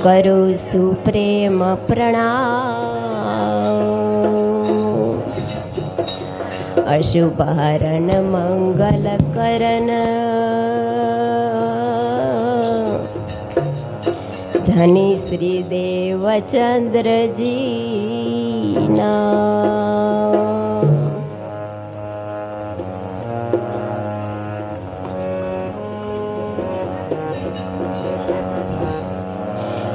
કરું સુપ્રેમ પ્રણામ, અશુભહરણ મંગલ કરન, ધની શ્રી દેવચંદ્રજીના.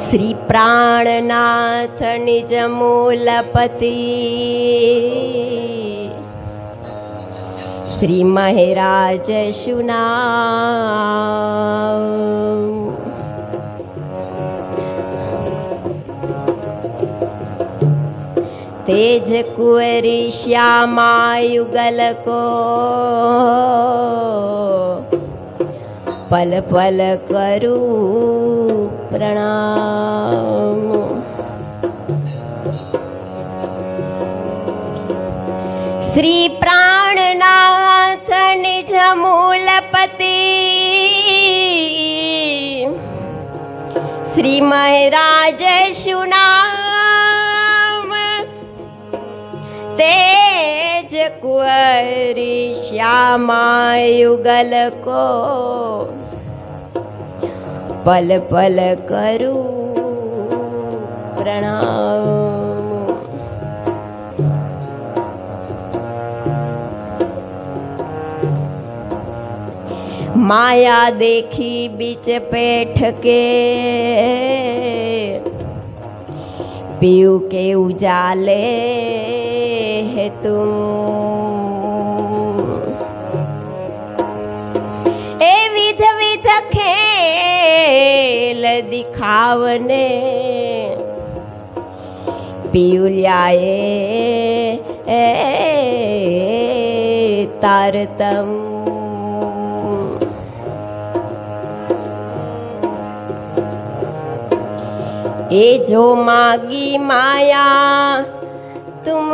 શ્રી પ્રાણનાથ નિજ મૂલપતિ, શ્રી મહેરાજ શુના, તેજ કુંવરી શ્યામા યુગલ કો, પલ પલ કરું પ્રણામ. શ્રી પ્રાણનાથ નિજ મૂલપતિ, શ્રી મહેરાજ શુનામ, તેજ કુંવરી શ્યામા યુગલ કો, પલ પલ કરું પ્રણામ. માયા દેખી બીચ પેઠ કે, પીયું કે ઉજાલે હે તું, એ વિધ વિધ ખેલ દિખાવને, પિયુલ્યાએ તારતમ. એ જો માગી માયા તુમ,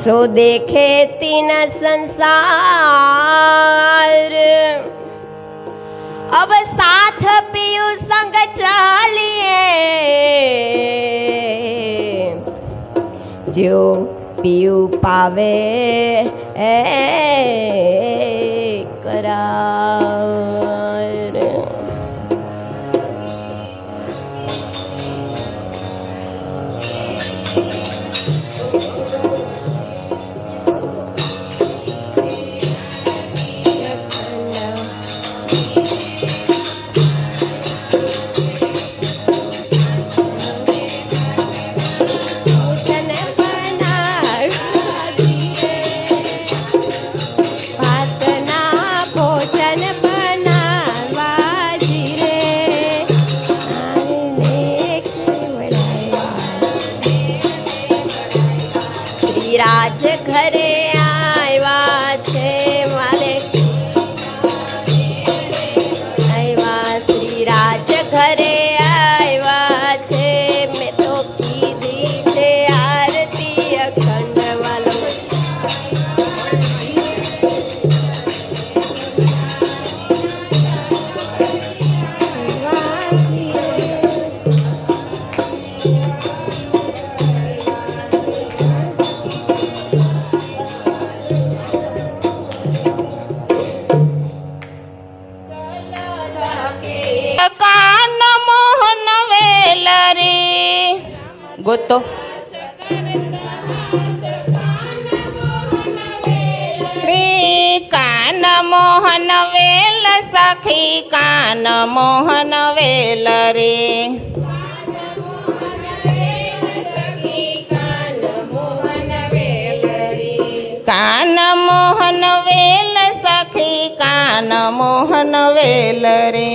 सो देखे तीन संसार, अब साथ पियू संग चालिए, जो पियू पावे करार. રાજ ઘરે આવ્યા છે મારે, આવ્યા શ્રી રાજ ઘરે આવ્યા છે, મેં તો કીધી છે આરતી અખંડ વાલો. ગોતો કાન મોહન વેલ સખી, કાન મોહન વેલ રે, કાન મોહન વેલ સખી, કાન મોહન વેલ રે,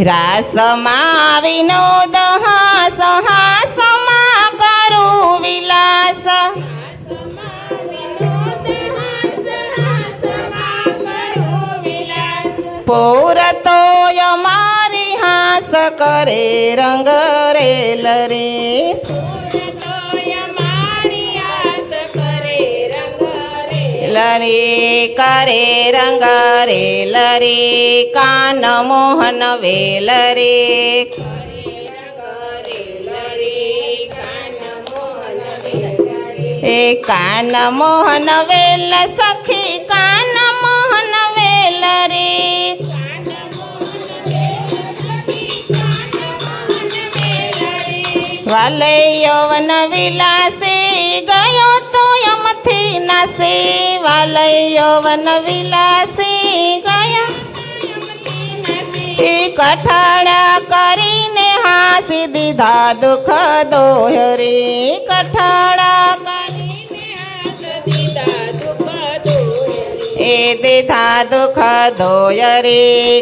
રાસમાં વિનોદ હાસ, હાસમાં કરું વિલાસ, પોર તો અમારી હાસ કરે રંગ રેલ રે લરે કરે રંગ રેલ રે કાન મોહન વેલ રે એ કાન મોહન વેલ સખી કાન મોહન વેલ રે વાલે યૌવન વિલાસે ગયો તો યમથી નાસે વાલે યૌવન વિલાસે ગયા એ કઠાડા કરીને હાસી દીધા દુઃખ દોહ રે કઠાડા એ દીધા દુઃખ દોય રે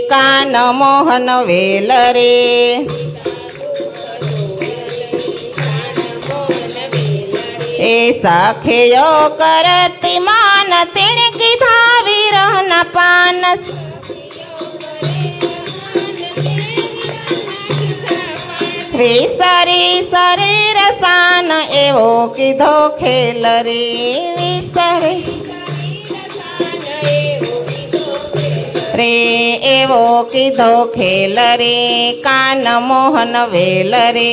કાન મોહન વેલ રે એ સખિયો કરતી માન તેણે કીધા વિરહના પાન વિસરી શરીર સાન એવો કીધો ખેલ રે વિસરી રે એવો કીધો ખેલ રે કાન મોહન વેલ રે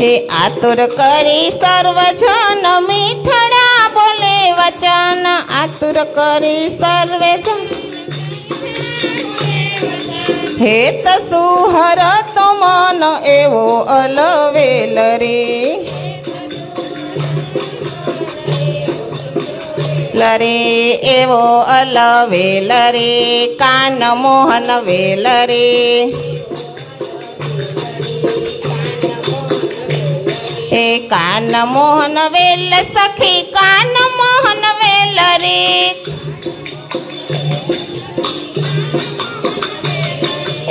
એ આતુર કરી સર્વજન મીઠડા બોલે વચન આતુર કરી સર્વે જન હેત સુહર તો મન એવો અલવેલ રે લરે એવો અલવેલ રે કાન મોહન વેલ રે એ કાન મોહન વેલ સખી કાન મોહન વેલ રે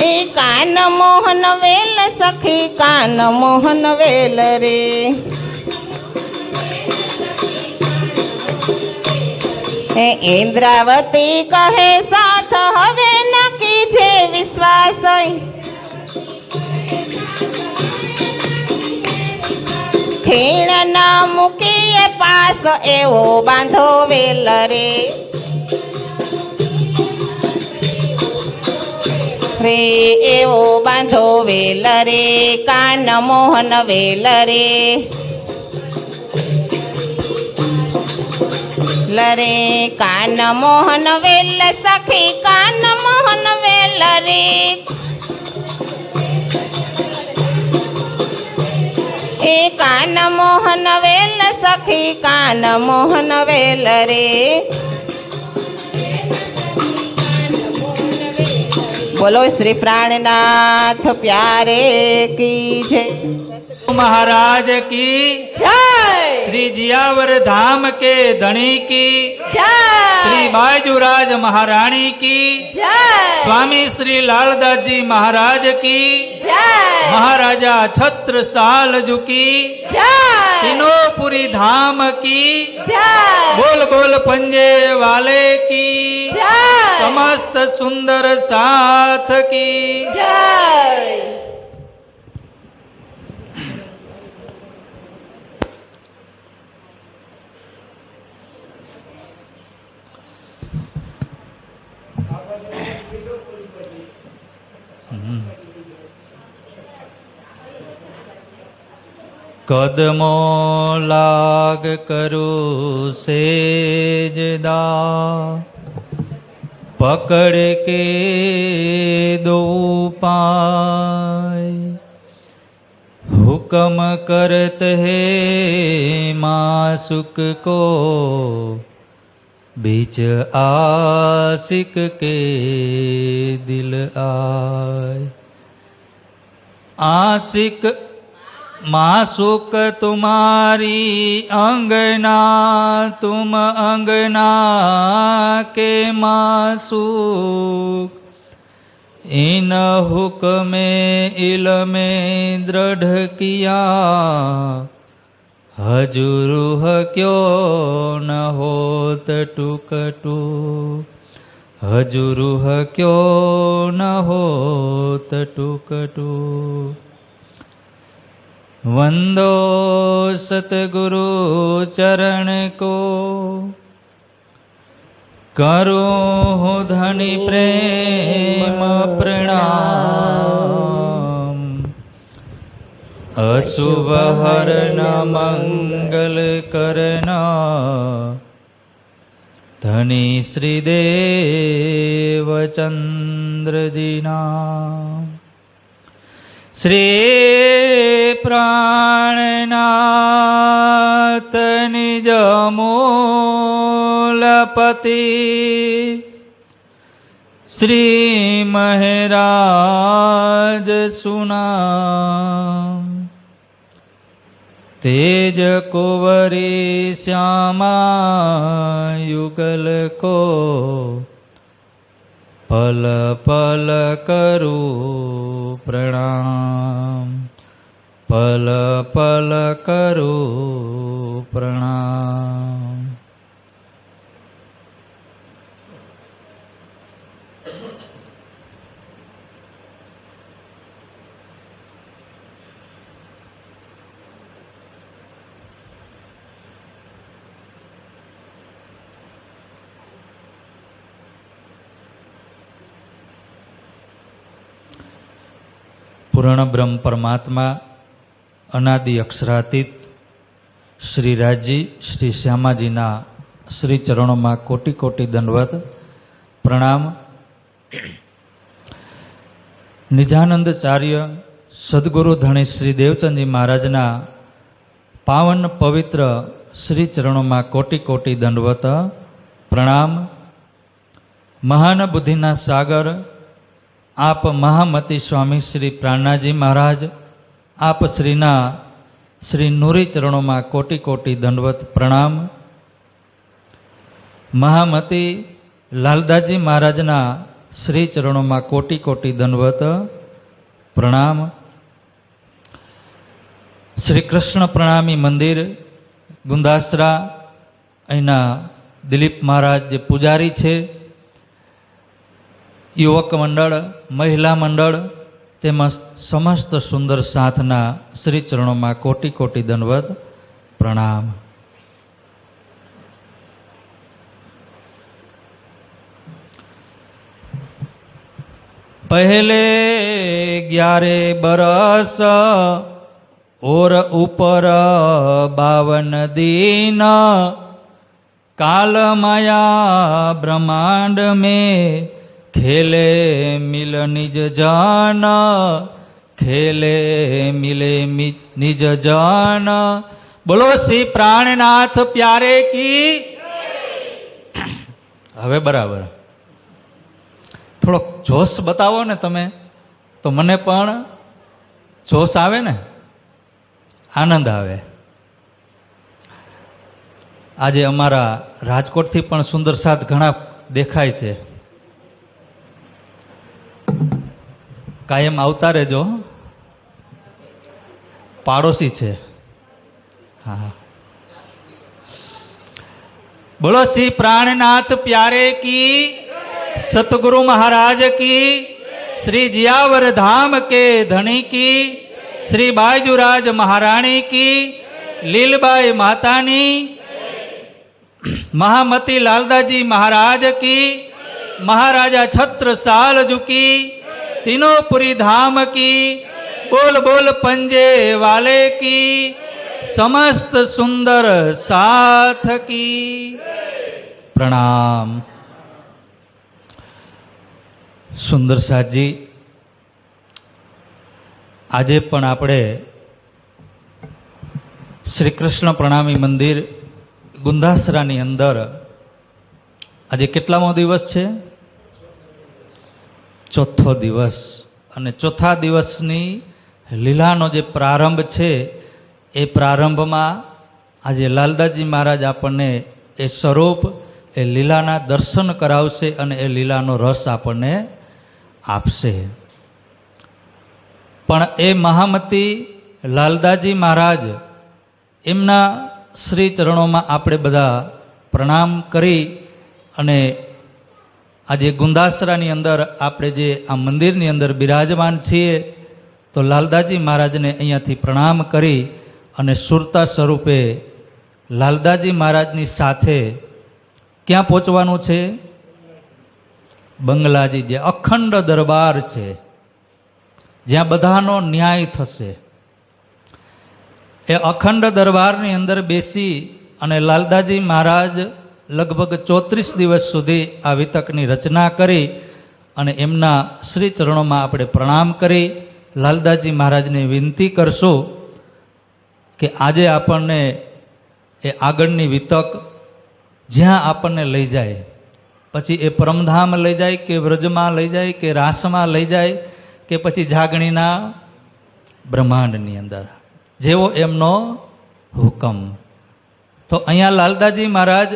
એ કાન મોહન વેલ સખી કાન મોહન વેલ રે હે ઇન્દ્રાવતી કહે સાથ હવે નક્કી છે વિશ્વાસ ખીણ ના મૂકીએ પાસ એવો બાંધો વેલ રે રે એવો બાંધો વેલ રે કાન મોહન વેલ રે લરે કાન મોહન વેલ સખી કાન મોહન વેલ રે એ કાન મોહન વેલ સખી કાન મોહન વેલ રે બોલો શ્રી પ્રાણનાથ પ્યારે કી જય महाराज की जय श्री जियावर धाम के धनी की जय श्री बाजूराज महारानी की जय स्वामी श्री लालदास जी महाराज की जय महाराजा छत्र सालजू की जय तीनोपुरी धाम की जय गोल गोल पंजे वाले की जय समस्त सुंदर साथ की जय कदमो लाग करो सेजदा पकड़ के दो पाय हुक्म करत है मासुक को बीच आशिक के दिल आय आशिक मासुक तुम्हारी अंगना तुम अंगना के मासुक इन हुक्मे इल्मे दृढ़ किया हजूरुह क्यों न होत टुकटू હજુ રૂહ ક્યો ન હોત ટુકટુ વંદો સતગુરુ ચરણ કો કરું ધની પ્રેમ પ્રણામ અશુભ હરણ મંગલ કરના ધની શ્રીદેવ ચંદ્રજીના શ્રી પ્રાણનાથ નિજ મૂલપતિ શ્રી મહેરાજ સુના તેજ કુંવરી શ્યામા યુગલ કો પલ પલ કરું પ્રણામ પલ પલ કરું પ્રણામ. પૂર્ણ બ્રહ્મ પરમાત્મા અનાદિ અક્ષરાતીત શ્રી રાજજી શ્રી શ્યામાજીના શ્રી ચરણોમાં કોટી કોટી દંડવત પ્રણામ. નિજાનંદચાર્ય સદગુરુ ધણી શ્રી દેવચંદજી મહારાજના પાવન પવિત્ર શ્રી ચરણોમાં કોટી કોટી દંડવત પ્રણામ. મહાન બુદ્ધિના સાગર આપ મહામતી સ્વામી શ્રી પ્રાણનાજી મહારાજ આપ શ્રીના શ્રી નૂરી ચરણોમાં કોટી કોટી દંડવત પ્રણામ. મહામતી લાલદાસજી મહારાજના શ્રી ચરણોમાં કોટી કોટી દંડવત પ્રણામ. શ્રી કૃષ્ણ પ્રણામી મંદિર ગુંદાસરા અહીંના દિલીપ મહારાજ જે પૂજારી છે, યુવક મંડળ, મહિલા મંડળ તેમજ સમસ્ત સુંદર સાથના શ્રી ચરણોમાં કોટી કોટી દંડવત પ્રણામ. પહેલે 11 બરસ ઓર ઉપર 52 दिन काल माया ब्रह्मांड में खेले मिल निज जान खेले मिले निज जान. बोलो श्री प्राणनाथ प्यारे की. હવે બરાબર થોડોક જોશ બતાવો ને તમે તો મને પણ જોશ આવે ને, આનંદ આવે. આજે અમારા રાજકોટથી પણ સુંદર સાથ ઘણા દેખાય છે. કાયમ આવતા રહેજો, પાડોશી છે. હા, બોલો શ્રી प्राणनाथ प्यारे की, सतगुरु महाराज की, श्री जियावर धाम के धनी की, श्री बाजूराज महारानी की, लीलबाई मातानी, महामती लालदाजी महाराज की, महाराजा छत्रसाल की, तीनोंपुरी धाम की, बोल बोल पंजे वाले की, समस्त सुंदर साथ की प्रणाम. સુંદર સાજી, આજે પણ આપણે શ્રી કૃષ્ણ પ્રણામી મંદિર ગુંદાસરાની અંદર આજે કેટલામો દિવસ છે? ચોથો દિવસ. અને ચોથા દિવસની લીલાનો જે પ્રારંભ છે એ પ્રારંભમાં આજે લાલદાસજી મહારાજ આપણને એ સ્વરૂપ એ લીલાના દર્શન કરાવશે અને એ લીલાનો રસ આપણને આપશે. પણ એ મહામતી લાલદાસજી મહારાજ એમના શ્રી ચરણોમાં આપણે બધા પ્રણામ કરી અને આજે ગુંદાસરાની અંદર આપણે જે આ મંદિરની અંદર બિરાજમાન છીએ, તો લાલદાસજી મહારાજને અહીંયાથી પ્રણામ કરી અને સુરતા સ્વરૂપે લાલદાસજી મહારાજની સાથે ક્યાં પહોંચવાનું છે? બંગલાજી, જે અખંડ દરબાર છે, જ્યાં બધાનો ન્યાય થશે. એ અખંડ દરબારની અંદર બેસી અને લાલદાસજી મહારાજ લગભગ 34 દિવસ સુધી આ વિતકની રચના કરી અને એમના શ્રી ચરણોમાં આપણે પ્રણામ કરી લાલદાસજી મહારાજને વિનંતી કરશું કે આજે આપણને એ આગળની વિતક જ્યાં આપણને લઈ જાય, પછી એ પરમધામ લઈ જાય કે વ્રજમાં લઈ જાય કે રાસમાં લઈ જાય કે પછી જાગણીના બ્રહ્માંડની અંદર, જેવો એમનો હુકમ. તો અહીંયા લાલદાસજી મહારાજ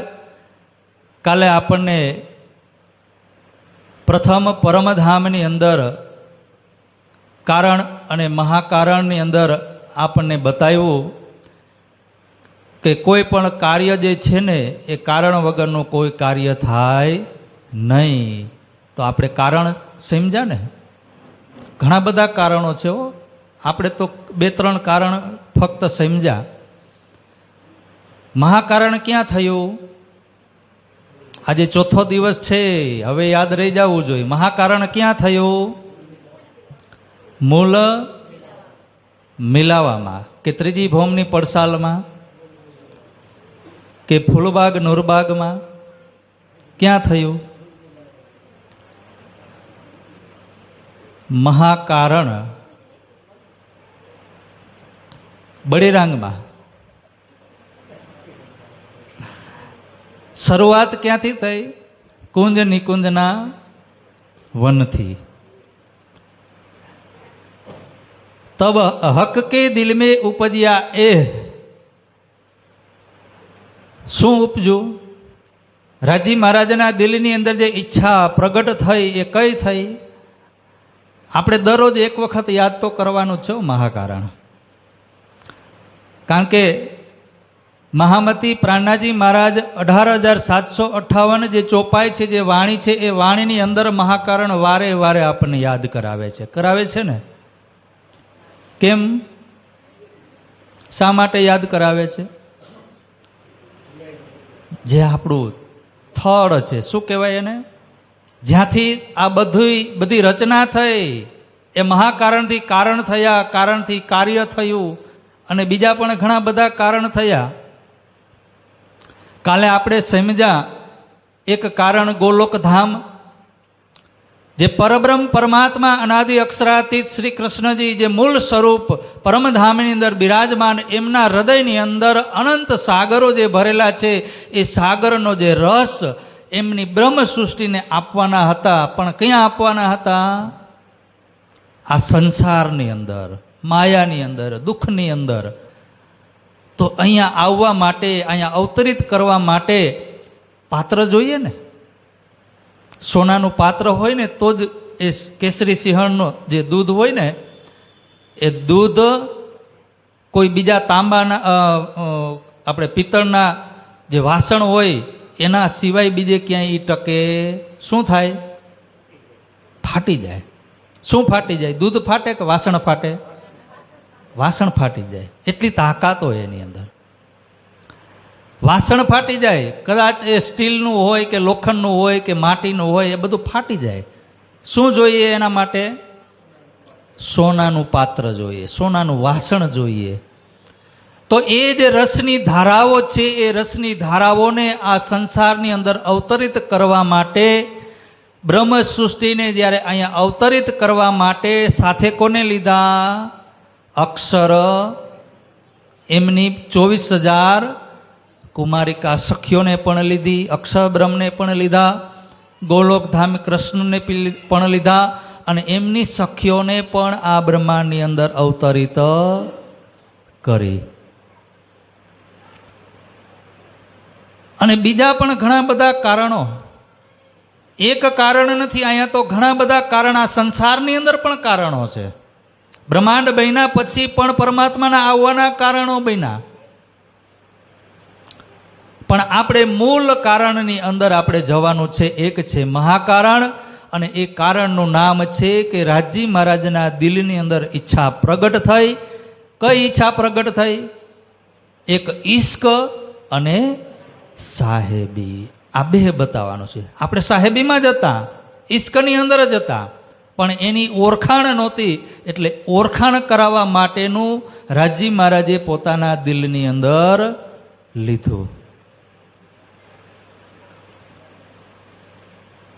કાલે આપણને પ્રથમ પરમધામની અંદર કારણ અને મહાકારણની અંદર આપણને બતાવ્યું કે કોઈ પણ કાર્ય જે છે ને એ કારણ વગરનું કોઈ કાર્ય થાય નહીં. તો આપણે કારણ સમજ્યા ને? ઘણા બધા કારણો છે હો, આપણે તો 2-3 કારણ ફક્ત સમજ્યા. મહાકારણ ક્યાં થયું? આજે 4થો દિવસ છે, હવે યાદ રહી જવું જોઈએ. મહાકારણ ક્યાં થયું? મૂળ મિલાવામાં કે ત્રીજી ભૌમની પડસાલમાં કે ફૂલબાગ નૂરબાગમાં? ક્યાં થયું? મહાકારણ બળીરાંગમાં. શરૂઆત ક્યાંથી થઈ? કુંજ નિકુંજના વનથી. તબ હક કે દિલ में ઉપજ્યા એ. શું ઉપજ્યું? રાજી મહારાજના દિલની અંદર જે ઈચ્છા પ્રગટ થઈ એ કઈ થઈ? આપણે દરરોજ એક વખત યાદ તો કરવાનું છે મહાકારણ. કારણ કે મહામતી પ્રાણનાજી મહારાજ 18,758 જે ચોપાઈ છે, જે વાણી છે, એ વાણીની અંદર મહાકારણ વારે વારે આપણને યાદ કરાવે છે. કરાવે છે ને? કેમ? શા માટે યાદ કરાવે છે? જે આપણું થડ છે, શું કહેવાય એને? જ્યાંથી આ બધી રચના થઈ, એ મહાકારણથી કારણ થયા, કારણથી કાર્ય થયું, અને બીજા પણ ઘણા બધા કારણ થયા. કાલે આપણે સમજ્યા એક કારણ ગોલોકધામ, જે પરબ્રહ્મ પરમાત્મા અનાદિ અક્ષરાતીત શ્રી કૃષ્ણજી જે મૂળ સ્વરૂપ પરમધામની અંદર બિરાજમાન, એમના હૃદયની અંદર અનંત સાગરો જે ભરેલા છે, એ સાગરનો જે રસ એમની બ્રહ્મ સૃષ્ટિને આપવાના હતા. પણ ક્યાં આપવાના હતા? આ સંસારની અંદર, માયાની અંદર, દુઃખની અંદર. તો અહીંયા આવવા માટે, અહીંયા અવતરિત કરવા માટે પાત્ર જોઈએ ને. સોનાનું પાત્ર હોય ને તો જ એ કેસરી સિંહણનો જે દૂધ હોય ને, એ દૂધ કોઈ બીજા તાંબાના આપણે પિત્તળના જે વાસણ હોય એના સિવાય બીજે ક્યાંય એ ટકે. શું થાય? ફાટી જાય. શું ફાટી જાય? દૂધ ફાટે કે વાસણ ફાટે? વાસણ ફાટી જાય. એટલી તાકાત હોય એની અંદર. વાસણ ફાટી જાય. કદાચ એ સ્ટીલનું હોય કે લોખંડનું હોય કે માટીનું હોય, એ બધું ફાટી જાય. શું જોઈએ એના માટે? સોનાનું પાત્ર જોઈએ, સોનાનું વાસણ જોઈએ. તો એ જે રસની ધારાઓ છે, એ રસની ધારાઓને આ સંસારની અંદર અવતરિત કરવા માટે, બ્રહ્મ સૃષ્ટિને જ્યારે અહીંયા અવતરિત કરવા માટે સાથે કોને લીધા? અક્ષર, એમની 24,000 કુમારિકા સખીઓને પણ લીધી, અક્ષર બ્રહ્મને પણ લીધા, ગોલોકધામ કૃષ્ણને પણ લીધા, અને એમની સખીઓને પણ આ બ્રહ્માંડની અંદર અવતરિત કરી. અને બીજા પણ ઘણા બધા કારણો, એક કારણ નથી, અહીંયા તો ઘણા બધા કારણ. આ સંસારની અંદર પણ કારણો છે. બ્રહ્માંડ બન્યા પછી પણ પરમાત્માના આવવાના કારણો બન્યા. પણ આપણે મૂળ કારણની અંદર આપણે જવાનું છે. એક છે મહાકારણ, અને એ કારણનું નામ છે કે રાજી મહારાજના દિલની અંદર ઈચ્છા પ્રગટ થઈ. કઈ ઈચ્છા પ્રગટ થઈ? એક ઈશ્ક અને સાહેબી. આ બે બતાવવાનું છે. આપણે સાહેબીમાં જ હતા, ઈશ્કની અંદર જ હતા, પણ એની ઓળખાણ નહોતી. એટલે ઓળખાણ કરાવવા માટેનું રાજી મહારાજે પોતાના દિલની અંદર લીધું.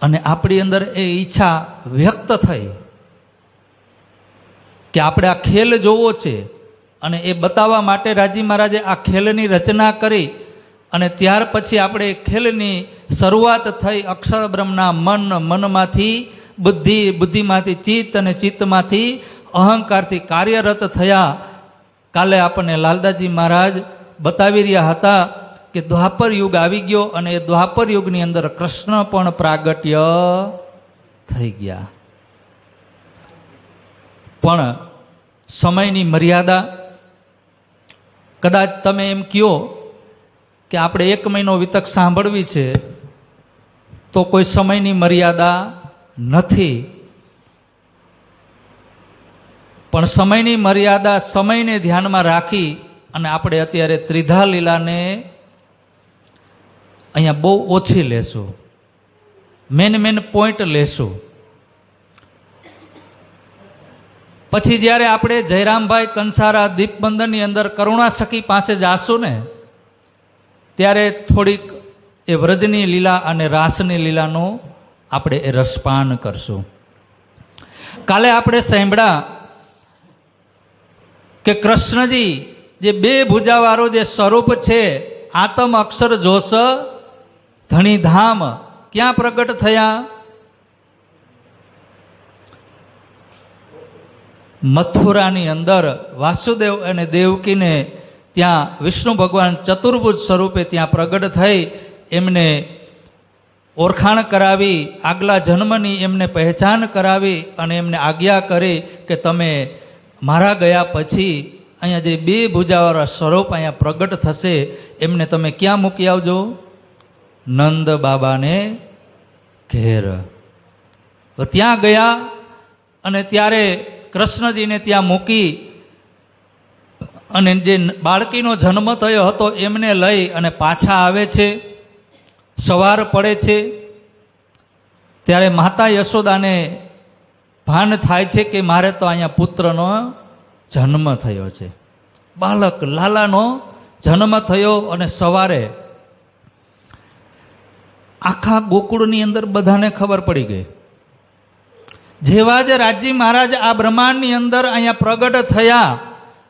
અને આપણી અંદર એ ઈચ્છા વ્યક્ત થઈ કે આપણે આ ખેલ જોવો છે. અને એ બતાવવા માટે રાજી મહારાજે આ ખેલની રચના કરી. અને ત્યાર પછી આપણે ખેલની શરૂઆત થઈ. અક્ષર બ્રહ્મના મનમાંથી બુદ્ધિ, બુદ્ધિમાંથી ચિત્ત, અને ચિત્તમાંથી અહંકારથી કાર્યરત થયા. કાલે આપણને લાલદાસજી મહારાજ બતાવી રહ્યા હતા કે દ્વાપર યુગ આવી ગયો, અને એ દ્વાપર યુગની અંદર કૃષ્ણ પણ પ્રાગટ્ય થઈ ગયા. પણ સમયની મર્યાદા. કદાચ તમે એમ કહો કે આપણે 1 મહિનો વિતક સાંભળવી છે, તો કોઈ સમયની મર્યાદા નથી. પણ સમયની મર્યાદા, સમયને ધ્યાનમાં રાખી અને આપણે અત્યારે ત્રિધા લીલાને અહીંયા બહુ ઓછી લેશું. મેન પોઈન્ટ લેશું. પછી જ્યારે આપણે જયરામભાઈ કંસારા દીપબંધનની અંદર કરુણા સખી પાસે જાશું ને, ત્યારે થોડીક એ વ્રજની લીલા અને રાસની લીલાનું આપણે એ રસપાન કરશું. કાલે આપણે સાંભળ્યા કે કૃષ્ણજી જે 2 ભુજાવાળું જે સ્વરૂપ છે, આતમ અક્ષર જોશ ધણીધામ, ક્યાં પ્રગટ થયા? મથુરાની અંદર વાસુદેવ અને દેવકીને ત્યાં વિષ્ણુ ભગવાન ચતુર્ભુજ સ્વરૂપે ત્યાં પ્રગટ થઈ. એમને ઓળખાણ કરાવી, આગલા જન્મની એમને પહેચાન કરાવી, અને એમને આજ્ઞા કરી કે તમે મારા ગયા પછી અહીંયા જે 2 ભુજાવાળા સ્વરૂપ અહીંયા પ્રગટ થશે, એમને તમે ક્યાં મૂકી આવજો? નંદ બાબાને ઘેર. તો ત્યાં ગયા, અને ત્યારે કૃષ્ણજીને ત્યાં મૂકી, અને જે બાળકીનો જન્મ થયો હતો એમને લઈ અને પાછા આવે છે. સવાર પડે છે ત્યારે માતા યશોદાને ભાન થાય છે કે મારે તો અહીંયા પુત્રનો જન્મ થયો છે, બાલક લાલાનો જન્મ થયો. અને સવારે આખા ગોકુળની અંદર બધાને ખબર પડી ગઈ. જેવા જ રાજી મહારાજ આ બ્રહ્માંડની અંદર અહીંયા પ્રગટ થયા,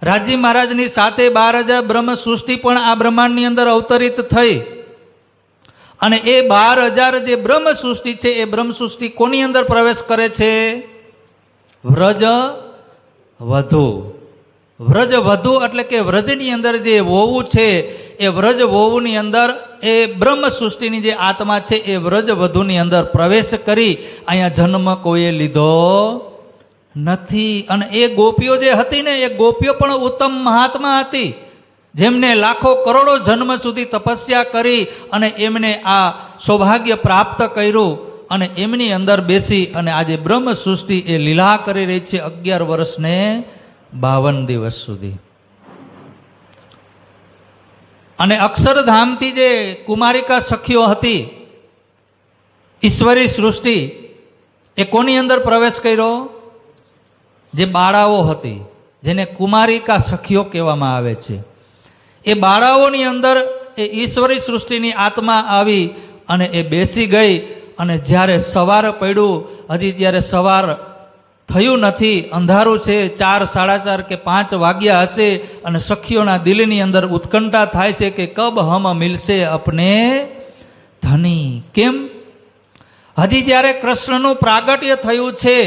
રાજી મહારાજની સાથે 12,000 બ્રહ્મ સૃષ્ટિ પણ આ બ્રહ્માંડની અંદર અવતરિત થઈ. અને એ 12,000 જે બ્રહ્મ સૃષ્ટિ છે, એ બ્રહ્મ સૃષ્ટિ કોની અંદર પ્રવેશ કરે છે? વ્રજ વધુ. વ્રજ વધુ એટલે કે વ્રજની અંદર જે વહુ છે, એ વ્રજ વહુની અંદર એ બ્રહ્મ સૃષ્ટિની જે આત્મા છે, એ વ્રજ વધુની અંદર પ્રવેશ કરી અહીંયા જન્મ કોઈએ લીધો નથી. અને એ ગોપીઓ જે હતી ને, એ ગોપીઓ પણ ઉત્તમ મહાત્મા હતી, જેમને લાખો કરોડો જન્મ સુધી તપસ્યા કરી અને એમને આ સૌભાગ્ય પ્રાપ્ત કર્યું. અને એમની અંદર બેસી અને આજે બ્રહ્મ સૃષ્ટિ એ લીલા કરી રહી છે 11 વર્ષ ને 52 દિવસ સુધી. અને અક્ષરધામથી જે કુમારિકા સખીઓ હતી, ઈશ્વરી સૃષ્ટિ, એ કોની અંદર પ્રવેશ કર્યો? જે બાળાઓ હતી, જેને કુમારિકા સખીઓ કહેવામાં આવે છે, એ બાળાઓની અંદર એ ઈશ્વરી સૃષ્ટિની આત્મા આવી અને એ બેસી ગઈ. અને જ્યારે સવાર પડ્યું, હજી જ્યારે સવાર થયું નથી, અંધારું છે, 4, 4:30 કે 5 વાગ્યા હશે, અને સખીઓના દિલની અંદર ઉત્કંઠા થાય છે કે કબ હમ મિલશે અપને ધની. કેમ? હજી જ્યારે કૃષ્ણનું પ્રાગટ્ય થયું છે,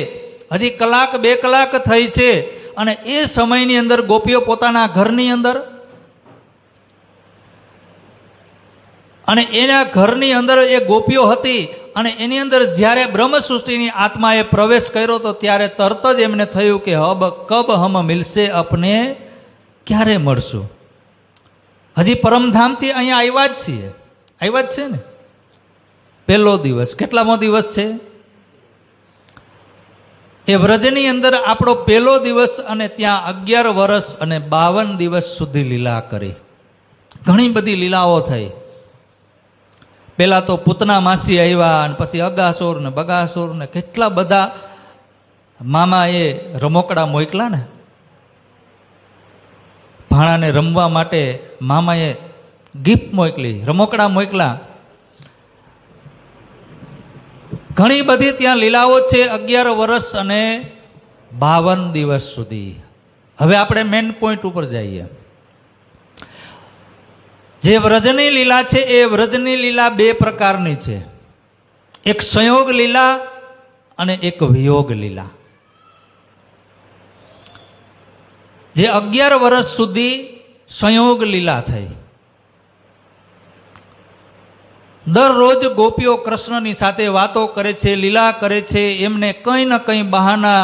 હજી 1 2 કલાક થઈ છે, અને એ સમયની અંદર ગોપીઓ પોતાના ઘરની અંદર, અને એના ઘરની અંદર એ ગોપીઓ હતી, અને એની અંદર જ્યારે બ્રહ્મ સૃષ્ટિની આત્માએ પ્રવેશ કર્યો તો ત્યારે તરત જ એમને થયું કે કબ હમ મિલશે અપને, ક્યારે મળશું? હજી પરમધામથી અહીંયા આવ્યા જ છીએ, આવ્યા જ છે ને. પહેલો દિવસ કેટલામો દિવસ છે? એ વ્રજની અંદર આપણો પહેલો દિવસ, અને ત્યાં 11 વર્ષ અને 52 દિવસ સુધી લીલા કરી. ઘણી બધી લીલાઓ થઈ. પહેલા તો પૂતના માસી આવ્યા, અને પછી અગાસુર ને બગાસુર ને કેટલા બધા મામાએ રમકડા મોકલા ને. ભાણાને રમવા માટે મામાએ ગિફ્ટ મોકલી, રમકડા મોકલા. ઘણી બધી ત્યાં લીલાઓ છે 11 વર્ષ અને 52 દિવસ સુધી. હવે આપણે મેન પોઈન્ટ ઉપર જઈએ. જે વ્રજની લીલા છે એ વ્રજની લીલા બે પ્રકારની છે. એક સંયોગ લીલા અને એક વિયોગ લીલા. જે 11 વર્ષ સુધી સંયોગ લીલા થઈ. દરરોજ ગોપીઓ કૃષ્ણની સાથે વાતો કરે છે, લીલા કરે છે. એમને કંઈ ન કંઈ બહાના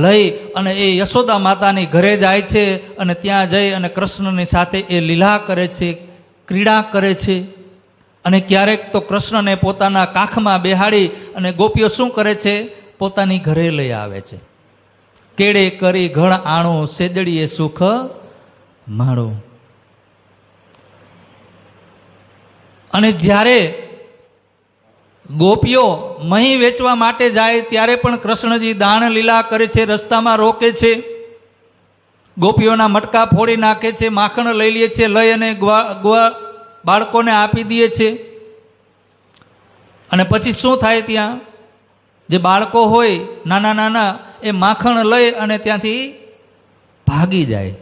લઈ અને એ યશોદા માતાની ઘરે જાય છે, અને ત્યાં જઈ અને કૃષ્ણની સાથે એ લીલા કરે છે, ક્રીડા કરે છે. અને ક્યારેક તો કૃષ્ણને પોતાના કાખમાં બેહાડી અને ગોપીઓ શું કરે છે? પોતાની ઘરે લઈ આવે છે. કેળે કરી ઘણ આણું, સેજડીએ સુખ માણું. અને જ્યારે ગોપીઓ મહી વેચવા માટે જાય ત્યારે પણ કૃષ્ણજી દાણ લીલા કરે છે, રસ્તામાં રોકે છે, ગોપીઓના મટકા ફોડી નાખે છે, માખણ લઈ લે છે, લઈ અને બાળકોને આપી દે છે. અને પછી શું થાય? ત્યાં જે બાળકો હોય નાના નાના, એ માખણ લઈ અને ત્યાંથી ભાગી જાય.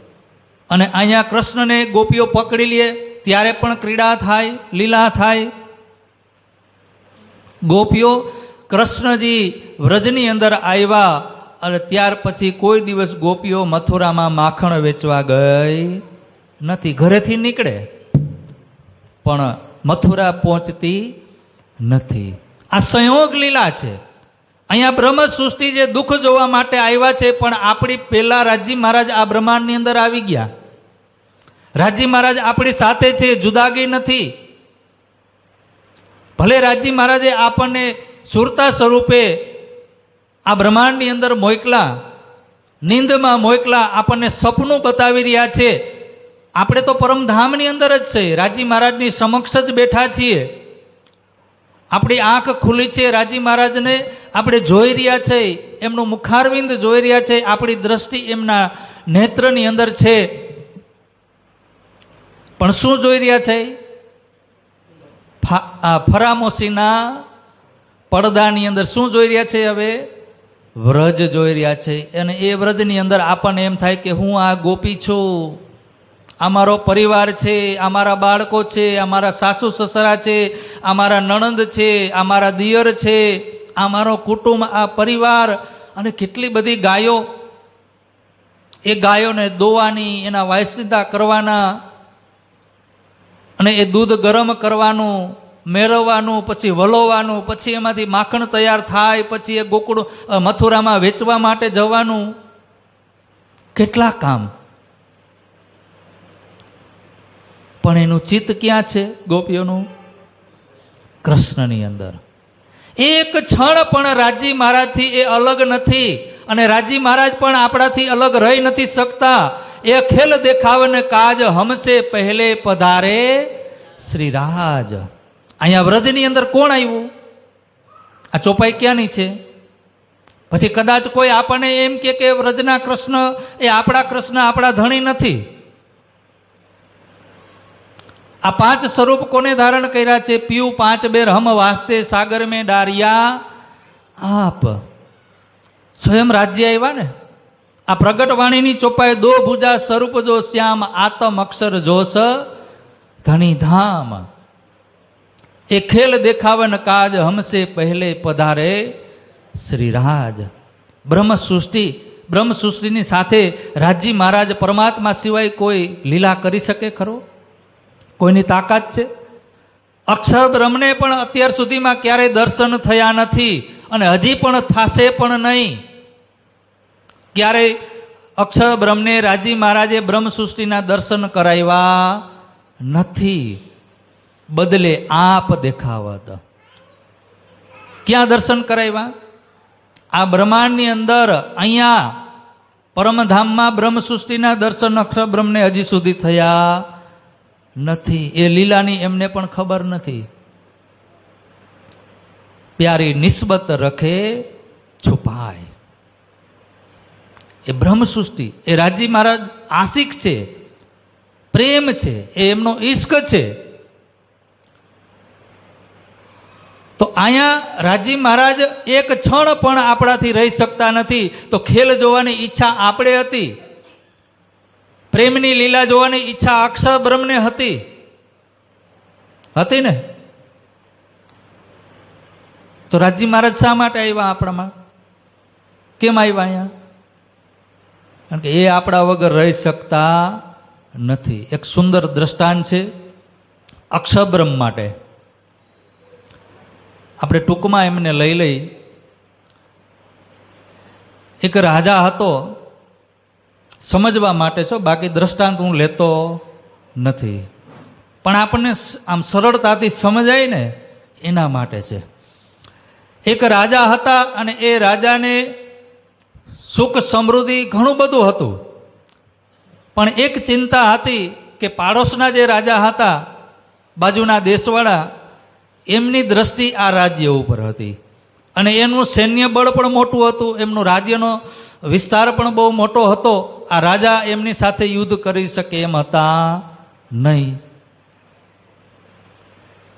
અને અહીંયા કૃષ્ણને ગોપીઓ પકડી લે ત્યારે પણ ક્રીડા થાય, લીલા થાય. ગોપીઓ કૃષ્ણજી વ્રજની અંદર આવ્યા અને ત્યાર પછી કોઈ દિવસ ગોપીઓ મથુરામાં માખણ વેચવા ગઈ નથી. ઘરેથી નીકળે પણ મથુરા પહોંચતી નથી. આ સંયોગ લીલા છે. અહીંયા બ્રહ્મ સૃષ્ટિ જે દુઃખ જોવા માટે આવ્યા છે, પણ આપણી પહેલા રાજી મહારાજ આ બ્રહ્માંડની અંદર આવી ગયા. રાજી મહારાજ આપણી સાથે છે, જુદાગી નથી. ભલે રાજી મહારાજે આપણને સુરતા સ્વરૂપે આ બ્રહ્માંડની અંદર મોકલા, નિંદમાં મોકલા, આપણને સપનું બતાવી રહ્યા છે. આપણે તો પરમધામની અંદર જ છે, રાજી મહારાજની સમક્ષ જ બેઠા છીએ. આપણી આંખ ખુલી છે, રાજી મહારાજને આપણે જોઈ રહ્યા છે, એમનું મુખારવિંદ જોઈ રહ્યા છે, આપણી દ્રષ્ટિ એમના નેત્રની અંદર છે. પણ શું જોઈ રહ્યા છે? ફરામોશીના પડદાની અંદર શું જોઈ રહ્યા છે? હવે વ્રજ જોઈ રહ્યા છે. અને એ વ્રજની અંદર આપણને એમ થાય કે હું આ ગોપી છું, આ મારો પરિવાર છે, આ મારા બાળકો છે, આ મારા સાસુ સસરા છે, આ મારા નણંદ છે, આ મારા દિયર છે, આ મારો કુટુંબ, આ પરિવાર. અને કેટલી બધી ગાયો, એ ગાયોને દોવાની, એના વાયસીદા કરવાના, અને એ દૂધ ગરમ કરવાનું, મેળવવાનું, પછી વલોવાનું, પછી એમાંથી માખણ તૈયાર થાય, પછી એ ગોકુળ મથુરામાં વેચવા માટે જવાનું. કેટલા કામ. પણ એનું ચિત્ત ક્યાં છે ગોપીઓનું? કૃષ્ણની અંદર. એક ક્ષણ પણ રાજી મહારાજથી એ અલગ નથી. અને રાજી મહારાજ પણ આપણાથી અલગ રહી નથી શકતા. એ ખેલ દેખાવને કાજ હમસે પહેલે પધારે શ્રી રાજ. અહીંયા વ્રજની અંદર કોણ આવ્યું? આ ચોપાઈ ક્યાંની છે? પછી કદાચ કોઈ આપણને એમ કે વ્રજના કૃષ્ણ એ આપણા કૃષ્ણ, આપણા ધણી નથી. આ 5 સ્વરૂપ કોને ધારણ કર્યા છે? પીયું 5 બેર હમ વાસ્તે સાગર મેં ડારિયા આપ. સ્વયં રાજ્ય આવ્યા ને. આ પ્રગટ વાણીની ચોપાઈ દો ભુજા સ્વરૂપ જો શ્યામ આતમ અક્ષર જોશ ધણી ધામ. એ ખેલ દેખાવન કાજ હમસે પહેલે પધારે શ્રી રાજ. બ્રહ્મ સૃષ્ટિની સાથે રાજી મહારાજ પરમાત્મા સિવાય કોઈ લીલા કરી શકે ખરો? કોઈની તાકાત છે? અક્ષર બ્રહ્મને પણ અત્યાર સુધીમાં ક્યારેય દર્શન થયા નથી, અને હજી પણ થશે પણ નહીં. ક્યારેય અક્ષર બ્રહ્મને રાજી મહારાજે બ્રહ્મ સૃષ્ટિના દર્શન કરાવ્યા નથી. બદલે આપ દેખાવત. ક્યાં દર્શન કરાવ્યા? આ બ્રહ્માંડની અંદર, અહીંયા પરમધામમાં બ્રહ્મ સૃષ્ટિના દર્શન અક્ષર બ્રહ્મને હજી સુધી થયા નથી. એ લીલાની એમને પણ ખબર નથી. પ્યારી નિસ્બત રખે છુપાય. એ બ્રહ્મ સૃષ્ટિ, એ રાજી મહારાજ આશિક છે, પ્રેમ છે, એ એમનો ઈશ્ક છે. તો અહીંયા રાજી મહારાજ એક ક્ષણ પણ આપણાથી રહી શકતા નથી. તો ખેલ જોવાની ઈચ્છા આપણે હતી, પ્રેમની લીલા જોવાની ઈચ્છા અક્ષર બ્રહ્મને હતી ને? તો રાજી મહારાજ શા માટે આવ્યા આપણામાં? કેમ આવ્યા અહીંયા? કારણ કે એ આપણા વગર રહી શકતા નથી. એક સુંદર દ્રષ્ટાંત છે અક્ષરબ્રહ્મ માટે. આપણે ટૂંકમાં એમને લઈ એક રાજા હતો, સમજવા માટે છો, બાકી દ્રષ્ટાંત હું લેતો નથી, પણ આપણને આમ સરળતાથી સમજાય ને એના માટે છે. એક રાજા હતા અને એ રાજાને સુખ સમૃદ્ધિ ઘણું બધું હતું, પણ એક ચિંતા હતી કે પાડોશના જે રાજા હતા, બાજુના દેશવાળા, એમની દ્રષ્ટિ આ રાજ્ય ઉપર હતી અને એનું સૈન્ય બળ પણ મોટું હતું, એમનું રાજ્યનો વિસ્તાર પણ બહુ મોટો હતો. આ રાજા એમની સાથે યુદ્ધ કરી શકે એમ હતા નહીં.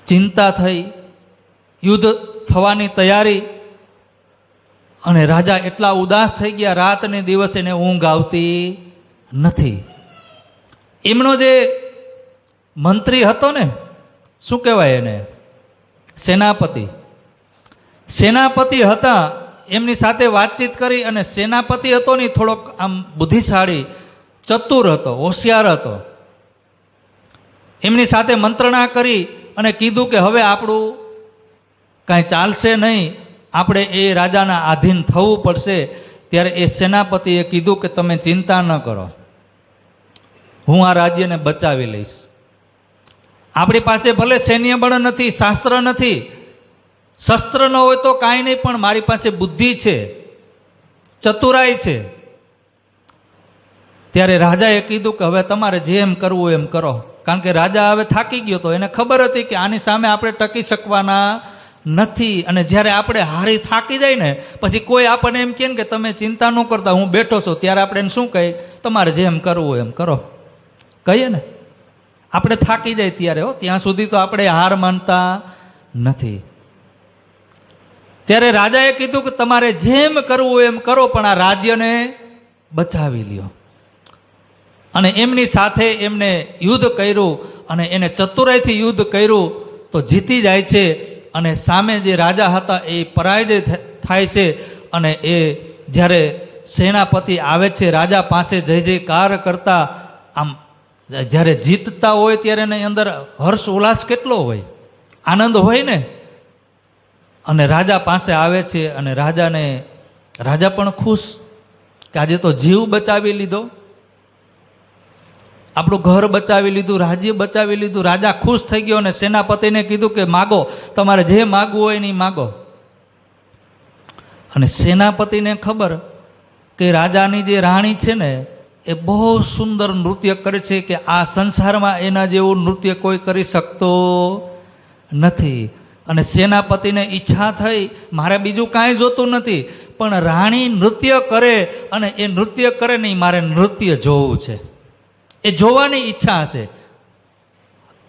ચિંતા થઈ, યુદ્ધ થવાની તૈયારી, અને રાજા એટલા ઉદાસ થઈ ગયા, રાત ને દિવસ એને ઊંઘ આવતી નથી. એમનો જે મંત્રી હતો ને, શું કહેવાય એને, સેનાપતિ હતા, એમની સાથે વાતચીત કરી. અને સેનાપતિ હતો ને થોડોક આમ બુદ્ધિશાળી, ચતુર હતો, હોશિયાર હતો. એમની સાથે મંત્રણા કરી અને કીધું કે હવે આપણું કાંઈ ચાલશે નહીં, આપણે એ રાજાના આધીન થવું પડશે. ત્યારે એ સેનાપતિએ કીધું કે તમે ચિંતા ન કરો, હું આ રાજ્યને બચાવી લઈશ. આપણી પાસે ભલે સૈન્ય બળ નથી, શાસ્ત્ર નથી, શસ્ત્ર ન હોય તો કાંઈ નહીં, પણ મારી પાસે બુદ્ધિ છે, ચતુરાઈ છે. ત્યારે રાજાએ કીધું કે હવે તમારે જેમ કરવું એમ કરો. કારણ કે રાજા હવે થાકી ગયો હતો, એને ખબર હતી કે આની સામે આપણે ટકી શકવાના નથી. અને જ્યારે આપણે હારી થાકી જાય ને, પછી કોઈ આપણને એમ કહે કે તમે ચિંતા ન કરતા, હું બેઠો છું, ત્યારે આપણે એને શું કહીએ? તમારે જેમ કરવું એમ કરો, કહીએ ને. આપણે થાકી જાય ત્યારે, ત્યાં સુધી તો આપણે હાર માનતા નથી. ત્યારે રાજાએ કીધું કે તમારે જેમ કરવું એમ કરો, પણ આ રાજ્યને બચાવી લ્યો. અને એમની સાથે એમને યુદ્ધ કર્યું અને એને ચતુરાઈથી યુદ્ધ કર્યું તો જીતી જાય છે. અને સામે જે રાજા હતા એ પરાજય થાય છે. અને એ જ્યારે સેનાપતિ આવે છે રાજા પાસે જય જયકાર કરતા, આમ જ્યારે જીતતા હોય ત્યારે એની અંદર હર્ષ ઉલ્લાસ કેટલો હોય, આનંદ હોય ને. અને રાજા પાસે આવે છે અને રાજા પણ ખુશ કે આજે તો જીવ બચાવી લીધો, આપણું ઘર બચાવી લીધું, રાજ્ય બચાવી લીધું. રાજા ખુશ થઈ ગયો અને સેનાપતિને કીધું કે માગો, તમારે જે માગવું હોય એની માગો. અને સેનાપતિને ખબર કે રાજાની જે રાણી છે ને એ બહુ સુંદર નૃત્ય કરે છે, કે આ સંસારમાં એના જેવું નૃત્ય કોઈ કરી શકતો નથી. અને સેનાપતિને ઈચ્છા થઈ, મારે બીજું કાંઈ જોતું નથી, પણ રાણી નૃત્ય કરે અને એ નૃત્ય કરે નહીં, મારે નૃત્ય જોવું છે, એ જોવાની ઈચ્છા છે.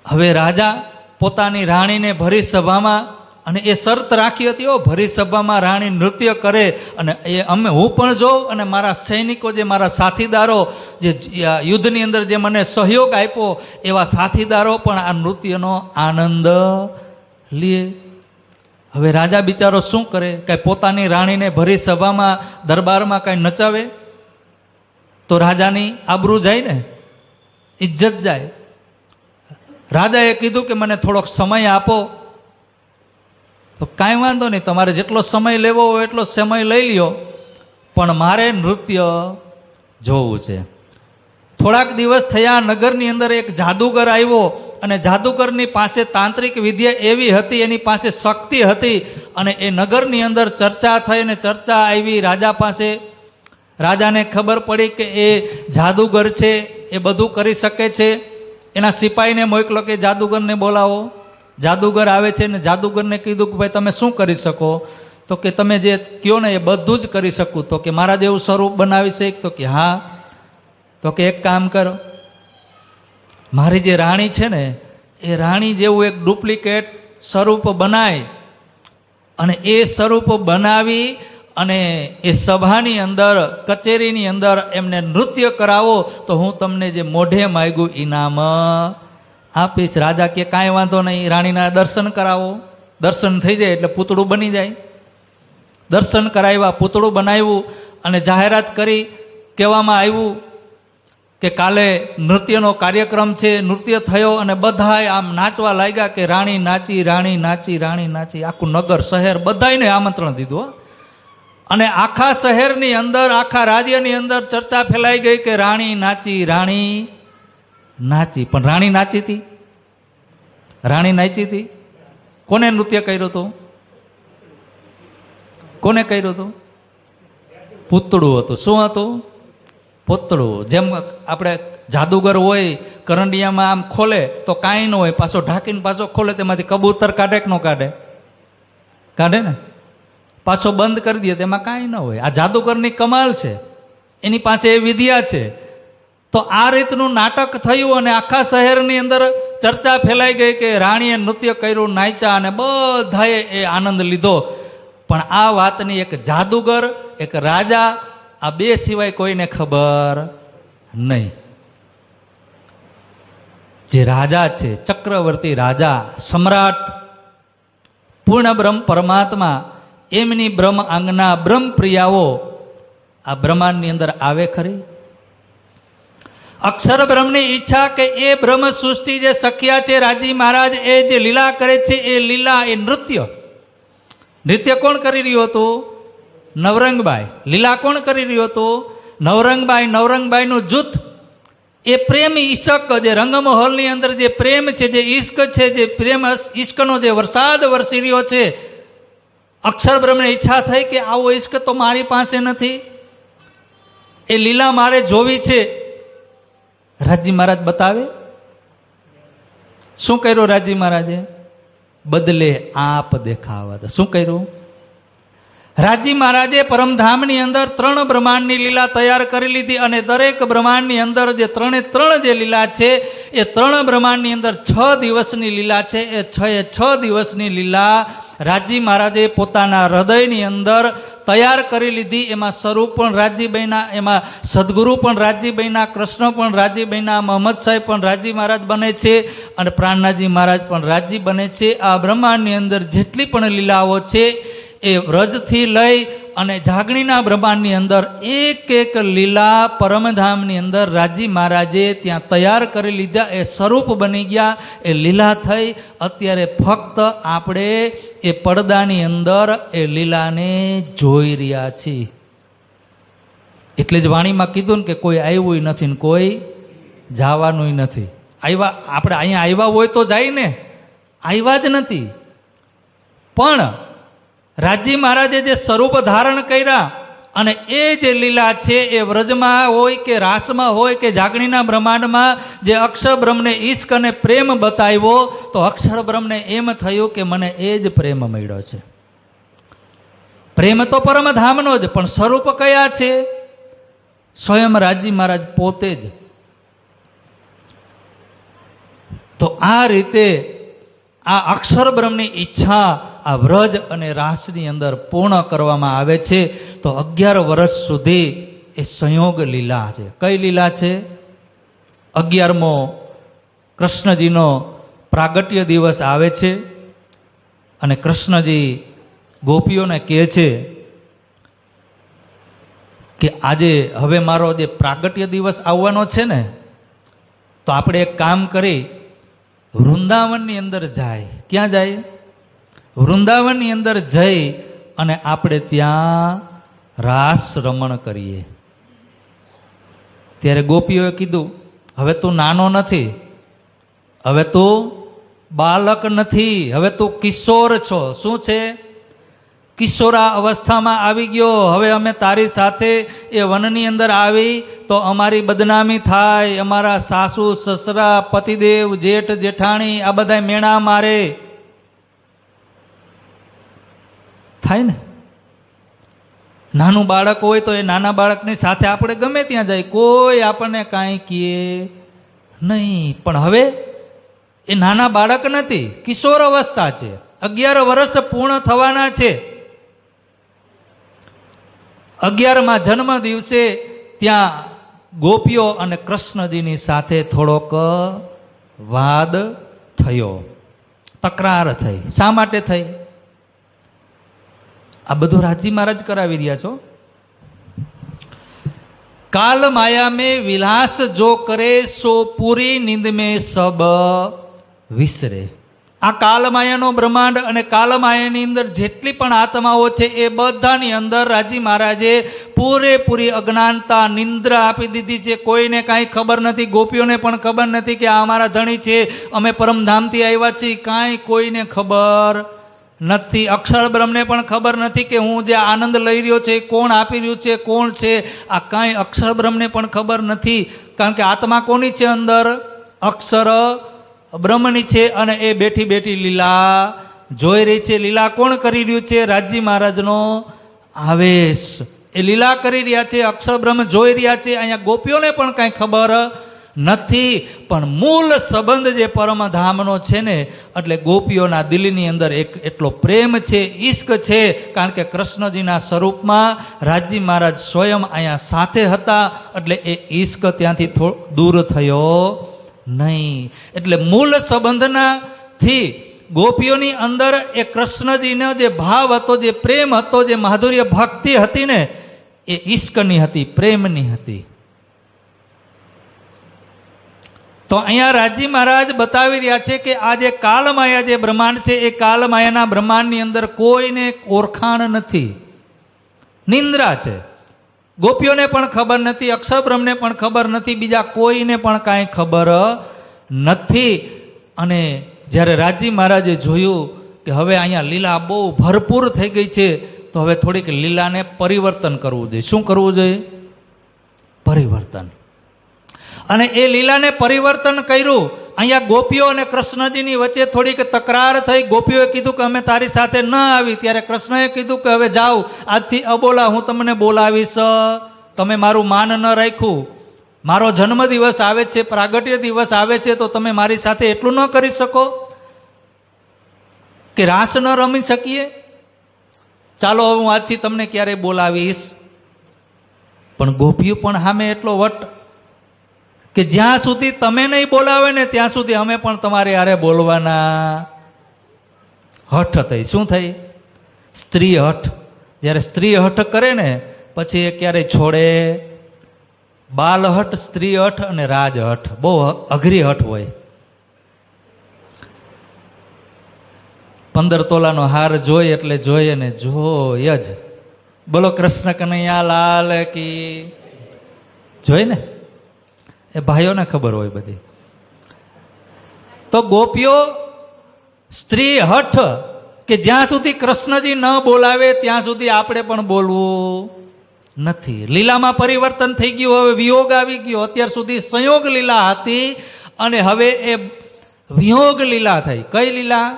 હવે રાજા પોતાની રાણીને ભરી સભામાં, અને એ શરત રાખી હતી, ભરી સભામાં રાણી નૃત્ય કરે અને હું પણ જોઉં, અને મારા સૈનિકો, જે મારા સાથીદારો, જે યુદ્ધની અંદર જે મને સહયોગ આપ્યો, એવા સાથીદારો પણ આ નૃત્યનો આનંદ લે. હવે રાજા બિચારો શું કરે, કાંઈ પોતાની રાણીને ભરી સભામાં, દરબારમાં કાંઈ નચાવે તો રાજાની આબરૂ જાય ને, ઇજ્જત જાય. રાજાએ કીધું કે મને થોડોક સમય આપો. તો કાંઈ વાંધો નહીં, તમારે જેટલો સમય લેવો હોય એટલો સમય લઈ લ્યો, પણ મારે નૃત્ય જોવું છે. થોડાક દિવસ થયા, નગરની અંદર એક જાદુગર આવ્યો. અને જાદુગરની પાસે તાંત્રિક વિદ્યા એવી હતી, એની પાસે શક્તિ હતી, અને એ નગરની અંદર ચર્ચા થઈ અને ચર્ચા આવી રાજા પાસે. રાજાને ખબર પડી કે એ જાદુગર છે, એ બધું કરી શકે છે. એના સિપાહીને મોકલો કે જાદુગરને બોલાવો. જાદુગર આવે છે ને જાદુગરને કીધું કે ભાઈ તમે શું કરી શકો? તો કે તમે જે કહો ને એ બધું જ કરી શકું. તો કે મારા જેવું સ્વરૂપ બનાવી છે? તો કે હા. તો કે એક કામ કરો, મારી જે રાણી છે ને એ રાણી જેવું એક ડુપ્લિકેટ સ્વરૂપ બનાય અને એ સ્વરૂપ બનાવી અને એ સભાની અંદર, કચેરીની અંદર એમને નૃત્ય કરાવો તો હું તમને જે મોઢે માગ્યું ઇનામ આપીશ. રાજા કે કાંઈ વાંધો નહીં, રાણીના દર્શન કરાવો. દર્શન થઈ જાય એટલે પૂતળું બની જાય. દર્શન કરાવ્યા, પૂતળું બનાવ્યું અને જાહેરાત કરી. કહેવામાં આવ્યું કે કાલે નૃત્યનો કાર્યક્રમ છે. નૃત્ય થયો અને બધાય આમ નાચવા લાગ્યા કે રાણી નાચી, રાણી નાચી, રાણી નાચી. આખું નગર, શહેર બધાયને આમંત્રણ દીધું. અને આખા શહેરની અંદર, આખા રાજ્યની અંદર ચર્ચા ફેલાઈ ગઈ કે રાણી નાચી, રાણી નાચી. પણ રાણી નાચી હતી? રાણી નાચી હતી? કોને નૃત્ય કર્યું હતું? કોને કર્યું હતું? પૂતળું હતું. શું હતું? પૂતળું. જેમ આપણે જાદુગર હોય, કરંડિયામાં આમ ખોલે તો કાંઈ ન હોય, પાછો ઢાંકીને પાછો ખોલે તેમાંથી કબૂતર કાઢે કે ન કાઢે? કાઢે ને. પાછો બંધ કરી દે તેમાં કાંઈ ન હોય. આ જાદુગરની કમાલ છે, એની પાસે એ વિદ્યા છે. તો આ રીતનું નાટક થયું અને આખા શહેરની અંદર ચર્ચા ફેલાઈ ગઈ કે રાણીએ નૃત્ય કર્યું, નાચ્યા અને બધાએ એ આનંદ લીધો. પણ આ વાતની એક જાદુગર, એક રાજા, આ બે સિવાય કોઈને ખબર નહીં. જે રાજા છે, ચક્રવર્તી રાજા, સમ્રાટ, પૂર્ણ બ્રહ્મ પરમાત્મા, એમની બ્રહ્મ આંગના બ્રહ્મપ્રિયાઓ આ બ્રહ્માંડની અંદર આવે ખરી? અક્ષર બ્રહ્મની ઈચ્છા કે એ બ્રહ્મ સૃષ્ટિ જે શક્યા છે, રાજી મહારાજ એ જે લીલા કરે છે, એ લીલા, એ નૃત્ય. નૃત્ય કોણ કરી રહ્યું હતું? નવરંગબાઈ. લીલા કોણ કરી રહ્યું હતું? નવરંગબાઈ. નવરંગબાઈનું જૂથ, એ પ્રેમ ઈશક, જે રંગમહોલની અંદર જે પ્રેમ છે, જે ઈશ્ક છે, જે પ્રેમ ઈશ્કનો જે વરસાદ વરસી રહ્યો છે. અક્ષર બ્રહ્મને ઈચ્છા થઈ કે આવો ઈશ્ક તો મારી પાસે નથી, એ લીલા મારે જોવી છે. રાજી મહારાજ બતાવે. શું કર્યું રાજી મહારાજે? બદલે આપ દેખાવા દો. શું કર્યું? રાજી મહારાજે પરમધામની અંદર 3 બ્રહ્માંડની લીલા તૈયાર કરી લીધી અને દરેક બ્રહ્માંડની અંદર જે 3 જે લીલા છે, એ 3 બ્રહ્માંડની અંદર 6 દિવસની લીલા છે. એ 6 દિવસની લીલા રાજી મહારાજે પોતાના હૃદયની અંદર તૈયાર કરી લીધી. એમાં સ્વરૂપ પણ રાજીબાઈના, એમાં સદગુરુ પણ રાજીબાઈના, કૃષ્ણ પણ રાજીબાઈના, મોહમ્મદ સાહેબ પણ રાજી મહારાજ બને છે અને પ્રાણનાજી મહારાજ પણ રાજી બને છે. આ બ્રહ્માંડની અંદર જેટલી પણ લીલાઓ છે એ વ્રજથી લઈ અને જાગણીના બ્રહ્માંડની અંદર એક એક લીલા પરમધામની અંદર રાજી મહારાજે ત્યાં તૈયાર કરી લીધા. એ સ્વરૂપ બની ગયા, એ લીલા થઈ. અત્યારે ફક્ત આપણે એ પડદાની અંદર એ લીલાને જોઈ રહ્યા છીએ. એટલે જ વાણીમાં કીધું ને કે કોઈ આવ્યું નથી ને કોઈ જવાનું નથી. આવ્યા, આપણે અહીંયા આવ્યા હોય તો જાય ને, આવ્યા જ નથી. પણ રાજી મહારાજે જે સ્વરૂપ ધારણ કર્યા અને એ જે લીલા છે એ વ્રજમાં હોય કે રાસમાં હોય કે જાગણીના બ્રહ્માંડમાં જે અક્ષર બ્રહ્મને ઈશ્ક અને પ્રેમ બતાવ્યો, તો અક્ષર બ્રહ્મને એમ થયું કે મને એ જ પ્રેમ મળ્યો છે. પ્રેમ તો પરમધામનો જ, પણ સ્વરૂપ કયા છે? સ્વયં રાજી મહારાજ પોતે જ. તો આ રીતે આ અક્ષર બ્રહ્મની ઈચ્છા આ વ્રજ અને રાસની અંદર પૂર્ણ કરવામાં આવે છે. તો 11 વર્ષ સુધી એ સંયોગ લીલા છે. કઈ લીલા છે? 11મો કૃષ્ણજીનો પ્રાગટ્ય દિવસ આવે છે અને કૃષ્ણજી ગોપીઓને કહે છે કે આજે હવે મારો જે પ્રાગટ્ય દિવસ આવવાનો છે ને, તો આપણે એક કામ કરી વૃંદાવનની અંદર જાય. ક્યાં જાય? વૃંદાવનની અંદર જઈ અને આપણે ત્યાં રાસ રમણ કરીએ. ત્યારે ગોપીઓએ કીધું હવે તું નાનો નથી, હવે તું બાલક નથી, હવે તું કિશોર છો. શું છે? કિશોરા અવસ્થામાં આવી ગયો. હવે અમે તારી સાથે એ વનની અંદર આવી તો અમારી બદનામી થાય, અમારા સાસુ સસરા પતિદેવ જેઠ જેઠાણી આ બધા મેણા મારે થાય ને. નાનું બાળક હોય તો એ નાના બાળકની સાથે આપણે ગમે ત્યાં જાય, કોઈ આપણને કાંઈ કહે નહીં. પણ હવે એ નાના બાળક નથી, કિશોર અવસ્થા છે. 11 વર્ષ પૂર્ણ થવાના છે. 11મા જન્મ દિવસે ત્યાં ગોપીઓ અને કૃષ્ણજીની સાથે થોડોક વાદ થયો, તકરાર થઈ. શા માટે થઈ? આ બધું રાજી મહારાજ કરાવી રહ્યા છો. કાલ માયા में विलास जो करे सो पूरी नींद में सब विसरे. આ કાલમાયાનો બ્રહ્માંડ અને કાલમાયાની અંદર જેટલી પણ આત્માઓ છે એ બધાની અંદર રાજી મહારાજે પૂરેપૂરી અજ્ઞાનતા નિંદ્રા આપી દીધી છે. કોઈને કાંઈ ખબર નથી, ગોપીઓને પણ ખબર નથી કે આ અમારા ધણી છે, અમે પરમધામથી આવ્યા છીએ, કાંઈ કોઈને ખબર નથી. અક્ષર બ્રહ્મને પણ ખબર નથી કે હું જે આનંદ લઈ રહ્યો છે કોણ આપી રહ્યું છે, કોણ છે, આ કાંઈ અક્ષર બ્રહ્મને પણ ખબર નથી. કારણ કે આત્મા કોની છે? અંદર અક્ષર બ્રહ્મની છે અને એ બેઠી બેઠી લીલા જોઈ રહી છે. લીલા કોણ કરી રહ્યું છે? રાજી મહારાજનો આવેશ. એ લીલા કરી રહ્યા છે, અક્ષર બ્રહ્મ જોઈ રહ્યા છે. અહીંયા ગોપીઓને પણ કાંઈ ખબર નથી. પણ મૂળ સંબંધ જે પરમધામનો છે ને, એટલે ગોપીઓના દિલની અંદર એક એટલો પ્રેમ છે, ઈશ્ક છે. કારણ કે કૃષ્ણજીના સ્વરૂપમાં રાજી મહારાજ સ્વયં અહીંયા સાથે હતા, એટલે એ ઈશ્ક ત્યાંથી દૂર થયો નહીં. એટલે મૂળ સંબંધનાથી ગોપીઓની અંદર એ કૃષ્ણજીનો જે ભાવ હતો, જે પ્રેમ હતો, જે માધુર્ય ભક્તિ હતી ને, એ ઈશ્કની હતી, પ્રેમની હતી. તો અહીંયા રાજી મહારાજ બતાવી રહ્યા છે કે આ જે કાલમાયા જે બ્રહ્માંડ છે, એ કાલમાયાના બ્રહ્માંડની અંદર કોઈને ઓળખાણ નથી, નિંદ્રા છે. ગોપીઓને પણ ખબર નથી, અક્ષરબ્રહ્મને પણ ખબર નથી, બીજા કોઈને પણ કાંઈ ખબર નથી. અને જ્યારે રાજી મહારાજે જોયું કે હવે અહીંયા લીલા બહુ ભરપૂર થઈ ગઈ છે, તો હવે થોડીક લીલાને પરિવર્તન કરવું જોઈએ. શું કરવું જોઈએ? પરિવર્તન. અને એ લીલાને પરિવર્તન કર્યું. અહીંયા ગોપીઓ અને કૃષ્ણજીની વચ્ચે થોડીક તકરાર થઈ. ગોપીઓએ કીધું કે અમે તારી સાથે ન આવી, ત્યારે કૃષ્ણએ કીધું કે હવે જાઓ, આજથી અબોલા હું તમને બોલાવીશ. તમે મારું માન ન રાખ્યું, મારો જન્મદિવસ આવે છે, પ્રાગટ્ય દિવસ આવે છે, તો તમે મારી સાથે એટલું ન કરી શકો કે રાસ ન રમી શકીએ? ચાલો હવે હું આજથી તમને ક્યારેય બોલાવીશ. પણ ગોપીઓ પણ સામે એટલો વટ કે જ્યાં સુધી તમે નહીં બોલાવે ને ત્યાં સુધી અમે પણ તમારે હારે બોલવાના. હઠ થઈ. શું થઈ? સ્ત્રી હઠ. જ્યારે સ્ત્રી હઠ કરે ને પછી એ ક્યારેય છોડે. બાલ હઠ, સ્ત્રી હઠ અને રાજ હઠ, બહુ અઘરી હઠ હોય. 15 તોલાનો હાર જોઈ એટલે જોઈએ ને જોઈ જ. બોલો કૃષ્ણ કનૈયા લાલ કી. જોઈ ને, એ ભાઈઓને ખબર હોય બધી. તો ગોપીઓ સ્ત્રી હઠ કે જ્યાં સુધી કૃષ્ણજી ન બોલાવે ત્યાં સુધી આપણે પણ બોલવું નથી. લીલામાં પરિવર્તન થઈ ગયું, હવે વિયોગ આવી ગયો. અત્યાર સુધી સંયોગ લીલા હતી અને હવે એ વિયોગ લીલા થઈ. કઈ લીલા?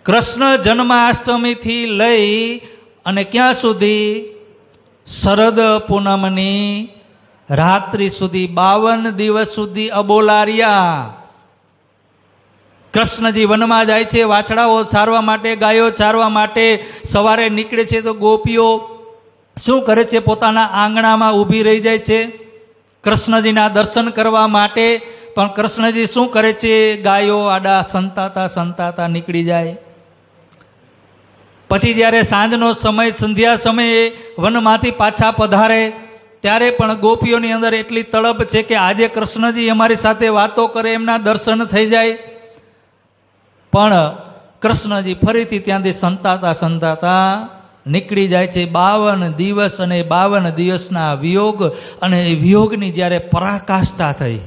કૃષ્ણ જન્માષ્ટમીથી લઈ અને ક્યાં સુધી? શરદ પૂનમની રાત્રિ સુધી, 52 દિવસ સુધી અબોલા રહ્યા. કૃષ્ણજી વનમાં જાય છે વાછડાઓ ચારવા માટે, ગાયો ચારવા માટે. સવારે નીકળે છે તો ગોપીઓ શું કરે છે? પોતાના આંગણામાં ઊભી રહી જાય છે કૃષ્ણજીના દર્શન કરવા માટે. પણ કૃષ્ણજી શું કરે છે? ગાયો આડા સંતાતા સંતાતા નીકળી જાય. પછી જ્યારે સાંજનો સમય, સંધ્યા સમયે વનમાંથી પાછા પધારે, ત્યારે પણ ગોપીઓની અંદર એટલી તડપ છે કે આજે કૃષ્ણજી અમારી સાથે વાતો કરે, એમના દર્શન થઈ જાય. પણ કૃષ્ણજી ફરીથી ત્યાંથી સંતાતા સંતાતા નીકળી જાય છે. 52 દિવસ અને 52 દિવસના વિયોગ, અને એ વિયોગની જ્યારે પરાકાષ્ઠા થઈ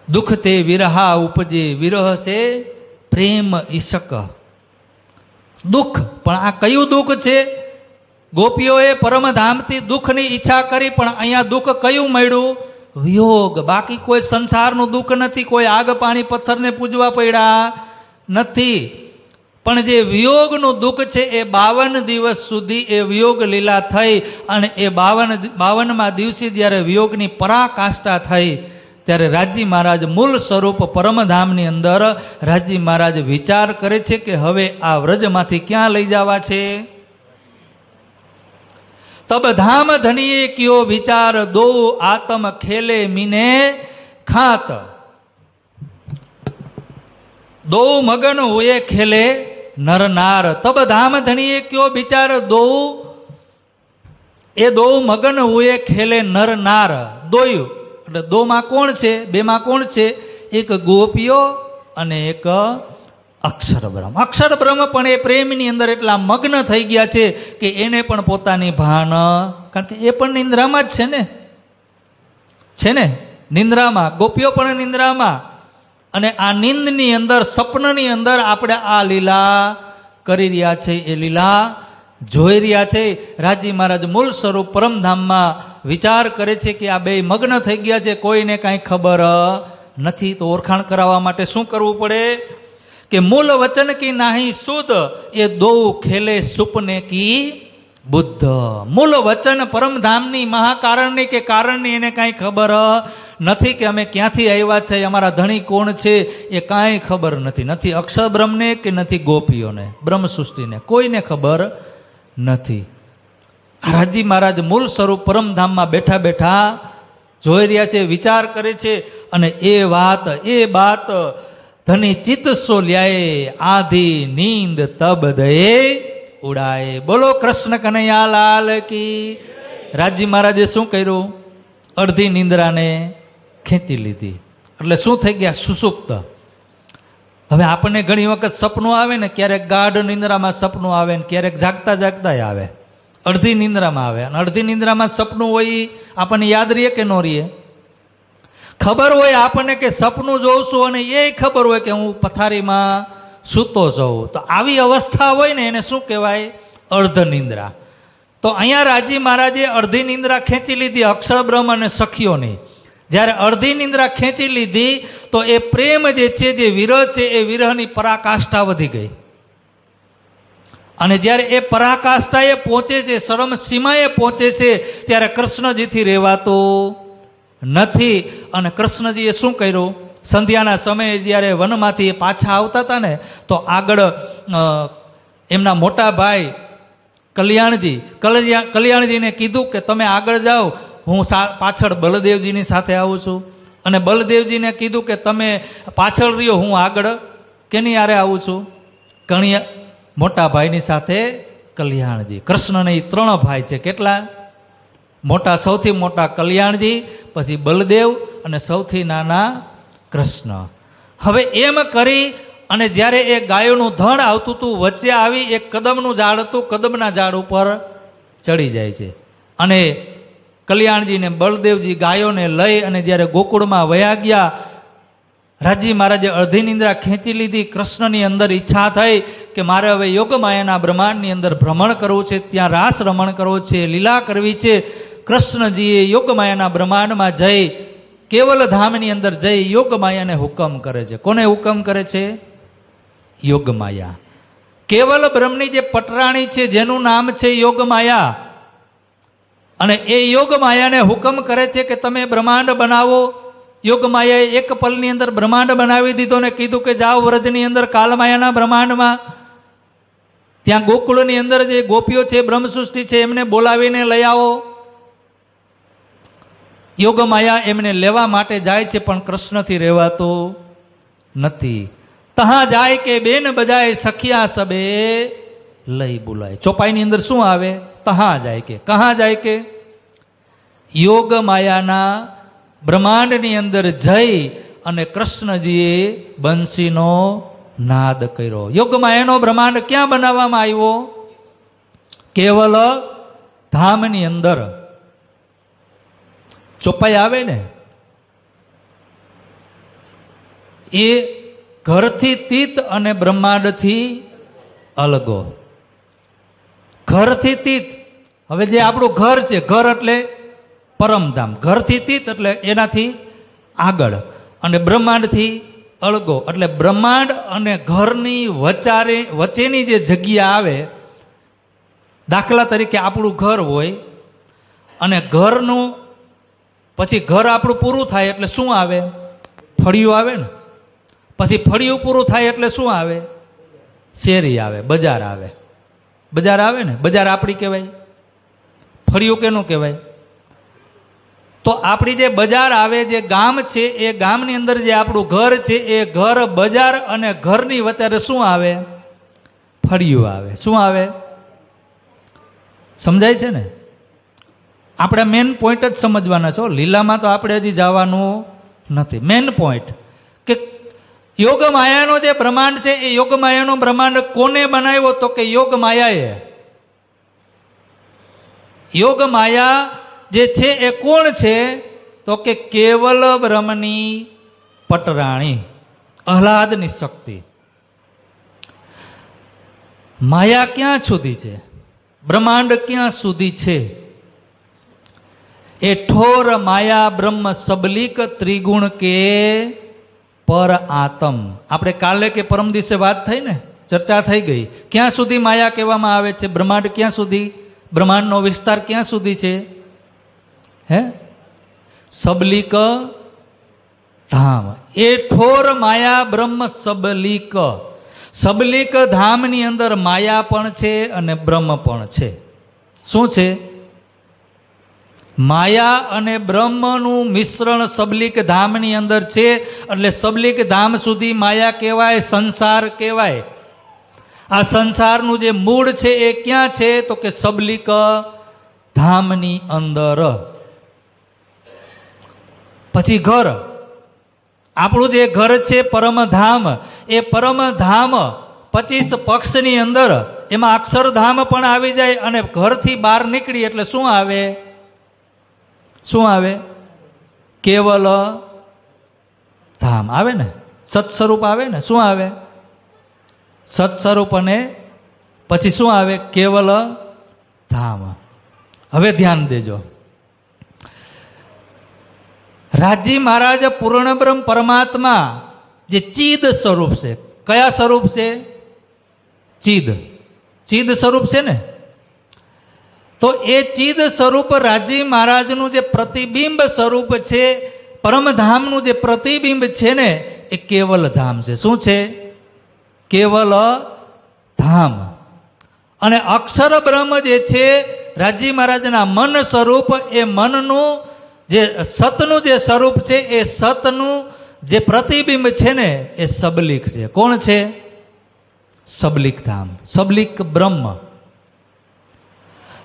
દુઃખ તે વિરહા ઉપજે, વિરહ છે પ્રેમ ઈશક. દુઃખ, પણ આ કયું દુઃખ છે? ગોપીઓએ પરમધામથી દુઃખની ઈચ્છા કરી, પણ અહીંયા દુઃખ કયું મળ્યું? વિયોગ. બાકી કોઈ સંસારનું દુઃખ નથી, કોઈ આગ પાણી પથ્થરને પૂજવા પડ્યા નથી. પણ જે વિયોગનું દુઃખ છે એ 52 દિવસ સુધી એ વિયોગ લીલા થઈ, અને એ 52મા દિવસે જ્યારે વિયોગની પરાકાષ્ઠા થઈ ત્યારે રાજી મહારાજ મૂળ સ્વરૂપ પરમધામની અંદર રાજી મહારાજ વિચાર કરે છે કે હવે આ વ્રજમાંથી ક્યાં લઈ જવા છે? તબ ધામ ધનીએ કયો વિચાર, દો આતમ ખેલે મીને ખાત. દો મગન હુએ ખેલે નર નાર. તબ ધામ ધનીએ કયો વિચાર, દો એ દો મગન હુએ ખેલે નર નાર. દોયું એટલે દોમાં કોણ છે? બેમાં કોણ છે? એક ગોપીઓ અને એક અક્ષર બ્રહ્મ. અક્ષર બ્રહ્મ પણ એ પ્રેમની અંદર એટલા મગ્ન થઈ ગયા છે કે એને પણ પોતાની ભાન, કારણ કે એ પણ નિંદ્રામાં જ છે ને નિંદ્રામાં. ગોપીઓ પણ નિંદ્રામાં. અને આ નિંદની અંદર, સપનની અંદર આપણે આ લીલા કરી રહ્યા છે, એ લીલા જોઈ રહ્યા છે. રાજી મહારાજ મૂળ સ્વરૂપ પરમધામમાં વિચાર કરે છે કે આ બે મગ્ન થઈ ગયા છે, કોઈને કાંઈ ખબર નથી. તો ઓળખાણ કરાવવા માટે શું કરવું પડે કે મૂળ વચન કી નાહી શુદ્ધ, એ દો ખેલે સુપને કી બુદ્ધ. મૂળ વચન પરમધામની, મહાકારણની કે કારણની એને કાંઈ ખબર નથી કે અમે ક્યાંથી આવ્યા છે, અમારા ધણી કોણ છે, એ કાંઈ ખબર નથી. નથી અક્ષર બ્રહ્મને કે નથી ગોપીઓને, બ્રહ્મ સૃષ્ટિને, કોઈને ખબર નથી. રાજી મહારાજ મૂળ સ્વરૂપ પરમધામમાં બેઠા બેઠા જોઈ રહ્યા છે, વિચાર કરે છે. અને એ વાત ધની ચિત્ત સો લ્યાએ, આધી નીંદ તબ દયે ઉડાય. બોલો કૃષ્ણ કનૈયા લાલ કી. રાજી મહારાજે શું કર્યું? અડધી નિંદ્રાને ખેંચી લીધી. એટલે શું થઈ ગયા? સુસુપ્ત. હવે આપણને ઘણી વખત સપનું આવે ને, ક્યારેક ગાઢ નિંદ્રામાં સપનું આવે ને ક્યારેક જાગતા જાગતા આવે. અડધી નિંદ્રામાં આવે, અને અડધી નિંદ્રામાં સપનું હોય આપણને યાદ રહીએ કે ન રહીએ? ખબર હોય આપણને કે સપનું જોઉં છું, અને એ ખબર હોય કે હું પથારીમાં સૂતો છું. તો આવી અવસ્થા હોય ને એને શું કહેવાય? અર્ધ નિંદ્રા. તો અહીંયા રાજી મહારાજે અડધી નિંદ્રા ખેંચી લીધી અક્ષર બ્રહ્મ અને સખીઓની. જ્યારે અડધી નિંદ્રા ખેંચી લીધી તો એ પ્રેમ જે છે, જે વિરહ છે, એ વિરહની પરાકાષ્ઠા વધી ગઈ. અને જ્યારે એ પરાકાષ્ઠાએ પહોંચે છે, ચરમ સીમાએ પહોંચે છે, ત્યારે કૃષ્ણજીથી રહેવાતું નથી. અને કૃષ્ણજીએ શું કર્યું? સંધ્યાના સમયે જ્યારે વનમાંથી પાછા આવતા હતા ને, તો આગળ એમના મોટા ભાઈ કલ્યાણજીને કીધું કે તમે આગળ જાઓ, હું પાછળ બલદેવજીની સાથે આવું છું. અને બલદેવજીને કીધું કે તમે પાછળ રહ્યો, હું આગળ કેની હારે આવું છું? મોટા ભાઈની સાથે કલ્યાણજી. કૃષ્ણને એ 3 ભાઈ છે. કેટલા? મોટા, સૌથી મોટા કલ્યાણજી, પછી બલદેવ અને સૌથી નાના કૃષ્ણ. હવે એમ કરી અને જ્યારે એ ગાયોનું ધણ આવતું હતું, વચ્ચે આવી એક કદમનું ઝાડ હતું, કદમના ઝાડ ઉપર ચડી જાય છે. અને કલ્યાણજી ને બળદેવજી ગાયોને લઈ અને જ્યારે ગોકુળમાં વયા ગયા, રાજી મહારાજે અડધી નિંદ્રા ખેંચી લીધી. કૃષ્ણની અંદર ઈચ્છા થઈ કે મારે હવે યોગમાયાના બ્રહ્માંડની અંદર ભ્રમણ કરવું છે, ત્યાં રાસ રમણ કરવો છે, લીલા કરવી છે. કૃષ્ણજીએ યોગમાયાના બ્રહ્માંડમાં જઈ, કેવલ ધામની અંદર જઈ યોગમાયાને હુકમ કરે છે. કોને હુકમ કરે છે? યોગમાયા. કેવલ બ્રહ્મની જે પટરાણી છે, જેનું નામ છે યોગમાયા, અને એ યોગમાયાને હુકમ કરે છે કે તમે બ્રહ્માંડ બનાવો. યોગમાયાએ એક પલની અંદર બ્રહ્માંડ બનાવી દીધો ને કીધું કે જાઓ વ્રજની અંદર કાલમાયાના બ્રહ્માંડમાં, ત્યાં ગોકુળની અંદર જે ગોપીઓ છે, બ્રહ્મસૃષ્ટિ છે, એમને બોલાવીને લઈ આવો. યોગમાયા એમને લેવા માટે જાય છે, પણ કૃષ્ણથી રહેવાતું નથી. તહા જાય કે બેન બજાય સખિયા સબે લઈ બોલાય. ચોપાઈની અંદર શું આવે? તહા જાય કે. કહા જાય કે? યોગમાયાના બ્રહ્માંડની અંદર જઈ અને કૃષ્ણજીએ બંસીનો નાદ કર્યો. યોગમાયાનો બ્રહ્માંડ ક્યાં બનાવવામાં આવ્યો? કેવલ ધામની અંદર. ચોપાઈ આવે ને, એ ઘરથી તીત અને બ્રહ્માંડથી અલગો. ઘરથી તીત, હવે જે આપણું ઘર છે, ઘર એટલે પરમધામ, ઘરથી તીત એટલે એનાથી આગળ, અને બ્રહ્માંડથી અલગો એટલે બ્રહ્માંડ અને ઘરની વચ્ચેની જે જગ્યા આવે. દાખલા તરીકે આપણું ઘર હોય અને ઘરનું પછી ઘર આપણું પૂરું થાય એટલે શું આવે? ફળિયું આવે ને. પછી ફળિયું પૂરું થાય એટલે શું આવે? શેરી આવે, બજાર આવે. બજાર આવે ને, બજાર આપણી કહેવાય. ફળિયું કેનું કહેવાય? તો આપણી જે બજાર આવે, જે ગામ છે, એ ગામની અંદર જે આપણું ઘર છે, એ ઘર, બજાર અને ઘરની વચ્ચે શું આવે? ફળિયું આવે. શું આવે? સમજાય છે ને? આપણે મેન પોઈન્ટ જ સમજવાના છો. લીલામાં તો આપણે હજી જવાનું નથી. મેન પોઈન્ટ કે યોગ માયાનો જે બ્રહ્માંડ છે, એ યોગ માયાનો બ્રહ્માંડ કોને બનાવ્યો? તો કે યોગ માયાએ. યોગ માયા જે છે એ કોણ છે? તો કે કેવલ બ્રહ્મની પટરાણી, આહલાદની શક્તિ. માયા ક્યાં સુધી છે? બ્રહ્માંડ ક્યાં સુધી છે? એ ઠોર માયા બ્રહ્મ સબલિક ત્રિગુણ કે પર આતમ. આપણે કાલે કે પરમ દિવસે વાત થઈ ને, ચર્ચા થઈ ગઈ. ક્યાં સુધી માયા કહેવામાં આવે છે? બ્રહ્માંડ ક્યાં સુધી? બ્રહ્માંડનો વિસ્તાર ક્યાં સુધી છે? હે? સબલિક ધામ. એ ઠોર માયા બ્રહ્મ સબલિક. સબલિક ધામની અંદર માયા પણ છે અને બ્રહ્મ પણ છે. શું છે? માયા અને બ્રહ્મનું મિશ્રણ સબલિક ધામની અંદર છે. એટલે સબલિક ધામ સુધી માયા કહેવાય, સંસાર કહેવાય. આ સંસારનું જે મૂળ છે એ ક્યાં છે? તો કે સબલિક ધામની અંદર. પછી ઘર, આપણું જે ઘર છે પરમધામ, એ પરમધામ 25 પક્ષની અંદર એમાં અક્ષરધામ પણ આવી જાય. અને ઘરથી બહાર નીકળી એટલે શું આવે? શું આવે? કેવલ ધામ આવે ને, સત સ્વરૂપ આવે ને. શું આવે? સત સ્વરૂપ. અને પછી શું આવે? કેવલ ધામ. હવે ધ્યાન દેજો. રાજી મહારાજ પૂર્ણ બ્રહ્મ પરમાત્મા જે ચિદ સ્વરૂપ છે. કયા સ્વરૂપ છે? ચિદ. ચિદ સ્વરૂપ છે ને. તો એ ચિદ સ્વરૂપ રાજી મહારાજનું જે પ્રતિબિંબ સ્વરૂપ છે, પરમધામનું જે પ્રતિબિંબ છે ને, એ કેવલ ધામ છે. શું છે? કેવલ ધામ. અને અક્ષર બ્રહ્મ જે છે રાજી મહારાજના મન સ્વરૂપ, એ મનનું જે સતનું જે સ્વરૂપ છે, એ સતનું જે પ્રતિબિંબ છે ને, એ સબલિક છે. કોણ છે? સબલિક ધામ, સબલિક બ્રહ્મ.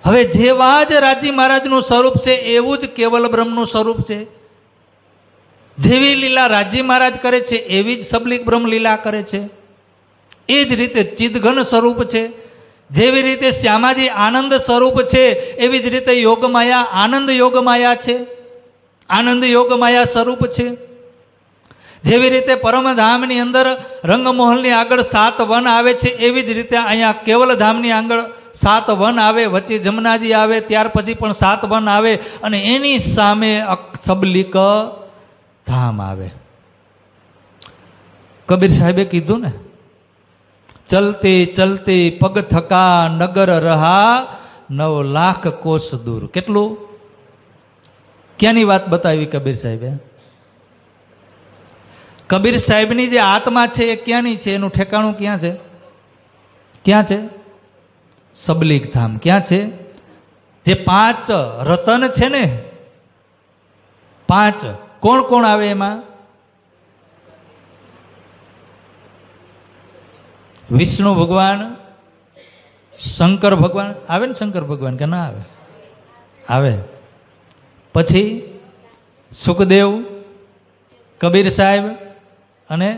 હવે જેવા જ રાજી મહારાજનું સ્વરૂપ છે એવું જ કેવલ બ્રહ્મનું સ્વરૂપ છે. જેવી લીલા રાજી મહારાજ કરે છે એવી જ સબલિક બ્રહ્મ લીલા કરે છે. એ જ રીતે ચિદઘન સ્વરૂપ છે. જેવી રીતે શ્યામાજી આનંદ સ્વરૂપ છે એવી જ રીતે યોગમાયા આનંદ યોગમાયા છે, આનંદ યોગમાયા સ્વરૂપ છે. જેવી રીતે પરમધામની અંદર રંગમોહલની આગળ 7 વન આવે છે, એવી જ રીતે અહીંયા કેવલ ધામની આગળ 7 વન આવે, વચ્ચે જમનાજી આવે, ત્યાર પછી પણ 7 વન આવે, અને એની સામે સબલિક ધામ આવે. કબીર સાહેબે કીધું ને, ચલતે ચલતે પગ થકા નગર રહા 9 લાખ કોષ દૂર. કેટલું? ક્યાંની વાત બતાવી કબીર સાહેબે? કબીર સાહેબની જે આત્મા છે એ ક્યાંની છે? એનું ઠેકાણું ક્યાં છે? ક્યાં છે? સબલિક ધામ. ક્યાં છે? જે 5 રતન છે ને, 5 કોણ કોણ આવે એમાં? વિષ્ણુ ભગવાન, શંકર ભગવાન આવે ને? શંકર ભગવાન કે ના આવે? આવે. પછી સુખદેવ, કબીર સાહેબ અને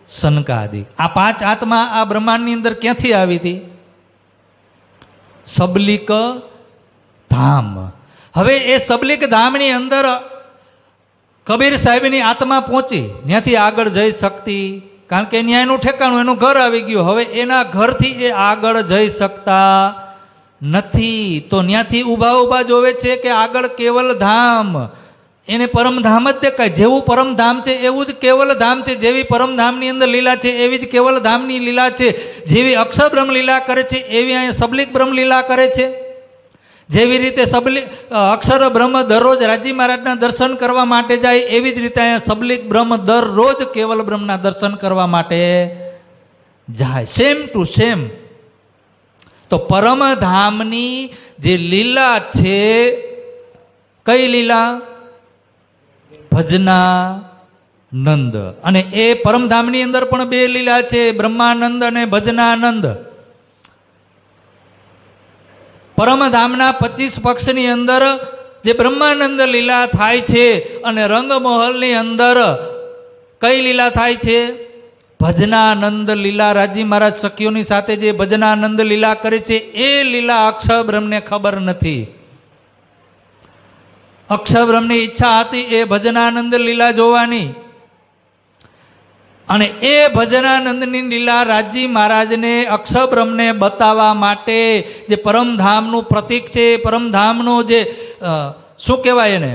સનકાદિક. આ 5 આત્મા આ બ્રહ્માંડની અંદર ક્યાંથી આવી હતી? સબલિક ધામ. હવે એ સબલિક ધામની અંદર કબીર સાહેબની આત્મા પહોંચી, ત્યાંથી આગળ જઈ શકતી, કારણ કે ત્યાં એનું ઠેકાણું, એનું ઘર આવી ગયું. હવે એના ઘરથી એ આગળ જઈ શકતા નથી, તો ત્યાંથી ઊભા ઊભા જોવે છે કે આગળ કેવલ ધામ, એને પરમધામ જ દેખાય. જેવું પરમધામ છે એવું જ કેવલ ધામ છે. જેવી પરમધામની અંદર લીલા છે એવી જ કેવલ ધામની લીલા છે. જેવી અક્ષર બ્રહ્મ લીલા કરે છે એવી અહીંયા સબલિક બ્રહ્મ લીલા કરે છે. જેવી રીતે અક્ષર બ્રહ્મ દરરોજ રાજી મહારાજના દર્શન કરવા માટે જાય, એવી જ રીતે અહીંયા સબલિક બ્રહ્મ દરરોજ કેવલ બ્રહ્મના દર્શન કરવા માટે જાય. Same to same. તો પરમધામની જે લીલા છે, કઈ લીલા? ભજનાનંદ. અને એ પરમધામની અંદર પણ બે લીલા છે, બ્રહ્માનંદ અને ભજનાનંદ. પરમધામના 25 પક્ષની અંદર જે બ્રહ્માનંદ લીલા થાય છે, અને રંગમહોલની અંદર કઈ લીલા થાય છે? ભજનાનંદ લીલા. રાજી મહારાજ સખીઓની સાથે જે ભજનાનંદ લીલા કરે છે એ લીલા અક્ષર બ્રહ્મને ખબર નથી. અક્ષર બ્રહ્મની ઈચ્છા હતી એ ભજનાનંદ લીલા જોવાની, અને એ ભજનાનંદની લીલા રાજી મહારાજને અક્ષર બ્રહ્મને બતાવવા માટે, જે પરમધામનું પ્રતીક છે, પરમધામનું જે શું કહેવાય એને,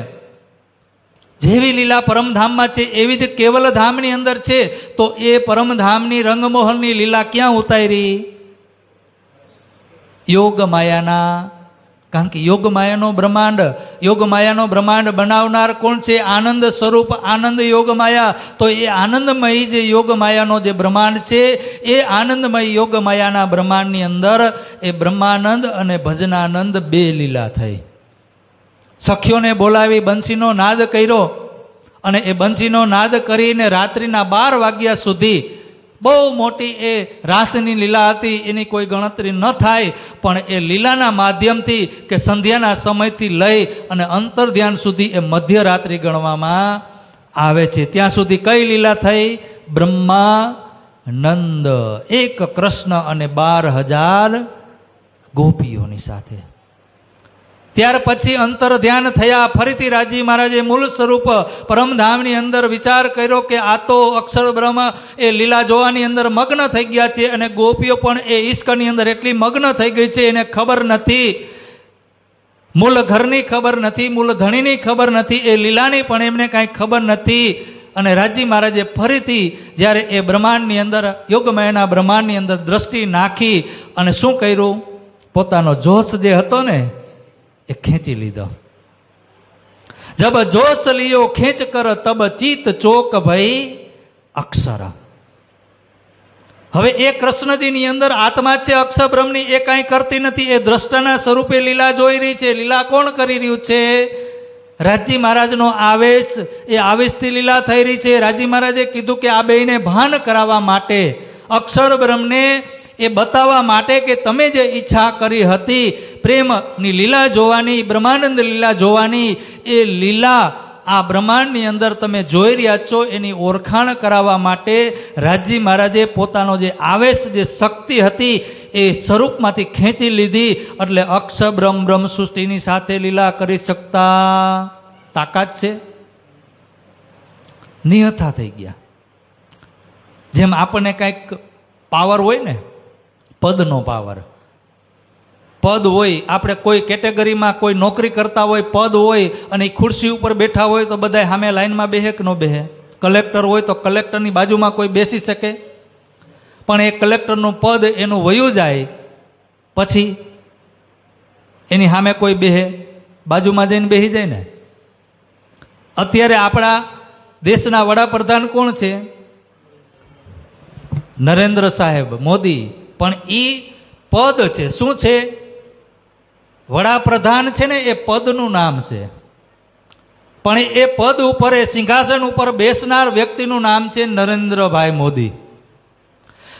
જેવી લીલા પરમધામમાં છે એવી જ કેવલ ધામની અંદર છે. તો એ પરમધામની રંગમોહનની લીલા ક્યાં ઉતારી? યોગ માયાના. કારણ કે યોગ માયાનો બ્રહ્માંડ બનાવનાર કોણ છે? આનંદ સ્વરૂપ, આનંદ યોગ માયા. તો એ આનંદમય જે યોગ માયાનો જે બ્રહ્માંડ છે, એ આનંદમય યોગ માયાના બ્રહ્માંડની અંદર એ બ્રહ્માનંદ અને ભજનાનંદ બે લીલા થઈ. સખીઓને બોલાવી બંસીનો નાદ કર્યો, અને એ બંસીનો નાદ કરીને રાત્રિના 12 વાગ્યા સુધી બહુ મોટી એ રાસની લીલા હતી, એની કોઈ ગણતરી ન થાય. પણ એ લીલાના માધ્યમથી કે સંધ્યાના સમયથી લઈ અને અંતર ધ્યાન સુધી એ મધ્યરાત્રિ ગણવામાં આવે છે. ત્યાં સુધી કઈ લીલા થઈ? બ્રહ્માનંદ. એક કૃષ્ણ અને 12,000 ગોપીઓની સાથે. ત્યાર પછી અંતર ધ્યાન થયા. ફરીથી રાજી મહારાજે મૂળ સ્વરૂપ પરમધામની અંદર વિચાર કર્યો કે આ તો અક્ષર બ્રહ્મ એ લીલા જોવાની અંદર મગ્ન થઈ ગયા છે, અને ગોપીઓ પણ એ ઈશ્કની અંદર એટલી મગ્ન થઈ ગઈ છે, એને ખબર નથી, મૂળ ઘરની ખબર નથી, મૂળ ધણીની ખબર નથી, એ લીલાની પણ એમને કાંઈ ખબર નથી. અને રાજી મહારાજે ફરીથી જ્યારે એ બ્રહ્માંડની અંદર, યોગમયના બ્રહ્માંડની અંદર દ્રષ્ટિ નાખી અને શું કર્યું? પોતાનો જોશ જે હતો ને એ ખેંચી લીધો. જબ જોશ લિયો ખેંચ કર તબ ચિત ચોક ભઈ અક્ષર. હવે એ કૃષ્ણજીની અંદર આત્મા છે અક્ષર બ્રહ્મની, એ કાંઈ કરતી નથી, એ દ્રષ્ટાના સ્વરૂપે લીલા જોઈ રહી છે. લીલા કોણ કરી રહ્યું છે? રાજી મહારાજનો આવેશ. એ આવેશથી લીલા થઈ રહી છે. રાજી મહારાજે કીધું કે આ બેયને ભાન કરાવવા માટે, અક્ષર બ્રહ્મને એ બતાવવા માટે કે તમે જે ઈચ્છા કરી હતી પ્રેમની લીલા જોવાની, બ્રહ્માનંદ લીલા જોવાની, એ લીલા આ બ્રહ્માંડની અંદર તમે જોઈ રહ્યા છો, એની ઓળખાણ કરાવવા માટે રાજી મહારાજે પોતાનો જે આવેશ, જે શક્તિ હતી એ સ્વરૂપમાંથી ખેંચી લીધી. એટલે અક્ષર બ્રહ્મ સૃષ્ટિની સાથે લીલા કરી શકતા તાકાત છે? નિહતા થઈ ગયા. જેમ આપણને કાંઈક પાવર હોય ને, પદનો પાવર, પદ હોય, આપણે કોઈ કેટેગરીમાં કોઈ નોકરી કરતા હોય, પદ હોય, અને એ ખુરશી ઉપર બેઠા હોય તો બધા સામે લાઈનમાં બેહે કે ન બેહે? કલેક્ટર હોય તો કલેક્ટરની બાજુમાં કોઈ બેસી શકે? પણ એ કલેક્ટરનું પદ એનું વયું જાય પછી એની સામે કોઈ બેહે? બાજુમાં જઈને બેસી જાય ને. અત્યારે આપણા દેશના વડાપ્રધાન કોણ છે? નરેન્દ્ર સાહેબ મોદી. પણ એ પદ છે. શું છે? વડાપ્રધાન છે ને, એ પદનું નામ છે. પણ એ પદ ઉપર, એ સિંહાસન ઉપર બેસનાર વ્યક્તિનું નામ છે નરેન્દ્રભાઈ મોદી.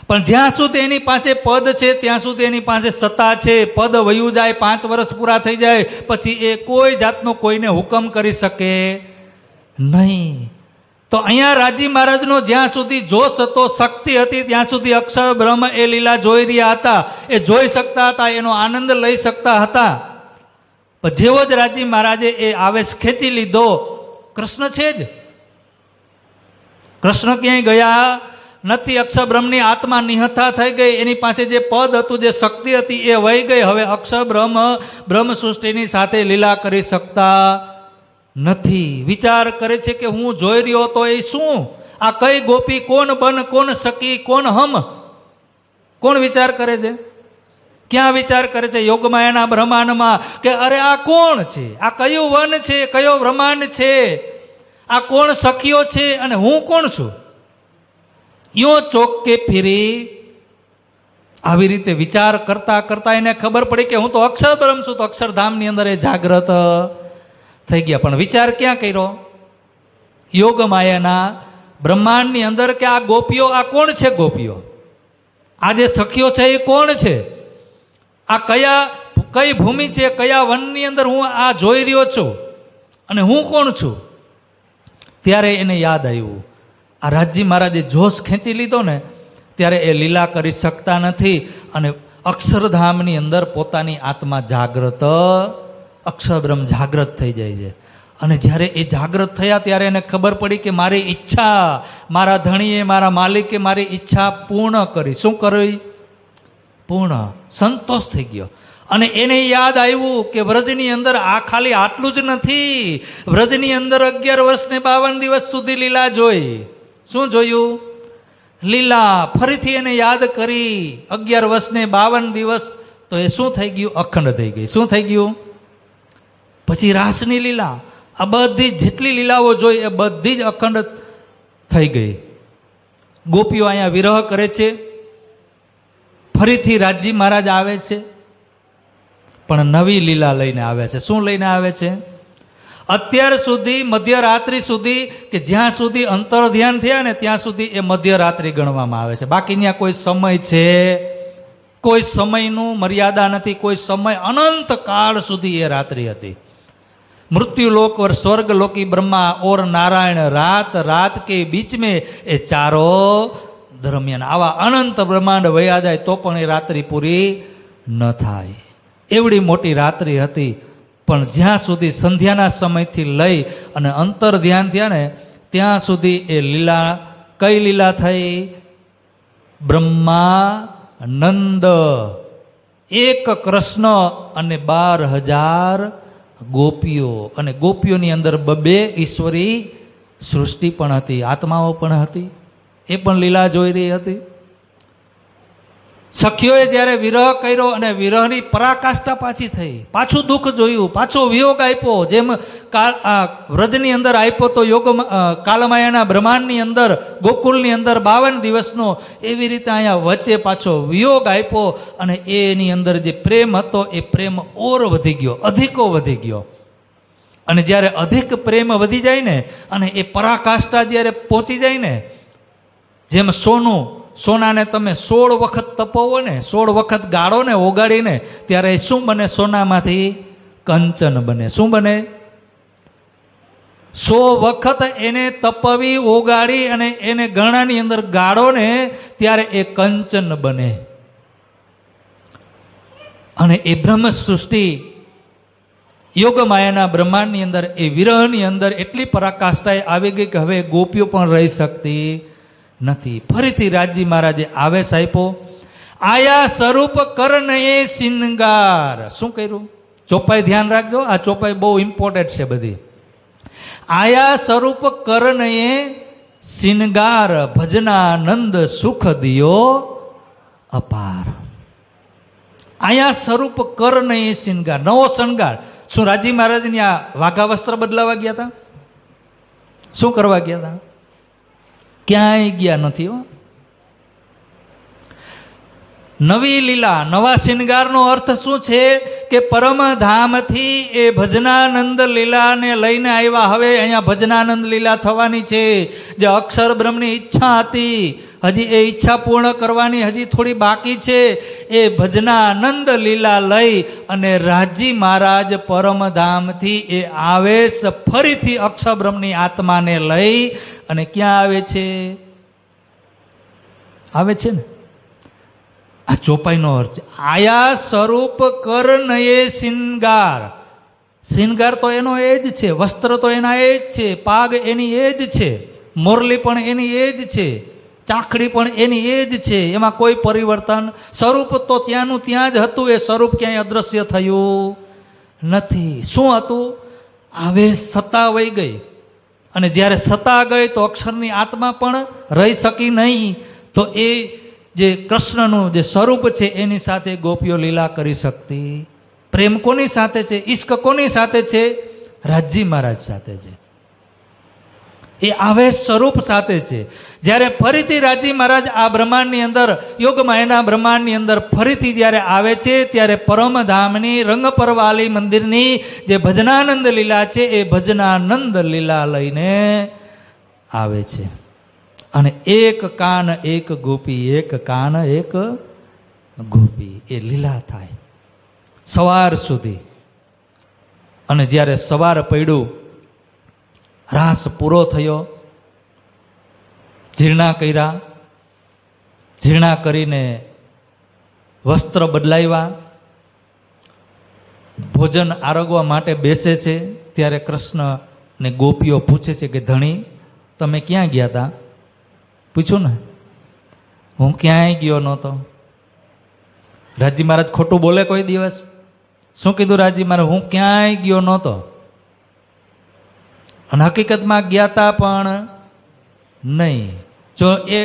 પણ જ્યાં સુધી એની પાસે પદ છે ત્યાં સુધી એની પાસે સત્તા છે. પદ વયું જાય, 5 વર્ષ પૂરા થઈ જાય પછી એ કોઈ જાતનો કોઈને હુકમ કરી શકે નહીં. તો અહીંયા રાજી મહારાજનો જ્યાં સુધી જોશ હતો, શક્તિ હતી, ત્યાં સુધી અક્ષર બ્રહ્મ એ લીલા જોઈ રહ્યા હતા, એ જોઈ શકતા હતા, એનો આનંદ લઈ શકતા હતા. પણ જેવો જ રાજી મહારાજે એ આવેશ ખેંચી લીધો, કૃષ્ણ છે જ, કૃષ્ણ ક્યાંય ગયા નથી. અક્ષરબ્રહ્મની આત્મા નિહતા થઈ ગઈ. એની પાસે જે પદ હતું, જે શક્તિ હતી, એ વહી ગઈ. હવે અક્ષરબ્રહ્મ બ્રહ્મ સૃષ્ટિની સાથે લીલા કરી શકતા નથી. વિચાર કરે છે કે હું જોઈ રહ્યો તો એ શું? આ કઈ ગોપી, કોણ બન, કોણ સખી, કોણ હમ? કોણ વિચાર કરે છે? ક્યાં વિચાર કરે છે? યોગમાયાના બ્રહ્માંડમાં કે અરે આ કોણ છે? આ કયું વન છે? કયો બ્રહ્માંડ છે? આ કોણ સખીઓ છે અને હું કોણ છું? યો ચોકે ફીરી આવી રીતે વિચાર કરતા કરતા એને ખબર પડી કે હું તો અક્ષરબ્રહ્મ છું. તો અક્ષરધામની અંદર એ જાગ્રત થઈ ગયા. પણ વિચાર ક્યાં કર્યો? યોગમાયાના બ્રહ્માંડની અંદર કે આ ગોપીઓ, આ કોણ છે ગોપીઓ? આ જે સખીઓ છે એ કોણ છે? આ કઈ ભૂમિ છે, કયા વનની અંદર હું આ જોઈ રહ્યો છું અને હું કોણ છું? ત્યારે એને યાદ આવ્યું, આ રાજજી મહારાજે જોશ ખેંચી લીધો ને ત્યારે એ લીલા કરી શકતા નથી અને અક્ષરધામની અંદર પોતાની આત્મા જાગ્રત, અક્ષરબ્રહ્મ જાગ્રત થઈ જાય છે. અને જ્યારે એ જાગ્રત થયા ત્યારે એને ખબર પડી કે મારી ઈચ્છા, મારા ધણીએ, મારા માલિકે મારી ઈચ્છા પૂર્ણ કરી. શું કરી? પૂર્ણ. સંતોષ થઈ ગયો. અને એને યાદ આવ્યું કે વ્રજની અંદર આ ખાલી આટલું જ નથી. વ્રજની અંદર 11 વર્ષ ને 52 દિવસ સુધી લીલા જોઈ. શું જોયું? લીલા. ફરીથી એને યાદ કરી 11 વર્ષ ને 52 દિવસ. તો એ શું થઈ ગયું? અખંડ થઈ ગઈ. શું થઈ ગયું? પછી રાસની લીલા. આ બધી જેટલી લીલાઓ જોઈ એ બધી જ અખંડ થઈ ગઈ. ગોપીઓ અહીંયા વિરહ કરે છે. ફરીથી રાજજી મહારાજ આવે છે, પણ નવી લીલા લઈને આવે છે. શું લઈને આવે છે? અત્યાર સુધી મધ્યરાત્રિ સુધી કે જ્યાં સુધી અંતર ધ્યાન થયા ને ત્યાં સુધી એ મધ્યરાત્રિ ગણવામાં આવે છે. બાકી ત્યાં કોઈ સમય છે? કોઈ સમયનું મર્યાદા નથી. કોઈ સમય અનંત કાળ સુધી એ રાત્રિ હતી. मृत्युलोक और स्वर्गलोकी ब्रह्मा और नारायण रात रात के बीच में ए चारों दरमियान आवा अनंत ब्रह्मांड वया जाए तो पण ए रात्रि पूरी न थाय एवडी मोटी रात्रि हती. पण ज्यां सुधी संध्याना समयथी लई अने अंतर ध्यान थया ने त्यां सुधी ए लीला कई लीला थई? ब्रह्मा नंद एक कृष्ण अने 12,000 गोपीओ अने गोपीओनी अंदर 2 ईश्वरी सृष्टि पण हती, आत्माओ पण हती. ए पण लीला जोई रही हती. सखीओए ज्यारे विरह कर्यो अने विरहनी पराकाष्ठा पाछी थई, पाछुं दुख जोयुं, पाछो वियोग आप्यो. जेम व्रजनी अंदर आप्यो तो योग कालमायाना ब्रह्मांडनी अंदर गोकुलनी अंदर 52 दिवसनो एवी रीते अहींया वच्चे पाछो वियोग आप्यो अने एनी अंदर जे प्रेम हतो ए प्रेम और वधी गयो, अधिको वधी गयो. अने ज्यारे अधिक प्रेम वधी जाय ने अने ए पराकाष्ठा ज्यारे पहोंची जाय ने, जेम सोना ने तमे 16 वखत तपोवो ने, 16 वखत गाळो ने, ओगाड़ी ने, त्यारे शुं बने? सोनामांथी कंचन बने. शुं बने? 100 वखत एने तपवी, ओगाड़ी अने एने गणानी अंदर गाळो ने त्यारे ए कंचन बने. अने ए ब्रह्म सृष्टि योगमायाना ब्रह्मांडनी अंदर ए विरहनी अंदर एटली पराकाष्ठाए आवी गई के हवे गोपीओ पण रही सकती નથી. ફરીથી રાજજી મહારાજે આવેશ આપ્યો. આયા સ્વરૂપ કરનયે શિંગાર. શું કર્યું? ચોપાઈ ધ્યાન રાખજો, આ ચોપાઈ બહુ ઇમ્પોર્ટન્ટ છે બધી. આયા સ્વરૂપ કરનયે શિંગાર ભજનાનંદ સુખ દિયો અપાર. આયા સ્વરૂપ કરનયે શિંગાર, નવો શણગાર. શું રાજજી મહારાજની આ વાઘા વસ્ત્ર બદલાવા ગયા હતા? શું કરવા ગયા હતા? ક્યાંય ગયા નથી. નવી લીલા, નવા શિંગારનો અર્થ શું છે કે પરમધામથી એ ભજનાનંદ લીલાને લઈને આવ્યા. હવે અહીંયા ભજનાનંદ લીલા થવાની છે. જે અક્ષર બ્રહ્મની ઈચ્છા હતી, હજી એ ઈચ્છા પૂર્ણ કરવાની હજી થોડી બાકી છે. એ ભજનાનંદ લીલા લઈ અને રાજજી મહારાજ પરમધામથી એ આવેશ ફરીથી અક્ષર બ્રહ્મની આત્માને લઈ અને ક્યાં આવે છે? આવે છે ને આ ચોપાઈનો અર્થ. આયા સ્વરૂપ કરનયે શિંગાર. શિંગાર તો એનો એ જ છે, વસ્ત્ર તો એના એ જ છે, પાગ એની એ જ છે. મોરલી પણ એની એ જ છે, ચાખડી પણ એની એ જ છે, એમાં કોઈ પરિવર્તન. સ્વરૂપ તો ત્યાંનું ત્યાં જ હતું, એ સ્વરૂપ ક્યાંય અદ્રશ્ય થયું નથી. શું હતું? આવેશ સત્તા વહી ગઈ, અને જ્યારે સત્તા ગઈ તો અક્ષરની આત્મા પણ રહી શકી નહીં. તો એ જે કૃષ્ણનું જે સ્વરૂપ છે એની સાથે ગોપીઓ લીલા કરી શકતી. પ્રેમ કોની સાથે છે? ઈશ્ક કોની સાથે છે? રાજજી મહારાજ સાથે છે. એ આવેશ સ્વરૂપ સાથે છે. જ્યારે ફરીથી રાજજી મહારાજ આ બ્રહ્માંડની અંદર, યોગમાયાના બ્રહ્માંડની અંદર ફરીથી જ્યારે આવે છે, ત્યારે પરમધામની રંગપરવાલી મંદિરની જે ભજનાનંદ લીલા છે એ ભજનાનંદ લીલા લઈને આવે છે. અને એક કાન એક ગોપી, એક કાન એક ગોપી, એ લીલા થાય સવાર સુધી. અને જ્યારે સવાર પડ્યું, રાસ પૂરો થયો, ઝીરણા કર્યા, ઝીરણા કરીને વસ્ત્ર બદલાવ્યા, ભોજન આરોગવા માટે બેસે છે. ત્યારે કૃષ્ણને ગોપીઓ પૂછે છે કે ધણી તમે ક્યાં ગયા હતા? પૂછ્યું ને, હું ક્યાંય ગયો નહોતો. રાજજી મહારાજ ખોટું બોલે કોઈ દિવસ? શું કીધું રાજજી મહારાજ? હું ક્યાંય ગયો નહોતો. અને હકીકતમાં ગયા હતા પણ નહીં. જો એ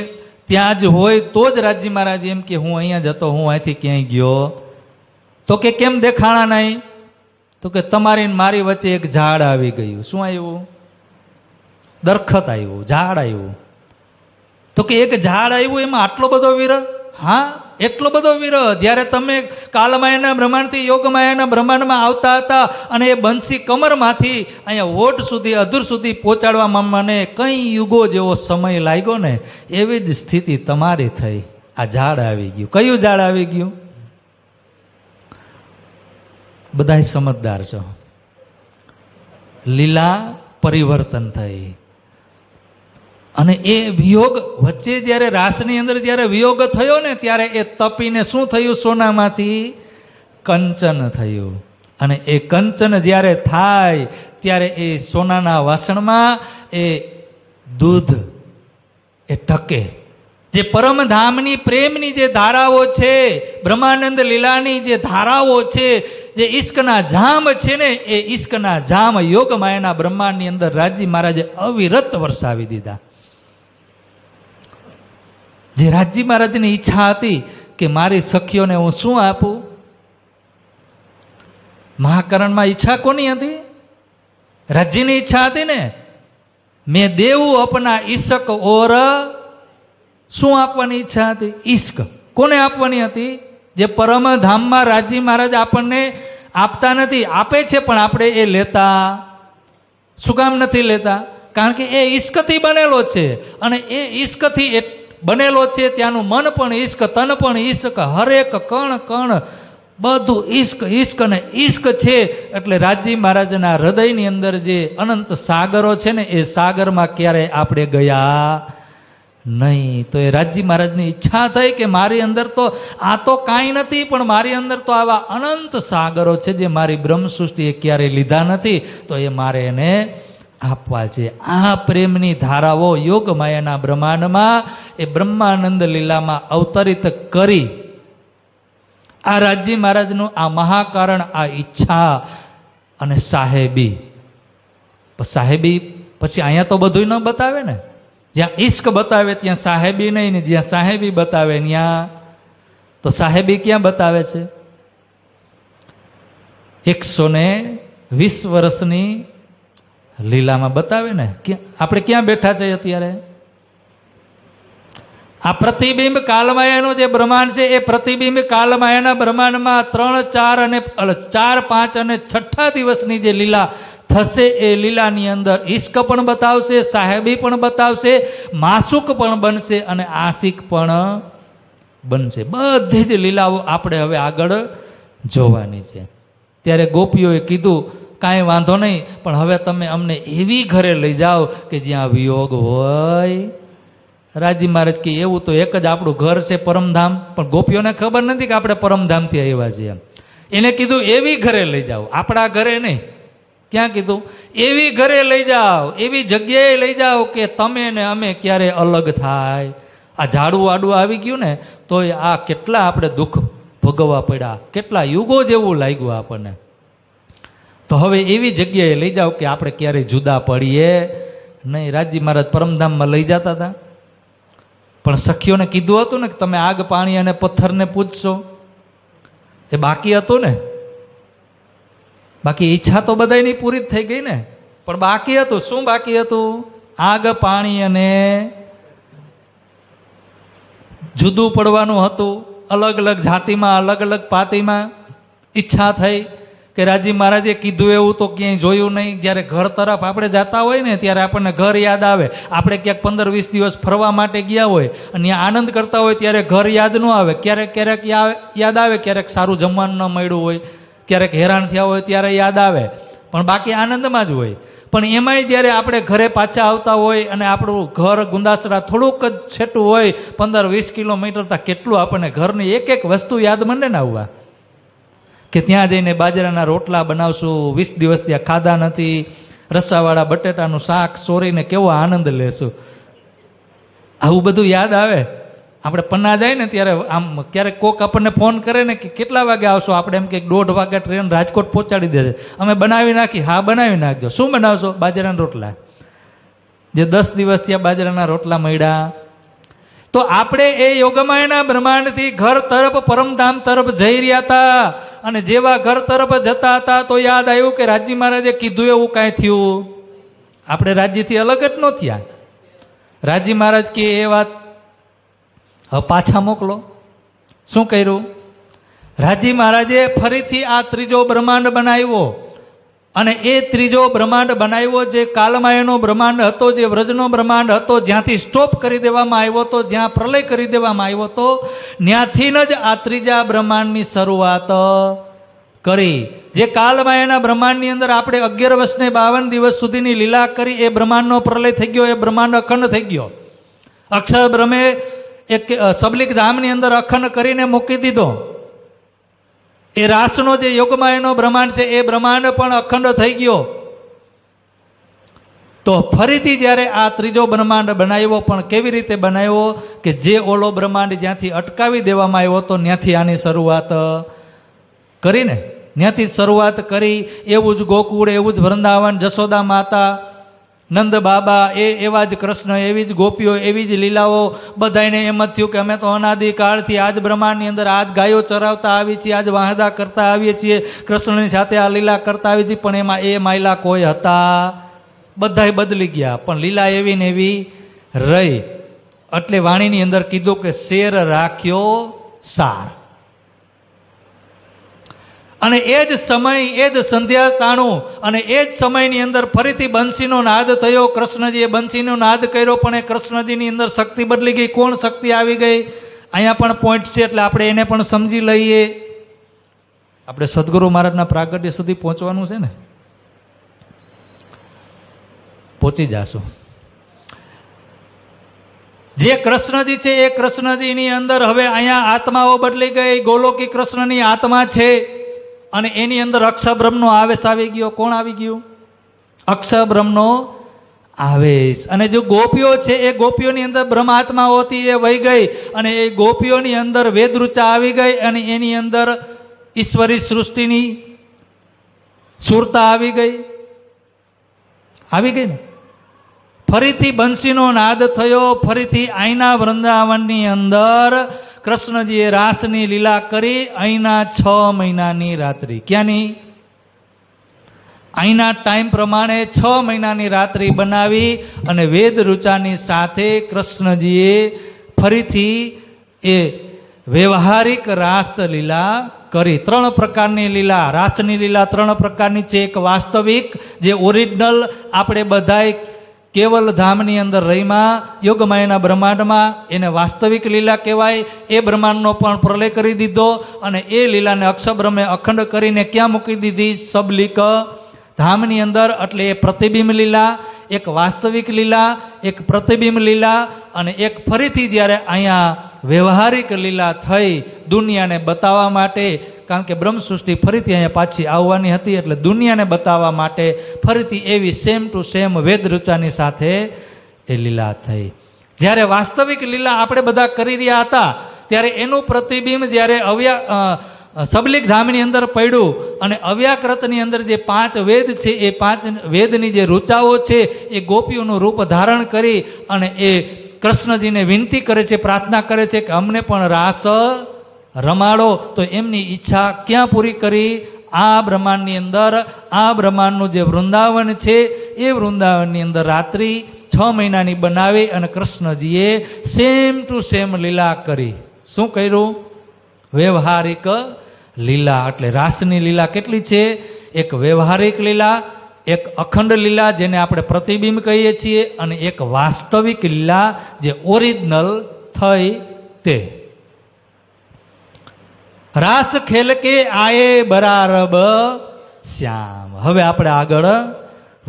ત્યાં જ હોય તો જ રાજજી મહારાજ એમ કે હું અહીંયા જ હતો, હું અહીંથી ક્યાંય ગયો. તો કે કેમ દેખાણા નહીં? તો કે તમારી મારી વચ્ચે એક ઝાડ આવી ગયું. શું આવ્યું? દરખત આવ્યું, ઝાડ આવ્યું. તો કે એક ઝાડ આવ્યું એમાં આટલો બધો વિરહ? હા, એટલો બધો વિરહ. જ્યારે તમે કાલમાયાના બ્રહ્માંડથી યોગમાયાના બ્રહ્માંડમાં આવતા હતા અને એ બંસી કમરમાંથી અહીંયા હોઠ સુધી, અધૂર સુધી પહોંચાડવામાં મને કંઈ યુગો જેવો સમય લાગ્યો ને, એવી જ સ્થિતિ તમારી થઈ. આ ઝાડ આવી ગયું. કયું ઝાડ આવી ગયું? બધા સમજદાર છો. લીલા પરિવર્તન થઈ. અને એ વિયોગ વચ્ચે જ્યારે રાસની અંદર જ્યારે વિયોગ થયો ને, ત્યારે એ તપીને શું થયું? સોનામાંથી કંચન થયું. અને એ કંચન જ્યારે થાય ત્યારે એ સોનાના વાસણમાં એ દૂધ એ ટકે. જે પરમધામની પ્રેમની જે ધારાઓ છે, બ્રહ્માનંદ લીલાની જે ધારાઓ છે, જે ઈશ્કના જામ છે ને, એ ઈશ્કના જામ યોગમાયાના બ્રહ્માંડની અંદર રાજજી મહારાજે અવિરત વરસાવી દીધા. જે રાજજી મહારાજની ઈચ્છા હતી કે મારી સખીઓને હું શું આપું? મહાકરણમાં ઈચ્છા કોની હતી? રાજજીની ઈચ્છા હતી ને. મેં દેવું અપના ઈશક ઓર, શું આપવાની ઈચ્છા હતી? ઈશ્ક. કોને આપવાની હતી? જે પરમધામમાં રાજજી મહારાજ આપણને આપતા નથી, આપે છે પણ આપણે એ લેતા શું કામ નથી લેતા? કારણ કે એ ઈશ્કથી બનેલો છે. અને એ ઈશ્કથી બનેલો છે, ત્યાંનું મન પણ ઈશ્ક, તન પણ ઈશ્ક, હરેક કણ કણ બધું ઈશ્ક ઈશ્ક ને ઈશ્ક છે. એટલે રાજજી મહારાજના હૃદયની અંદર જે અનંત સાગરો છે ને, એ સાગરમાં ક્યારેય આપણે ગયા નહીં. તો એ રાજજી મહારાજની ઈચ્છા થઈ કે મારી અંદર તો આ તો કાંઈ નથી, પણ મારી અંદર તો આવા અનંત સાગરો છે જે મારી બ્રહ્મસૃષ્ટિએ ક્યારેય લીધા નથી, તો એ મારે એને આપવા છે. આ પ્રેમની ધારાઓ યોગમાયાના બ્રહ્માંડમાં એ બ્રહ્માનંદ લીલામાં અવતરિત કરી આ રાજજી મહારાજનું આ મહાકારણ, આ ઈચ્છા અને સાહેબી. સાહેબી પછી અહીંયા તો બધું ન બતાવે ને. જ્યાં ઈશ્ક બતાવે ત્યાં સાહેબી નહીં, ને જ્યાં સાહેબી બતાવે ત્યાં તો સાહેબી ક્યાં બતાવે છે? 120 વર્ષની લીલામાં બતાવે ને. આપણે ક્યાં બેઠા છે અત્યારે? આ પ્રતિબિંબ કાલમાયાનું જે બ્રહ્માંડ છે, એ પ્રતિબિંબ કાલમાયાના બ્રહ્માંડમાં 3, 4 અને 4, 5 અને 6 દિવસની જે લીલા થશે, એ લીલાની અંદર ઈશ્ક પણ બતાવશે, સાહેબી પણ બતાવશે, માસુક પણ બનશે અને આશિક પણ બનશે. બધી જ લીલાઓ આપણે હવે આગળ જોવાની છે. ત્યારે ગોપીઓએ કીધું કાંઈ વાંધો નહીં, પણ હવે તમે અમને એવી ઘરે લઈ જાઓ કે જ્યાં વિયોગ હોય. રાજજી મહારાજ કે એવું તો એક જ આપણું ઘર છે, પરમધામ. પણ ગોપીઓને ખબર નથી કે આપણે પરમધામથી આવ્યા છીએ. એને કીધું એવી ઘરે લઈ જાઓ, આપણા ઘરે નહીં. ક્યાં કીધું? એવી ઘરે લઈ જાઓ, એવી જગ્યાએ લઈ જાઓ કે તમે ને અમે ક્યારે અલગ થાય. આ ઝાડું આડું આવી ગયું ને તો આ કેટલા આપણે દુઃખ ભોગવવા પડ્યા, કેટલા યુગો જેવું લાગ્યું આપણને. તો હવે એવી જગ્યાએ લઈ જાઓ કે આપણે ક્યારેય જુદા પડીએ નહીં. રાજી મહારાજ પરમધામમાં લઈ જતા હતા, પણ સખીઓને કીધું હતું ને કે તમે આગ પાણી અને પથ્થરને પૂજશો. એ બાકી હતું ને, બાકી ઈચ્છા તો બધાની પૂરી જ થઈ ગઈ ને, પણ બાકી હતું. શું બાકી હતું? આગ પાણી અને જુદું પડવાનું હતું. અલગ અલગ જાતિમાં, અલગ અલગ પાતીમાં ઈચ્છા થઈ કે રાજી મહારાજે કીધું એવું તો ક્યાંય જોયું નહીં. જ્યારે ઘર તરફ આપણે જતા હોય ને ત્યારે આપણને ઘર યાદ આવે. આપણે ક્યાંક 15-20 દિવસ ફરવા માટે ગયા હોય અને આનંદ કરતા હોય ત્યારે ઘર યાદ ન આવે. ક્યારેક ક્યારેક યાદ આવે, ક્યારેક સારું જમવાનું ન મળ્યું હોય, ક્યારેક હેરાન થયા હોય ત્યારે યાદ આવે, પણ બાકી આનંદમાં જ હોય. પણ એમાંય જ્યારે આપણે ઘરે પાછા આવતા હોય અને આપણું ઘર ગુંદાસરા થોડુંક જ છેટું હોય, 15-20 કિલોમીટર, તા કેટલું આપણને ઘરની એક એક વસ્તુ યાદ મંડે ને આવવા. કે ત્યાં જઈને બાજરાના રોટલા બનાવશું, 20 દિવસ ત્યાં ખાધા નથી, રસાવાળા બટેટાનું શાક સોરીને કેવો આનંદ લેશું. આવું બધું યાદ આવે. આપણે પન્ના જાય ને ત્યારે આમ ક્યારેક કોક આપણને ફોન કરે ને કે કેટલા વાગે આવશો, આપણે એમ કે 1:30 વાગે ટ્રેન રાજકોટ પહોંચાડી દેશે. અમે બનાવી નાખી. હા, બનાવી નાખજો. શું બનાવશો? બાજરાના રોટલા. જે 10 દિવસ ત્યાં બાજરાના રોટલા મળ્યા. તો આપણે એ યોગમાયાના બ્રહ્માંડથી ઘર તરફ, પરમધામ તરફ જઈ રહ્યા હતા. અને જેવા ઘર તરફ જતા હતા તો યાદ આવ્યું કે રાજી મહારાજે કીધું એવું કાંઈ થયું. આપણે રાજ્યથી અલગ જ ન થયા. રાજી મહારાજ કે એ વાત હવે પાછા મોકલો. શું કર્યું? રાજી મહારાજે ફરીથી આ ત્રીજો બ્રહ્માંડ બનાવ્યો. અને એ ત્રીજો બ્રહ્માંડ બનાવ્યો જે કાલમાયાનો બ્રહ્માંડ હતો, જે વ્રજનો બ્રહ્માંડ હતો, જ્યાંથી સ્ટોપ કરી દેવામાં આવ્યો હતો, જ્યાં પ્રલય કરી દેવામાં આવ્યો હતો, ત્યાંથી જ આ ત્રીજા બ્રહ્માંડની શરૂઆત કરી. જે કાલમાયાના બ્રહ્માંડની અંદર આપણે 11 વર્ષ ને 52 દિવસ સુધીની લીલા કરી, એ બ્રહ્માંડનો પ્રલય થઈ ગયો. એ બ્રહ્માંડ અખંડ થઈ ગયો. અક્ષર બ્રહ્મે એક સબલિક ધામની અંદર અખંડ કરીને મૂકી દીધો. એ રાસનો જે યોગમાયાનો બ્રહ્માંડ છે એ બ્રહ્માંડ પણ અખંડ થઈ ગયો. તો ફરીથી જ્યારે આ ત્રીજો બ્રહ્માંડ બનાવ્યો, પણ કેવી રીતે બનાવ્યો કે જે ઓલો બ્રહ્માંડ જ્યાંથી અટકાવી દેવામાં આવ્યો હતો ત્યાંથી આની શરૂઆત કરીને, ત્યાંથી શરૂઆત કરી. એવું જ ગોકુળ, એવું જ વૃંદાવન, જશોદા માતા, નંદ બાબા, એવા જ કૃષ્ણ, એવી જ ગોપીઓ, એવી જ લીલાઓ. બધાને એમ જ થયું કે અમે તો અનાદિકાળથી આજ બ્રહ્માંડની અંદર આજ ગાયો ચરાવતા આવીએ છીએ, આજ વાહદા કરતા આવીએ છીએ, કૃષ્ણની સાથે આ લીલા કરતા આવીએ છીએ. પણ એમાં એ માયલા કોઈ હતા, બધાય બદલી ગયા, પણ લીલા એવી ને એવી રહી. એટલે વાણીની અંદર કીધું કે શેર રાખ્યો સાર. અને એ જ સમય, એ જ સંધ્યા તાણું, અને એ જ સમયની અંદર ફરીથી બંસીનો નાદ થયો. કૃષ્ણજીએ બંસીનો નાદ કર્યો, પણ એ કૃષ્ણજીની અંદર શક્તિ બદલી ગઈ. કોણ શક્તિ આવી ગઈ? અહીંયા પણ પોઈન્ટ છે એટલે આપણે એને પણ સમજી લઈએ. આપણે સદગુરુ મહારાજના પ્રાગટ્ય સુધી પહોંચવાનું છે ને, પહોંચી જાશું. જે કૃષ્ણજી છે એ કૃષ્ણજીની અંદર હવે અહીંયા આત્માઓ બદલી ગઈ. ગોલોકી કૃષ્ણની આત્મા છે અને એની અંદર અક્ષરબ્રહ્મનો આવેશ આવી ગયો. કોણ આવી ગયું? અક્ષરબ્રહ્મનો આવેશ. અને જો ગોપીઓ છે એ ગોપીઓની અંદર બ્રહ્માત્માઓ હતી એ વહી ગઈ, અને એ ગોપીઓની અંદર વેદરૂચા આવી ગઈ, અને એની અંદર ઈશ્વરી સૃષ્ટિની સુરતા આવી ગઈ. આવી ગઈ ને. ફરીથી બંસીનો નાદ થયો. ફરીથી અહીંના વૃંદાવનની અંદર કૃષ્ણજીએ રાસની લીલા કરી. અહીંના 6 મહિનાની રાત્રિ. ક્યાંની? અહીંના ટાઈમ પ્રમાણે 6 મહિનાની રાત્રિ બનાવી અને વેદ ઋચાની સાથે કૃષ્ણજીએ ફરીથી એ વ્યવહારિક રાસલીલા કરી. 3 પ્રકારની લીલા, રાસની લીલા 3 પ્રકારની છે. એક વાસ્તવિક, જે ઓરિજિનલ આપણે બધાય કેવલ ધામની અંદર રહીમાં યોગમાયાના બ્રહ્માંડમાં, એને વાસ્તવિક લીલા કહેવાય. એ બ્રહ્માંડનો પણ પ્રલય કરી દીધો, અને એ લીલાને અક્ષરબ્રહ્મે અખંડ કરીને ક્યાં મૂકી દીધી? સબલિક ધામની અંદર. એટલે એ પ્રતિબિંબ લીલા, એક વાસ્તવિક લીલા, એક પ્રતિબિંબ લીલા અને એક ફરીથી જ્યારે અહીંયા વ્યવહારિક લીલા થઈ દુનિયાને બતાવવા માટે, કારણ કે બ્રહ્મસૃષ્ટિ ફરીથી અહીંયા પાછી આવવાની હતી એટલે દુનિયાને બતાવવા માટે ફરીથી એવી સેમ ટુ સેમ વેદ ઋચાની સાથે એ લીલા થઈ. જ્યારે વાસ્તવિક લીલા આપણે બધા કરી રહ્યા હતા ત્યારે એનું પ્રતિબિંબ જ્યારે સબલિક ધામની અંદર પડ્યું અને અવ્યાકૃતની અંદર જે 5 વેદ છે એ 5 વેદની જે ઋચાઓ છે એ ગોપીઓનું રૂપ ધારણ કરી અને એ કૃષ્ણજીને વિનંતી કરે છે, પ્રાર્થના કરે છે કે અમને પણ રાસ રમાડો. તો એમની ઈચ્છા ક્યાં પૂરી કરી? આ બ્રહ્માંડની અંદર, આ બ્રહ્માંડનું જે વૃંદાવન છે એ વૃંદાવનની અંદર રાત્રિ 6 મહિનાની બનાવી અને કૃષ્ણજીએ સેમ ટુ સેમ લીલા કરી. શું કર્યું? વ્યવહારિક લીલા. એટલે રાસની લીલા કેટલી છે? એક વ્યવહારિક લીલા, એક અખંડ લીલા જેને આપણે પ્રતિબિંબ કહીએ છીએ, અને એક વાસ્તવિક લીલા જે ઓરિજિનલ થઈ તે. રાસ ખેલ કે આયે બરારબ શ્યામ. હવે આપણે આગળ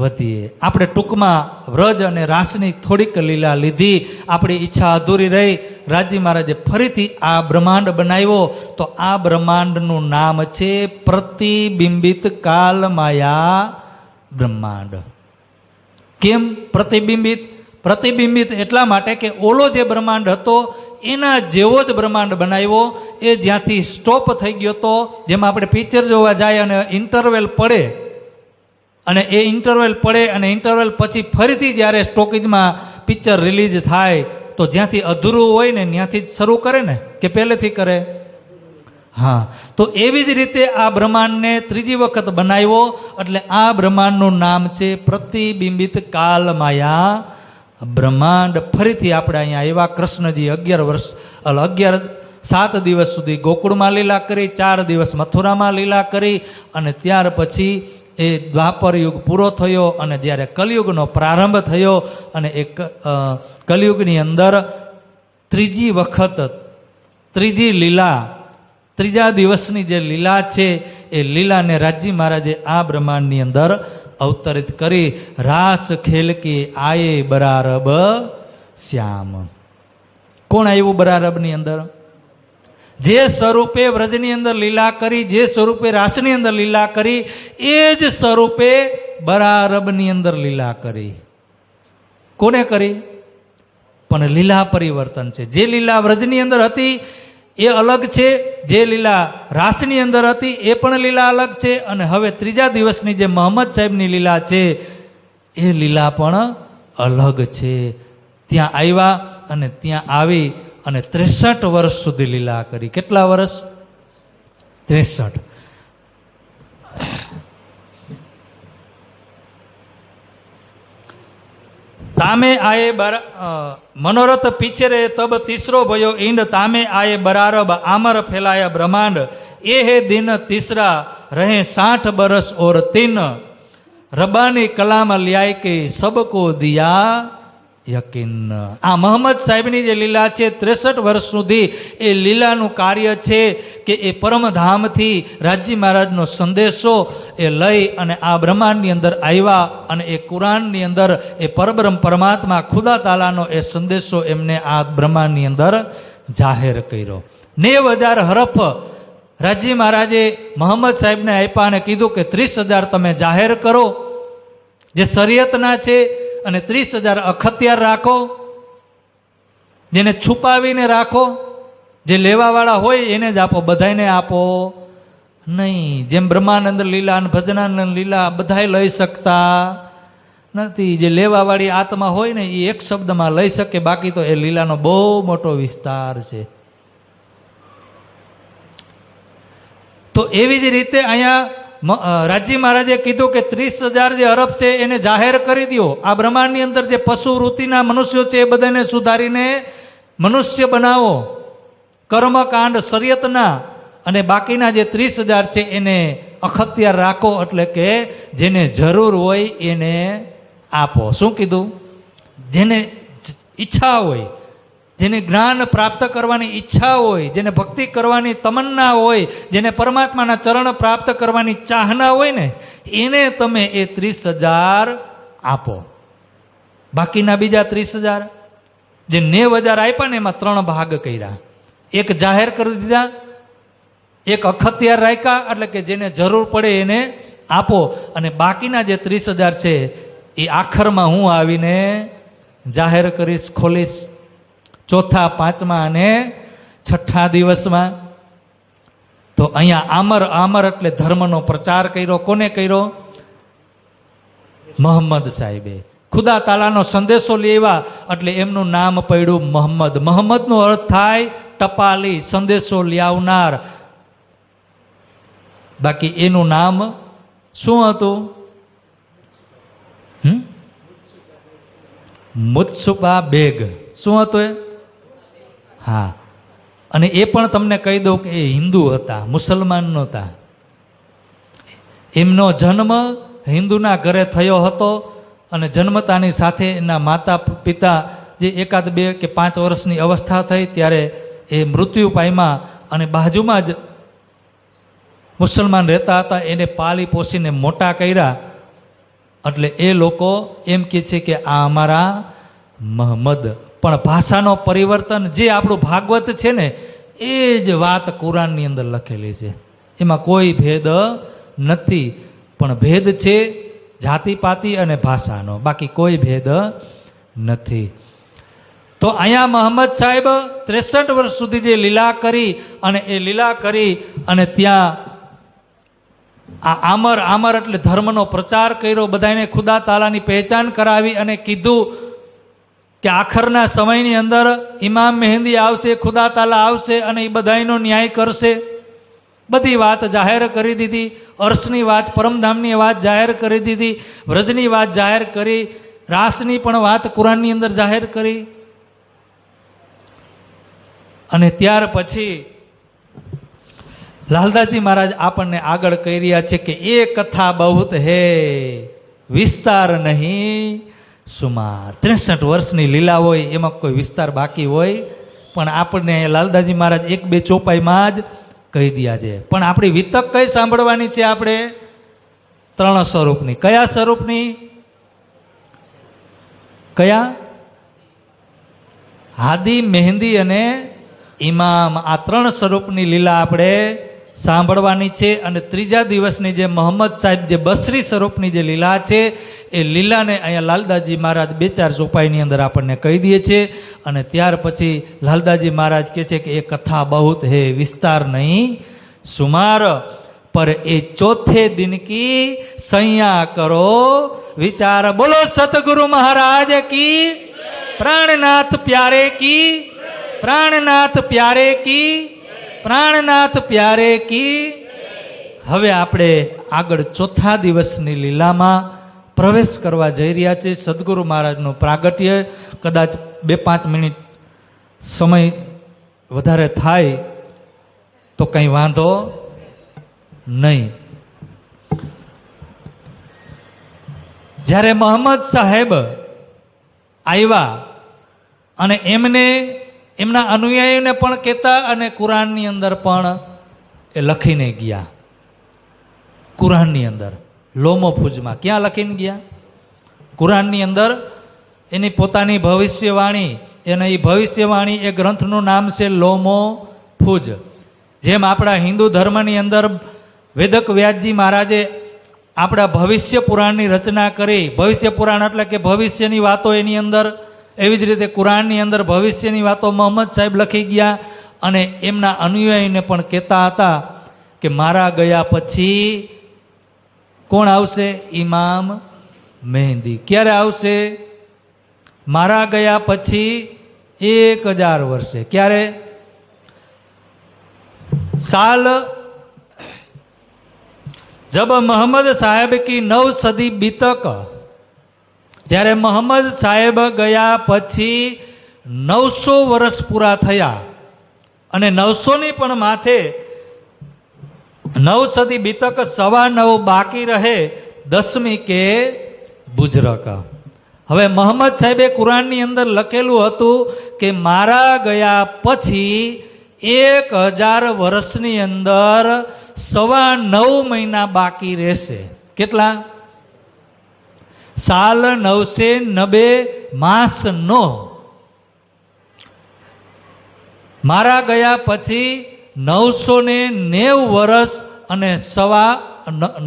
વધીએ. આપણે ટૂંકમાં વ્રજ અને રાસની થોડીક લીલા લીધી. આપણી ઈચ્છા અધૂરી રહી. રાજી મહારાજે ફરીથી આ બ્રહ્માંડ બનાવ્યો. તો આ બ્રહ્માંડનું નામ છે પ્રતિબિંબિત કાલ માયા બ્રહ્માંડ. કેમ પ્રતિબિંબિત? પ્રતિબિંબિત એટલા માટે કે ઓલો જે બ્રહ્માંડ હતો એના જેવો જ બ્રહ્માંડ બનાવ્યો. એ જ્યાંથી સ્ટોપ થઈ ગયો હતો, જેમાં આપણે પિક્ચર જોવા જાય અને ઇન્ટરવેલ પડે, અને એ ઇન્ટરવેલ પડે અને ઇન્ટરવેલ પછી ફરીથી જ્યારે સ્ટોકેજમાં પિક્ચર રિલીઝ થાય તો જ્યાંથી અધૂરું હોય ને ત્યાંથી જ શરૂ કરે ને, કે પહેલેથી કરે? હા. તો એવી જ રીતે આ બ્રહ્માંડને ત્રીજી વખત બનાવ્યો. એટલે આ બ્રહ્માંડનું નામ છે પ્રતિબિંબિત કાલ માયા બ્રહ્માંડ. ફરીથી આપણે અહીંયા આવ્યા. કૃષ્ણજી 7 દિવસ સુધી ગોકુળમાં લીલા કરી, 4 દિવસ મથુરામાં લીલા કરી, અને ત્યાર પછી એ દ્વાપર યુગ પૂરો થયો અને જ્યારે કલિયુગનો પ્રારંભ થયો અને એ કલિયુગની અંદર ત્રીજી વખત ત્રીજી લીલા, ત્રીજા દિવસની જે લીલા છે એ લીલાને રાજી મહારાજે આ બ્રહ્માંડની અંદર અવતરિત કરી. રાસ ખેલ કે આયે બરારબ શ્યામ. કોણ આવ્યું બરારબની અંદર? જે સ્વરૂપે વ્રજની અંદર લીલા કરી, જે સ્વરૂપે રાસની અંદર લીલા કરી, એ જ સ્વરૂપે બરારબની અંદર લીલા કરી. કોને કરી? પણ લીલા પરિવર્તન છે. જે લીલા વ્રજની અંદર હતી એ અલગ છે, જે લીલા રાસની અંદર હતી એ પણ લીલા અલગ છે, અને હવે ત્રીજા દિવસની જે મોહમ્મદ સાહેબની લીલા છે એ લીલા પણ અલગ છે. ત્યાં આવ્યા અને ત્યાં આવી અને 63 વર્ષ સુધી લીલા કરી. કેટલા વર્ષ? 63. તામે આયે મનોરથ પીછે રે તબ તીસરો ભયો ઈંડ. તામે આયે બરારબ આમર ફેલાયા બ્રહ્માંડ. એ હે દિન તીસરા રહે 60 બરસ ઓર 3. રબાની કલામ લ્યાય કે સબકો દિયા યકીન. આ મોહમ્મદ સાહેબની જે લીલા છે 63 વર્ષ સુધી એ લીલાનું કાર્ય છે કે એ પરમધામથી રાજી મહારાજનો સંદેશો એ લઈ અને આ બ્રહ્માંડની અંદર આવ્યા અને એ કુરાનની અંદર એ પરબ્રહ્મ પરમાત્મા ખુદા તાલાનો એ સંદેશો એમને આ બ્રહ્માંડની અંદર જાહેર કર્યો. 90,000 હરફ રાજી મહારાજે મોહમ્મદ સાહેબને આપ્યા અને કીધું કે 30,000 તમે જાહેર કરો જે શરીયતના છે, અને 30,000 અખત્યાર રાખો, જેને છુપાવીને રાખો, જે લેવાવાળા હોય એને જ આપો, બધાને આપો નહીં. જેમ બ્રહ્માનંદ લીલા અને ભજનાનંદ લીલા બધાય લઈ શકતા નથી. જે લેવાવાળી આત્મા હોય ને એ એક શબ્દમાં લઈ શકે, બાકી તો એ લીલાનો બહુ મોટો વિસ્તાર છે. તો એવી જ રીતે અહીંયા રાજી મહારાજે કીધું કે 30,000 જે હરફ છે એને જાહેર કરી દો. આ બ્રહ્માંડની અંદર જે પશુ વૃત્તિના મનુષ્યો છે એ બધાને સુધારીને મનુષ્ય બનાવો, કર્મકાંડ શરીયતના, અને બાકીના જે 30,000 છે એને અખત્યાર રાખો, એટલે કે જેને જરૂર હોય એને આપો. શું કીધું? જેને ઈચ્છા હોય, જેને જ્ઞાન પ્રાપ્ત કરવાની ઈચ્છા હોય, જેને ભક્તિ કરવાની તમન્ના હોય, જેને પરમાત્માના ચરણ પ્રાપ્ત કરવાની ચાહના હોય ને એને તમે એ 30,000 આપો. બાકીના બીજા 30,000 જે 90,000 આપ્યા ને એમાં 3 ભાગ કર્યા. એક જાહેર કરી દીધા, એક અખત્યાર રાખ્યા, એટલે કે જેને જરૂર પડે એને આપો, અને બાકીના જે 30,000 છે એ આખરમાં હું આવીને જાહેર કરીશ, ખોલીશ, ચોથા, પાંચમા અને છઠ્ઠા દિવસમાં. તો અહીંયા આમર એટલે ધર્મનો પ્રચાર કર્યો. કોને કર્યો? મોહમ્મદ સાહેબે. ખુદા તાલાનો સંદેશો લેવા એટલે એમનું નામ પડ્યું મોહમ્મદ. મોહમ્મદનો અર્થ થાય ટપાલી, સંદેશો લાવનાર. બાકી એનું નામ શું હતું? મુત્સુબા બેગ. શું હતું એ? હા, અને એ પણ તમને કહી દઉં કે એ હિન્દુ હતા, મુસલમાન નહોતા. એમનો જન્મ હિન્દુના ઘરે થયો હતો, અને જન્મતાની સાથે એના માતા પિતા જે 1, 2 કે 5 વર્ષની અવસ્થા થઈ ત્યારે એ મૃત્યુ પામ્યા, અને બાજુમાં જ મુસલમાન રહેતા હતા, એને પાલી પોસીને મોટા કર્યા. એટલે એ લોકો એમ કહે છે કે આ અમારા મોહમ્મદ. પણ ભાષાનો પરિવર્તન, જે આપણું ભાગવત છે ને એ જ વાત કુરાનની અંદર લખેલી છે. એમાં કોઈ ભેદ નથી, પણ ભેદ છે જાતિપાતિ અને ભાષાનો, બાકી કોઈ ભેદ નથી. તો અહીંયા મોહમ્મદ સાહેબ 63 વર્ષ સુધી જે લીલા કરી, અને એ લીલા કરી અને ત્યાં આ આમર એટલે ધર્મનો પ્રચાર કર્યો, બધાને ખુદા તાલાની પહેચાન કરાવી, અને કીધું કે આખરના સમયની અંદર ઇમામ મહેંદી આવશે, ખુદા તાલા આવશે અને એ બધાનો ન્યાય કરશે. બધી વાત જાહેર કરી દીધી. અર્શની વાત, પરમધામની વાત જાહેર કરી દીધી, વ્રજની વાત જાહેર કરી, રાસની પણ વાત કુરાનની અંદર જાહેર કરી. અને ત્યાર પછી લાલદાસજી મહારાજ આપણને આગળ કહી રહ્યા છે કે એ કથા બહુત હે, વિસ્તાર નહીં સુમાર. 63 વર્ષની લીલા હોય, એમાં કોઈ વિસ્તાર બાકી હોય? પણ આપણને લાલદાસજી મહારાજ 1-2 ચોપાઈમાં જ કહી દીધા છે. પણ આપણી વિતક કઈ સાંભળવાની છે? આપણે 3 સ્વરૂપની. કયા સ્વરૂપની? કયા? હાદી, મહેંદી અને ઇમામ. આ 3 સ્વરૂપની લીલા આપણે સાંભળવાની છે. અને ત્રીજા દિવસની જે મોહમ્મદ સાહેબ જે બસરી સ્વરૂપની જે લીલા છે એ લીલાને અહીંયા લાલદાસજી મહારાજ 2-4 ચોપાઈની અંદર આપણને કહી દે છે. અને ત્યાર પછી લાલદાસજી મહારાજ કહે છે કે એ કથા બહુત હે, વિસ્તાર નહીં સુમાર, પર એ ચોથે દિન કી સૈયા કરો વિચાર. બોલો સતગુરુ મહારાજ કી, પ્રાણનાથ પ્યારે કી, પ્રાણનાથ પ્યારે કી, પ્રાણનાથ પ્યારે કી. હવે આપણે આગળ ચોથા દિવસની લીલામાં પ્રવેશ કરવા જઈ રહ્યા છે. સદગુરુ મહારાજનું પ્રાગટ્ય, કદાચ 2-5 મિનિટ સમય વધારે થાય તો કંઈ વાંધો નહીં. જ્યારે મોહમ્મદ સાહેબ આવ્યા અને એમના અનુયાયીને પણ કહેતા, અને કુરાનની અંદર પણ એ લખીને ગયા. કુરાનની અંદર લોમો ફૂજમાં ક્યાં લખીને ગયા? કુરાનની અંદર એની પોતાની ભવિષ્યવાણી, અને એ ભવિષ્યવાણી એ ગ્રંથનું નામ છે લોમો ફૂજ. જેમ આપણા હિન્દુ ધર્મની અંદર વેદક વ્યાસજી મહારાજે આપણા ભવિષ્ય પુરાણની રચના કરી. ભવિષ્ય પુરાણ એટલે કે ભવિષ્યની વાતો એની અંદર, એવી જ રીતે કુરાનની અંદર ભવિષ્યની વાતો મોહમ્મદ સાહેબ લખી ગયા. અને એમના અનુયાયીને પણ કહેતા હતા કે મારા ગયા પછી કોણ આવશે? ઇમામ મહેંદી. ક્યારે આવશે? મારા ગયા પછી 1000 વર્ષે. ક્યારે? साल जब मोहम्मद साहेब की 9 सदी बीतक, જ્યારે મોહમ્મદ સાહેબ ગયા પછી 900 વર્ષ પૂરા થયા, અને 900 ની પણ માથે 9 સદી બીતક 9.25 બાકી રહે, 10મી કે બુજરક. હવે મોહમ્મદ સાહેબે કુરાનની અંદર લખેલું હતું કે મારા ગયા પછી 1000 વર્ષની અંદર 9.25 મહિના બાકી રહેશે. કેટલા? સાલ 990 માસ નો. મારા ગયા પછી 990 વર્ષ અને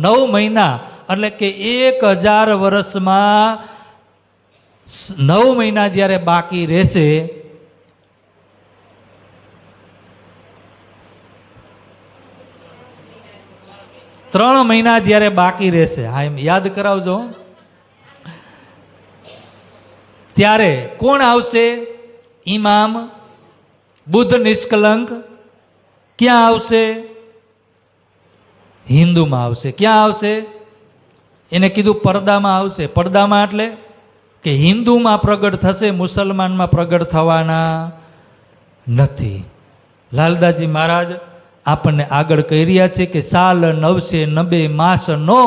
9 મહિના, એટલે કે 1000 વર્ષમાં 9 મહિના જ્યારે બાકી રહેશે, ત્રણ મહિના જ્યારે બાકી રહેશે, હા એમ યાદ કરાવજો, ત્યારે કોણ આવશે? ઇમામ બુદ્ધ નિષ્કલંક. ક્યાં આવશે? હિન્દુમાં આવશે. ક્યાં આવશે? એને કીધું પડદામાં આવશે. પડદામાં એટલે કે હિન્દુમાં પ્રગટ થશે, મુસલમાનમાં પ્રગટ થવાના નથી. લાલદાસજી મહારાજ આપણને આગળ કહી રહ્યા છે કે સાલ 990 માસ નો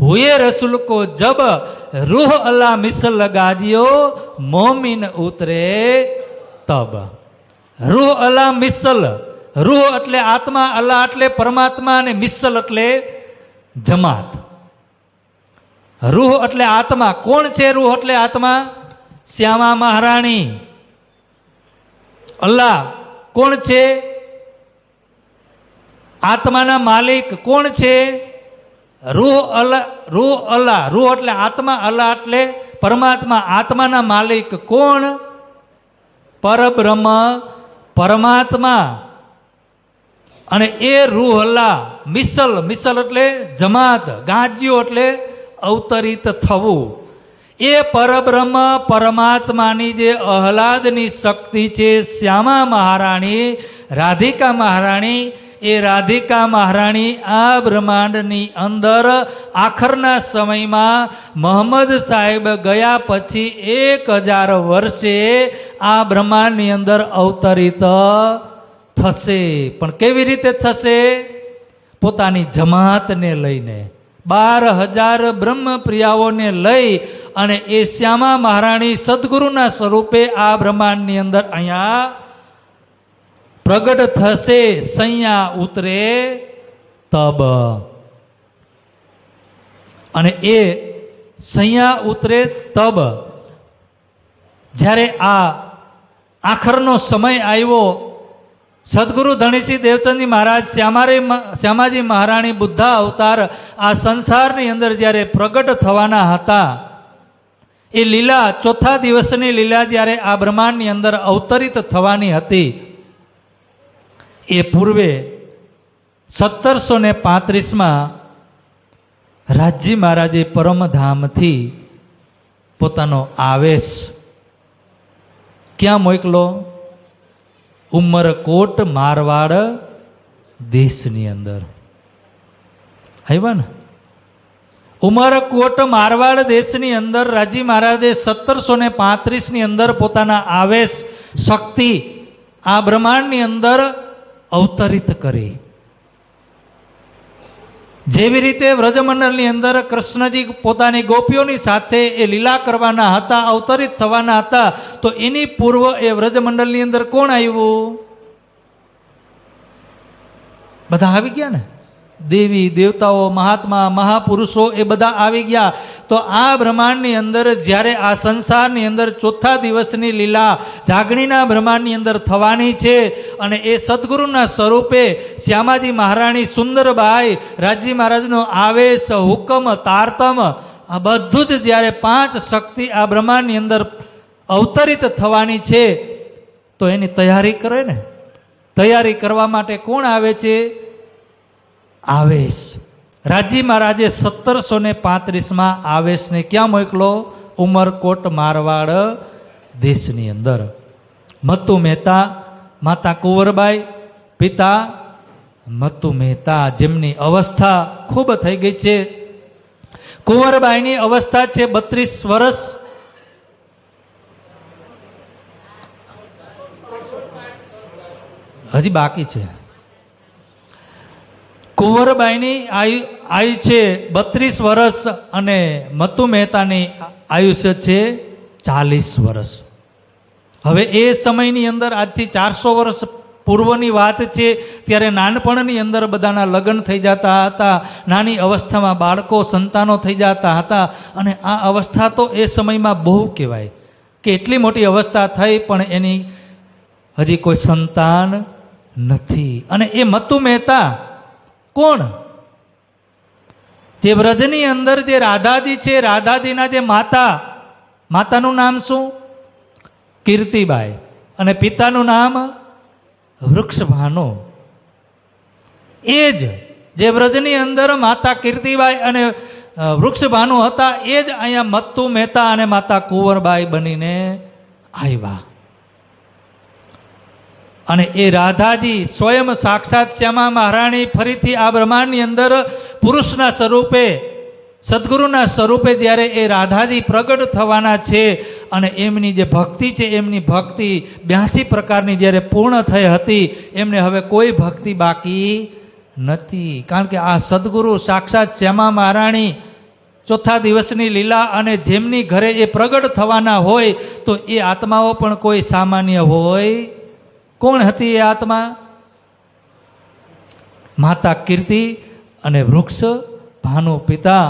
હુએ રસુલ કો જબ રૂહ અલ્લાહ મિસલ ગાજિયો મોમિન ઉતરે તબ. રૂહ અલ્લાહ મિસલ, રૂહ એટલે આત્મા, અલ્લાહ એટલે પરમાત્મા, અને મિસલ એટલે જમાત. રૂહ એટલે આત્મા. કોણ છે રૂહ એટલે આત્મા? શ્યામા મહારાણી. અલ્લાહ કોણ છે? આત્માના માલિક કોણ છે? રૂહ અલ્લાહ. રૂહ અલ્લાહ, રૂહ એટલે આત્મા, અલ્લાહ એટલે પરમાત્મા. આત્માના માલિક કોણ? પરબ્રહ્મ, પરમાત્મા. અને એ રૂહ અલ્લાહ મિસલ, મિસલ એટલે જમાત, ગાજ્યો એટલે અવતરિત થવું. એ પરબ્રહ્મ પરમાત્માની જે આહલાદની શક્તિ છે, શ્યામા મહારાણી, રાધિકા મહારાણી, એ રાધિકા મહારાણી આ બ્રહ્માંડની અંદર આખરના સમયમાં મોહમ્મદ સાહેબ ગયા પછી 1000 વર્ષે આ બ્રહ્માંડની અંદર અવતરિત થશે. પણ કેવી રીતે થશે? પોતાની જમાતને લઈને, 12,000 બ્રહ્મપ્રિયાઓને લઈ અને એ શ્યામા મહારાણી સદગુરુના સ્વરૂપે આ બ્રહ્માંડની અંદર અહીંયા પ્રગટ થશે. સૈયા ઉતરે તબ. અને એ સૈયા ઉતરે તબ જ્યારે આ આખરનો સમય આવ્યો, સદગુરુ ધણીસિંહ દેવચંદજી મહારાજ, શ્યામાજી મહારાણી બુદ્ધા અવતાર આ સંસારની અંદર જ્યારે પ્રગટ થવાના હતા, એ લીલા, ચોથા દિવસની લીલા જ્યારે આ બ્રહ્માંડની અંદર અવતરિત થવાની હતી, એ પૂર્વે 1735માં રાજજી મહારાજે પરમધામથી પોતાનો આવેશ ક્યાં મોકલો? ઉમરકોટ મારવાડ દેશની અંદર આવ્યા ને. ઉમરકોટ મારવાડ દેશની અંદર રાજી મહારાજે 1735ની અંદર પોતાના આવેશ શક્તિ આ બ્રહ્માંડની અંદર અવતરિત કરી. જેવી રીતે વ્રજમંડળની અંદર કૃષ્ણજી પોતાની ગોપીઓની સાથે એ લીલા કરવાના હતા, અવતરિત થવાના હતા, તો એની પૂર્વ એ વ્રજમંડળની અંદર કોણ આવ્યું? બધા આવી ગયા ને. દેવી દેવતાઓ, મહાત્મા, મહાપુરુષો એ બધા આવી ગયા. તો આ બ્રહ્માંડની અંદર જ્યારે આ સંસારની અંદર ચોથા દિવસની લીલા જાગણીના બ્રહ્માંડની અંદર થવાની છે, અને એ સદગુરુના સ્વરૂપે શ્યામાજી મહારાણી, સુંદરબાઈ, રાજજી મહારાજનો આવેશ, હુકમ, તારતમ, આ બધું જ જ્યારે 5 શક્તિ આ બ્રહ્માંડની અંદર અવતરિત થવાની છે, તો એની તૈયારી કરે ને. તૈયારી કરવા માટે કોણ આવે છે? આવેશ. રાજજી મહારાજે 1735માં આવેશને ક્યાં મોકલો? ઉમરકોટ મારવાડ દેશની અંદર. મત્તુ મહેતા, માતા કુંવરબાઈ, પિતા મત્તુ મહેતા, જેમની અવસ્થા ખૂબ થઈ ગઈ છે. કુંવરબાઈની અવસ્થા છે 32 વર્ષ. હજી બાકી છે. કુંવરબાઈની આયુ છે 32 વર્ષ અને મત્તુ મહેતાની આયુષ્ય છે 40 વર્ષ. હવે એ સમયની અંદર આજથી 400 વર્ષ પૂર્વની વાત છે, ત્યારે નાનપણની અંદર બધાના લગ્ન થઈ જતા હતા, નાની અવસ્થામાં બાળકો સંતાનો થઈ જતા હતા. અને આ અવસ્થા તો એ સમયમાં બહુ કહેવાય કે એટલી મોટી અવસ્થા થઈ પણ એની હજી કોઈ સંતાન નથી. અને એ મત્તુ મહેતા કોણ? જે વ્રજની અંદર જે રાધાજી છે, રાધાજીના જે માતાનું નામ શું? કીર્તિબાઈ. અને પિતાનું નામ વૃક્ષભાનુ. એ જ જે વ્રજની અંદર માતા કીર્તિબાઈ અને વૃક્ષભાનુ હતા, એ જ અહીંયા મત્તુ મહેતા અને માતા કુંવરબાઈ બનીને આવ્યા. અને એ રાધાજી સ્વયં સાક્ષાત શ્યામા મહારાણી ફરીથી આ બ્રહ્માંડની અંદર પુરુષના સ્વરૂપે, સદગુરુના સ્વરૂપે જ્યારે એ રાધાજી પ્રગટ થવાના છે અને એમની જે ભક્તિ છે, એમની ભક્તિ 82 પ્રકારની જ્યારે પૂર્ણ થઈ હતી, એમને હવે કોઈ ભક્તિ બાકી નથી. કારણ કે આ સદગુરુ સાક્ષાત શ્યામા મહારાણી ચોથા દિવસની લીલા, અને જેમની ઘરે એ પ્રગટ થવાના હોય તો એ આત્માઓ પણ કોઈ સામાન્ય હોય. કોણ હતી એ આત્મા? માતા કીર્તિ અને વૃક્ષ ભાનુ પિતા,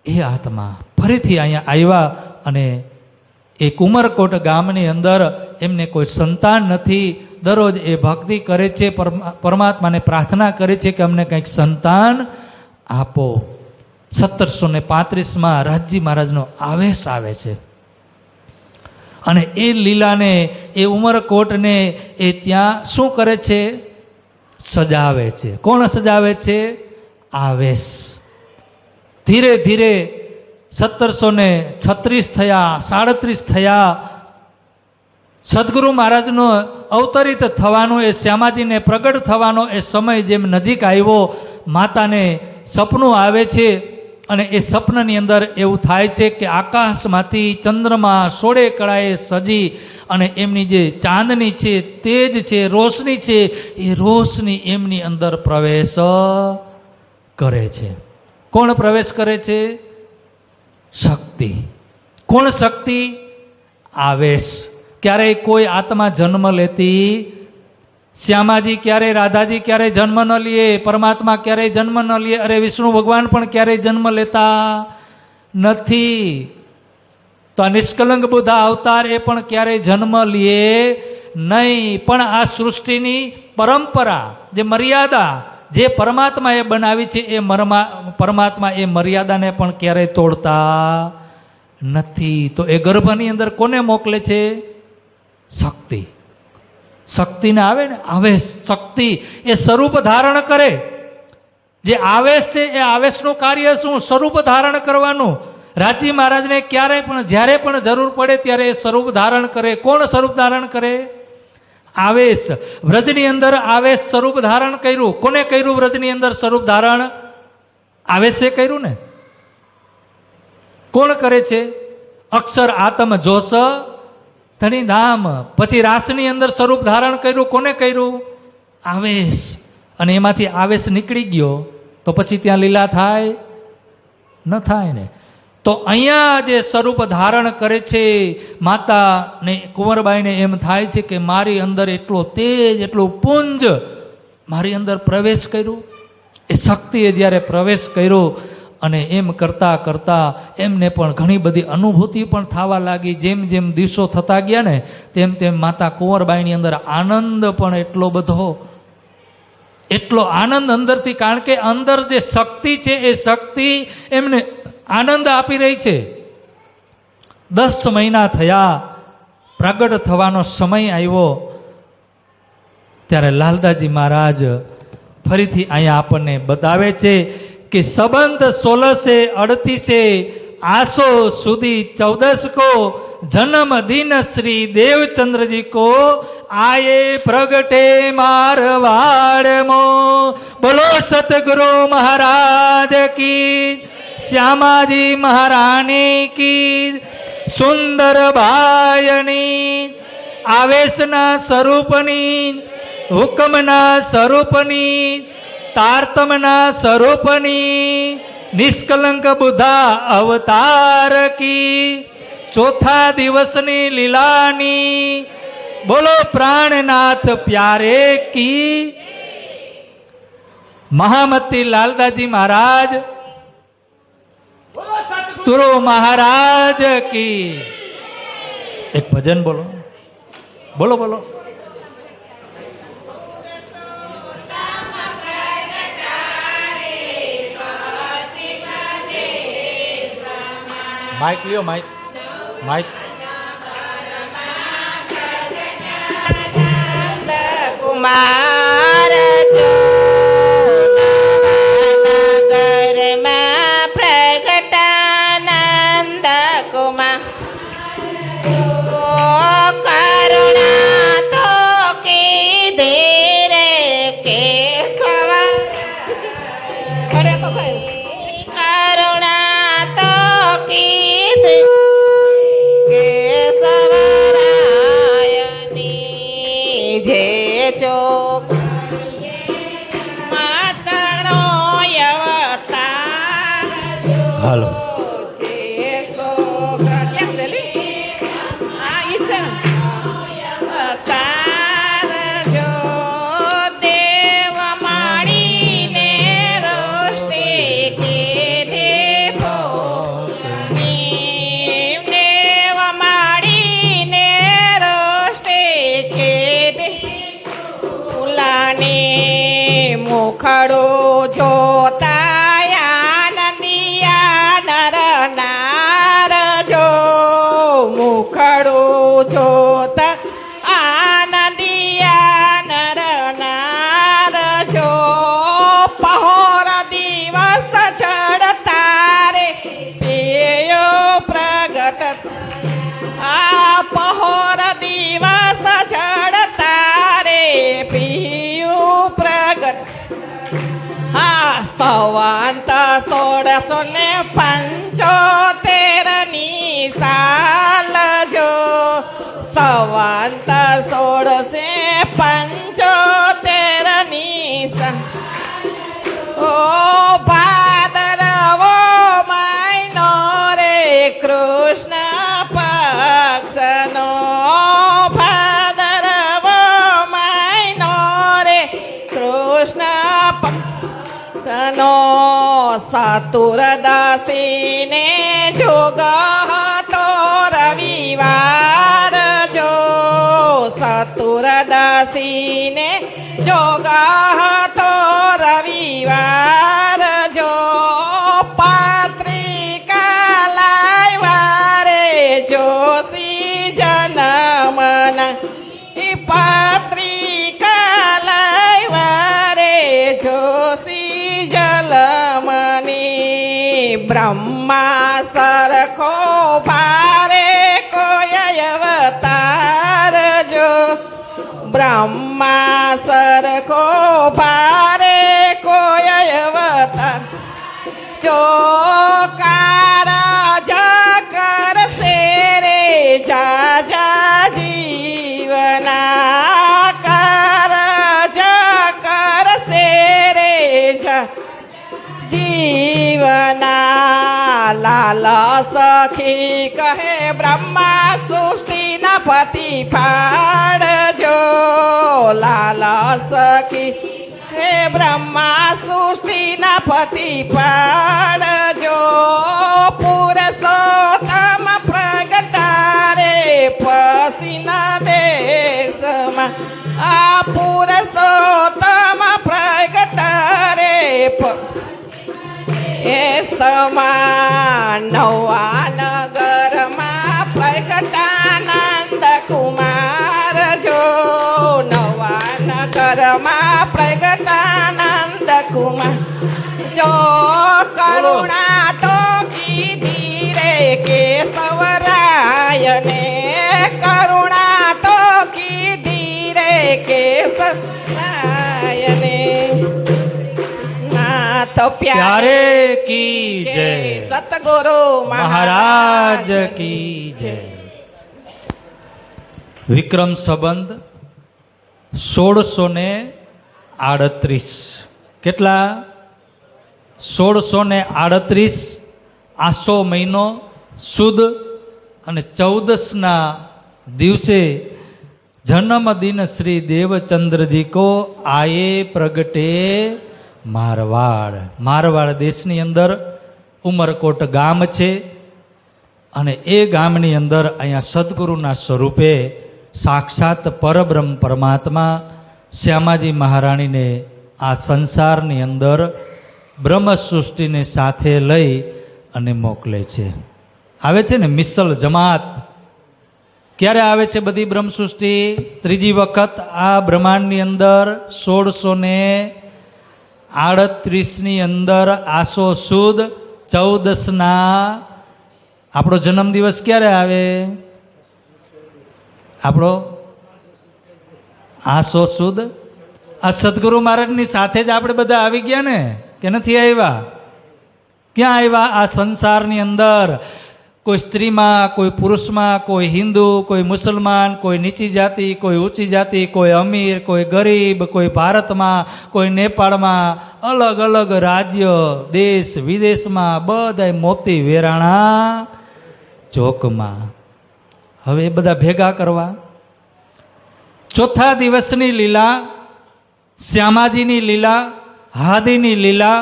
એ આત્મા ફરીથી અહીંયા આવ્યા. અને એ કુમરકોટ ગામની અંદર એમને કોઈ સંતાન નથી. દરરોજ એ ભક્તિ કરે છે, પરમાત્માને પ્રાર્થના કરે છે કે અમને કંઈક સંતાન આપો. 1735માં રાજજી મહારાજનો આવેશ આવે છે. અને એ લીલાને, એ ઉમરકોટને એ ત્યાં શું કરે છે? સજાવે છે. કોણ સજાવે છે? આવેશ. ધીરે ધીરે 1736 થયા, 37 થયા. સદગુરુ મહારાજનો અવતરિત થવાનો, એ શ્યામાજીને પ્રગટ થવાનો એ સમય જેમ નજીક આવ્યો, માતાને સપનું આવે છે. અને એ સપનાની અંદર એવું થાય છે કે આકાશમાંથી ચંદ્રમા 16 કળાએ સજી અને એમની જે ચાંદની છે, તેજ છે, રોશની છે, એ રોશની એમની અંદર પ્રવેશ કરે છે. કોણ પ્રવેશ કરે છે? શક્તિ. કોણ શક્તિ? આવેશ. ક્યારેય કોઈ આત્મા જન્મ લેતી, શ્યામાજી ક્યારેય, રાધાજી ક્યારેય જન્મ ન લે, પરમાત્મા ક્યારેય જન્મ ન લે, અરે વિષ્ણુ ભગવાન પણ ક્યારેય જન્મ લેતા નથી. તો આ નિષ્કલંક બુદ્ધા અવતાર એ પણ ક્યારેય જન્મ લે નહીં. પણ આ સૃષ્ટિની પરંપરા, જે મર્યાદા જે પરમાત્માએ બનાવી છે, એ પરમાત્મા એ મર્યાદાને પણ ક્યારેય તોડતા નથી. તો એ ગર્ભની અંદર કોને મોકલે છે? શક્તિ. શક્તિને આવે ને આવેશ, શક્તિ એ સ્વરૂપ ધારણ કરે. જે આવેશ છે એ આવેશનું કાર્ય શું? સ્વરૂપ ધારણ કરવાનું. રાજજી મહારાજને ક્યારેય પણ, જ્યારે પણ જરૂર પડે ત્યારે એ સ્વરૂપ ધારણ કરે. કોણ સ્વરૂપ ધારણ કરે? આવેશ. વ્રજની અંદર આવેશ સ્વરૂપ ધારણ કર્યું. કોને કર્યું? વ્રજની અંદર સ્વરૂપ ધારણ આવેશે કર્યું ને. કોણ કરે છે? અક્ષર આત્મ જોશ ધણી ધામ. પછી રાસની અંદર સ્વરૂપ ધારણ કર્યું. કોને કર્યું? આવેશ. અને એમાંથી આવેશ નીકળી ગયો તો પછી ત્યાં લીલા થાય? ન થાય ને. તો અહીંયા જે સ્વરૂપ ધારણ કરે છે માતા ને કુંવરબાઈને, એમ થાય છે કે મારી અંદર એટલો તેજ, એટલું પુંજ મારી અંદર પ્રવેશ કર્યું. એ શક્તિએ જ્યારે પ્રવેશ કર્યો અને એમ કરતાં કરતાં એમને પણ ઘણી બધી અનુભૂતિ પણ થવા લાગી. જેમ જેમ દિવસો થતા ગયા ને તેમ તેમ માતા કુંવરબાઈની અંદર આનંદ પણ એટલો આનંદ અંદરથી, કારણ કે અંદર જે શક્તિ છે એ શક્તિ એમને આનંદ આપી રહી છે. 10 મહિના થયા, પ્રગટ થવાનો સમય આવ્યો, ત્યારે લાલદાસજી મહારાજ ફરીથી અહીંયા આપણને બતાવે છે कि सबंत 1638 आसो सुदी 14 को जन्म दिन श्री देवचंद्र जी को आए प्रगटे मारवाड़ मो। बोलो सतगुरु महाराज की, श्यामा जी महारानी की, सुंदर भायनी, आवेशना स्वरूपनी, हुकमना स्वरूपनी, तारतमना स्वरूपनी, निष्कलंक बुद्धा अवतार की, चौथा दिवसनी लीलानी બોલો પ્રાણનાથ પ્યારે કી, મહામતી લાલદાજી મહારાજ, તુરો મહારાજ કી. એક ભજન બોલો, બોલો બોલો. માઇક લ્યો, માઇક માઇક. કુમાર જો નગરમાં પ્રગટાનંદ કુમાર જો કરુણા તો કીધે રે કેશવા, કરુણા તો કીધે કેશવરાયની જે ચોક માતણો અવતાર હાલો. જે શોક કેમ છે લી? આ ઈ છે ને અવતાર જો દેવ માણીને રોષ્ટે કીધે ભોગની, દેવ માણીને રોષ્ટે કીધે ફૂલાની મુખડો જોતા આનંદિયા નર નાર જો, મુખડો જોતા આનંદિયા નર નાર જો, પહોર દિવસ ચડતા રે પેયો પ્રગટ, આ પહોર દિવસ ચડતા રે પિયું પ્રગટ. હા સંવંત 1675 ની સાલ જો, સંવંત 1675 ની સાલ. ઓ ભાદરવો મહિનો રે કૃષ્ણ પક્ષનો, ભાદરવો મહિનો રે કૃષ્ણ પક્ષનો, ચતુર્દશીને જોગ હતો રવિવાર જો, ચતુર્દશીને જોગ હતો રવિવાર જો, પત્રિકા લાવ્યા રે જોશી જનમના, ઈ પત્રિકા લાવ્યા રે જોશી જલમની. બ્રહ્મા સરખો ભારે કોઈ અવતાર જો, બ્રહ્મા સરખો ભારે કોઈ અવતાર જો, કારજ કરશે રે જા જા જીવના, કારજ કરશે રે જા જીવના. લાલ સખી કહે બ્રહ્મા સૃષ્ટિના પતિ પાડજો, લાલ સખી હે બ્રહ્મા સૃષ્ટિના પતિ પાડજો, પુરુષોત્તમ પ્રગટા રે પછીના દેશમાં, આ પુરુષોત્તમ પ્રગટા રે એ સમાન નવા નગરમાં પ્રગટાનંદ કુમાર જો, નવા નગરમાં પ્રગટાનંદ કુમાર જો, કરુણા તો કીધી રે કેશવરાયને, કરુણા તો કીધી રે કેશવરાયને. તો પ્યારે કી જય, સતગુરુ મહારાજ કી જય. વિક્રમ સંબંધ 1638. કેટલા? 1638. આસો મહિનો સુદ અને 14ના દિવસે જન્મદિન શ્રી દેવચંદ્રજી કો આયે પ્રગટે મારવાડ. મારવાડ દેશની અંદર ઉમરકોટ ગામ છે અને એ ગામની અંદર અહીંયા સદગુરુના સ્વરૂપે સાક્ષાત પરબ્રહ્મ પરમાત્મા શ્યામાજી મહારાણીને આ સંસારની અંદર બ્રહ્મ સૃષ્ટિને સાથે લઈ અને મોકલે છે. આવે છે ને મિસલ જમાત. ક્યારે આવે છે બધી બ્રહ્મ સૃષ્ટિ? ત્રીજી વખત આ બ્રહ્માંડની અંદર 1638ની અંદર આસો સુદ 14ના આપણો જન્મદિવસ ક્યારે આવે? આપણો આસો સુદ આ સદગુરુ મહારાજની સાથે જ આપણે બધા આવી ગયા ને, કે નથી આવ્યા? ક્યાં આવ્યા? આ સંસારની અંદર કોઈ સ્ત્રીમાં, કોઈ પુરુષમાં, કોઈ હિન્દુ, કોઈ મુસલમાન, કોઈ નીચી જાતિ, કોઈ ઊંચી જાતિ, કોઈ અમીર, કોઈ ગરીબ, કોઈ ભારતમાં, કોઈ નેપાળમાં, અલગ અલગ રાજ્ય, દેશ વિદેશમાં બધાય મોતી વેરાણા ચોકમાં. હવે એ બધા ભેગા કરવા. ચોથા દિવસની લીલા, શ્યામાજીની લીલા, હાદીની લીલા,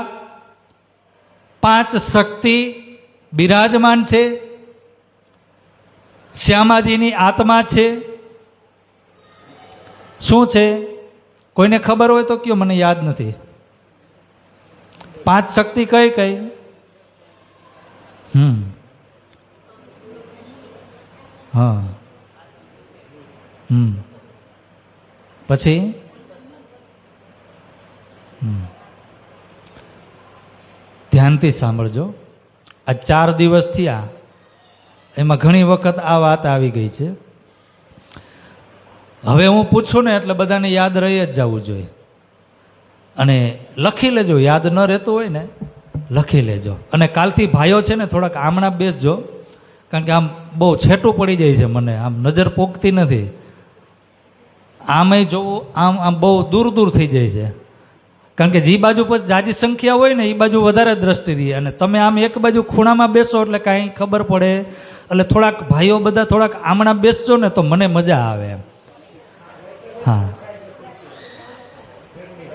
5 શક્તિ બિરાજમાન છે. શ્યામાજીની આત્મા છે. શું છે? કોઈને ખબર હોય તો કયો, મને યાદ નથી. 5 શક્તિ કઈ કઈ? હા. પછી ધ્યાનથી સાંભળજો. આ 4 દિવસ થયા, એમાં ઘણી વખત આ વાત આવી ગઈ છે. હવે હું પૂછું ને એટલે બધાને યાદ રહી જ જવું જોઈએ. અને લખી લેજો, યાદ ન રહેતું હોય ને લખી લેજો. અને કાલથી ભાઈઓ છે ને થોડાક આમણા બેસજો, કારણ કે આમ બહુ છેટું પડી જાય છે, મને આમ નજર પોકતી નથી. આમેય જોવું આમ આમ બહુ દૂર દૂર થઈ જાય છે, કારણ કે જે બાજુ પછી જાજી સંખ્યા હોય ને એ બાજુ વધારે દ્રષ્ટિ રહી. અને તમે આમ એક બાજુ ખૂણામાં બેસો એટલે કાંઈ ખબર પડે. એટલે થોડાક ભાઈઓ બધા થોડાક આમણા બેસજો ને તો મને મજા આવે. હા,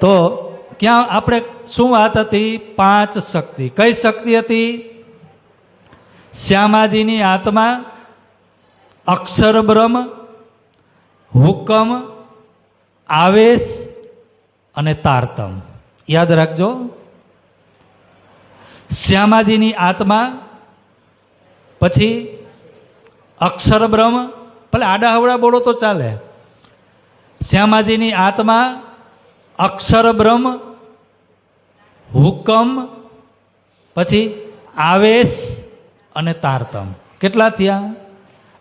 તો ક્યાં આપણે શું વાત હતી? 5 શક્તિ. કઈ શક્તિ હતી? શ્યામાજીની આત્મા, અક્ષર બ્રહ્મ, હુકમ, આવેશ અને તારતમ. યાદ રાખજો. શ્યામાજીની આત્મા, પછી અક્ષર બ્રહ્મ, ભલે આડા હવડા બોલો તો ચાલે. શ્યામાજીની આત્મા, અક્ષર બ્રહ્મ, હુકમ, પછી આવેશ અને તારતમ. કેટલા થયા?